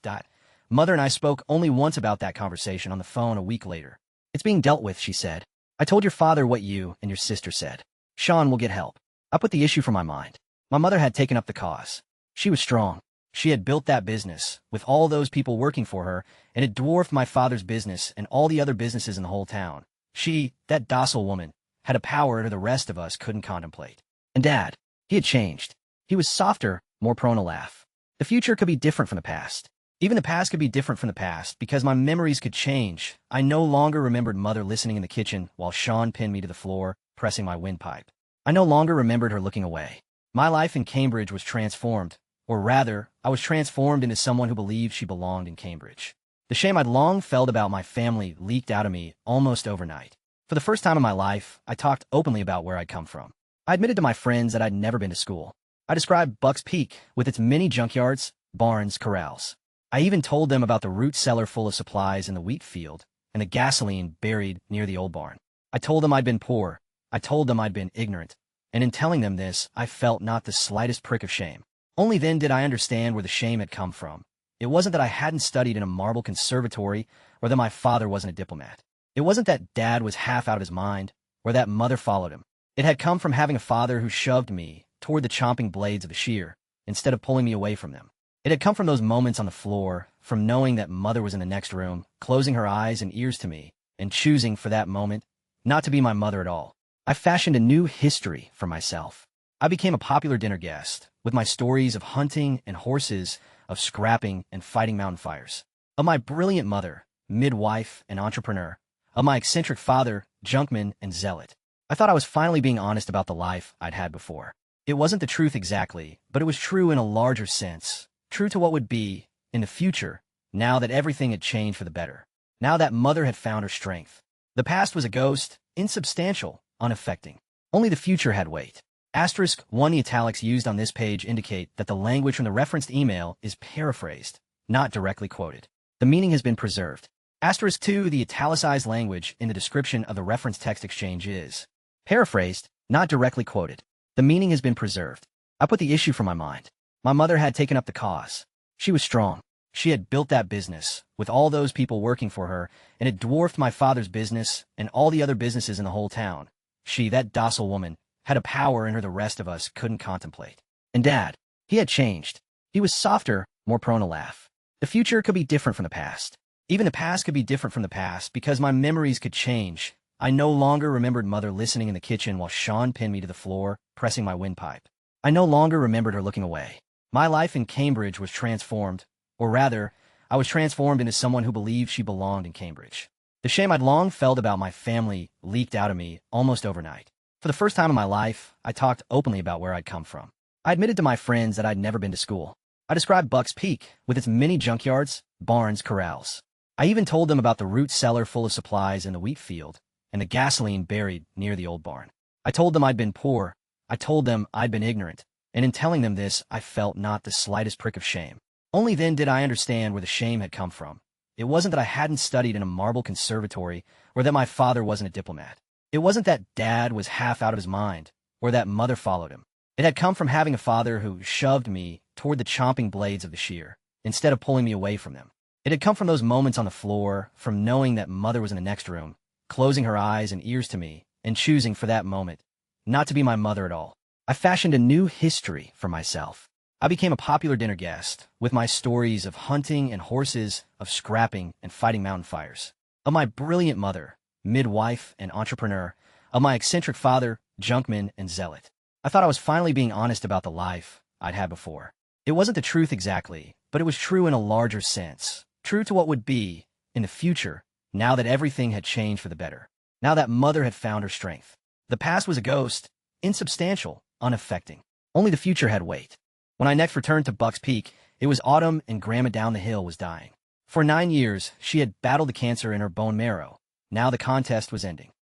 Mother and I spoke only once about that conversation on the phone a week later. It's being dealt with, she said. I told your father what you and your sister said. Sean will get help. I put the issue from my mind. My mother had taken up the cause. She was strong. She had built that business, with all those people working for her, and it dwarfed my father's business and all the other businesses in the whole town. She, that docile woman, had a power the rest of us couldn't contemplate. And Dad, he had changed. He was softer, more prone to laugh. The future could be different from the past. Even the past could be different from the past because my memories could change. I no longer remembered Mother listening in the kitchen while Sean pinned me to the floor, pressing my windpipe. I no longer remembered her looking away. My life in Cambridge was transformed, or rather, I was transformed into someone who believed she belonged in Cambridge. The shame I'd long felt about my family leaked out of me almost overnight. For the first time in my life, I talked openly about where I'd come from. I admitted to my friends that I'd never been to school. I described Buck's Peak with its many junkyards, barns, corrals. I even told them about the root cellar full of supplies in the wheat field and the gasoline buried near the old barn. I told them I'd been poor. I told them I'd been ignorant. And in telling them this, I felt not the slightest prick of shame. Only then did I understand where the shame had come from. It wasn't that I hadn't studied in a marble conservatory or that my father wasn't a diplomat. It wasn't that Dad was half out of his mind or that Mother followed him. It had come from having a father who shoved me toward the chomping blades of the shear instead of pulling me away from them. It had come from those moments on the floor, from knowing that Mother was in the next room, closing her eyes and ears to me, and choosing for that moment not to be my mother at all. I fashioned a new history for myself. I became a popular dinner guest, with my stories of hunting and horses, of scrapping and fighting mountain fires, of my brilliant mother, midwife and entrepreneur, of my eccentric father, junkman and zealot. I thought I was finally being honest about the life I'd had before. It wasn't the truth exactly, but it was true in a larger sense. True to what would be, in the future, now that everything had changed for the better. Now that Mother had found her strength. The past was a ghost, insubstantial, unaffecting. Only the future had weight. Asterisk 1. The italics used on this page indicate that the language from the referenced email is paraphrased, not directly quoted. The meaning has been preserved. Asterisk 2. The italicized language in the description of the reference text exchange is paraphrased, not directly quoted. The meaning has been preserved. I put the issue from my mind. My mother had taken up the cause. She was strong. She had built that business, with all those people working for her, and it dwarfed my father's business and all the other businesses in the whole town. She, that docile woman, had a power in her the rest of us couldn't contemplate. And Dad, he had changed. He was softer, more prone to laugh. The future could be different from the past. Even the past could be different from the past because my memories could change. I no longer remembered Mother listening in the kitchen while Sean pinned me to the floor, pressing my windpipe. I no longer remembered her looking away. My life in Cambridge was transformed, or rather, I was transformed into someone who believed she belonged in Cambridge. The shame I'd long felt about my family leaked out of me almost overnight. For the first time in my life, I talked openly about where I'd come from. I admitted to my friends that I'd never been to school. I described Buck's Peak, with its many junkyards, barns, corrals. I even told them about the root cellar full of supplies in the wheat field, and the gasoline buried near the old barn. I told them I'd been poor. I told them I'd been ignorant. And in telling them this, I felt not the slightest prick of shame. Only then did I understand where the shame had come from. It wasn't that I hadn't studied in a marble conservatory, or that my father wasn't a diplomat. It wasn't that Dad was half out of his mind, or that Mother followed him. It had come from having a father who shoved me toward the chomping blades of the shear, instead of pulling me away from them. It had come from those moments on the floor, from knowing that Mother was in the next room, closing her eyes and ears to me, and choosing for that moment not to be my mother at all. I fashioned a new history for myself. I became a popular dinner guest, with my stories of hunting and horses, of scrapping and fighting mountain fires, of my brilliant mother, midwife and entrepreneur, of my eccentric father, junkman and zealot. I thought I was finally being honest about the life I'd had before. It wasn't the truth exactly, but it was true in a larger sense, true to what would be in the future, now that everything had changed for the better, now that Mother had found her strength. The past was a ghost, insubstantial, unaffecting. Only the future had weight. When I next returned to Buck's Peak, it was autumn and Grandma down the hill was dying. For 9 years, she had battled the cancer in her bone marrow. Now the contest was ending.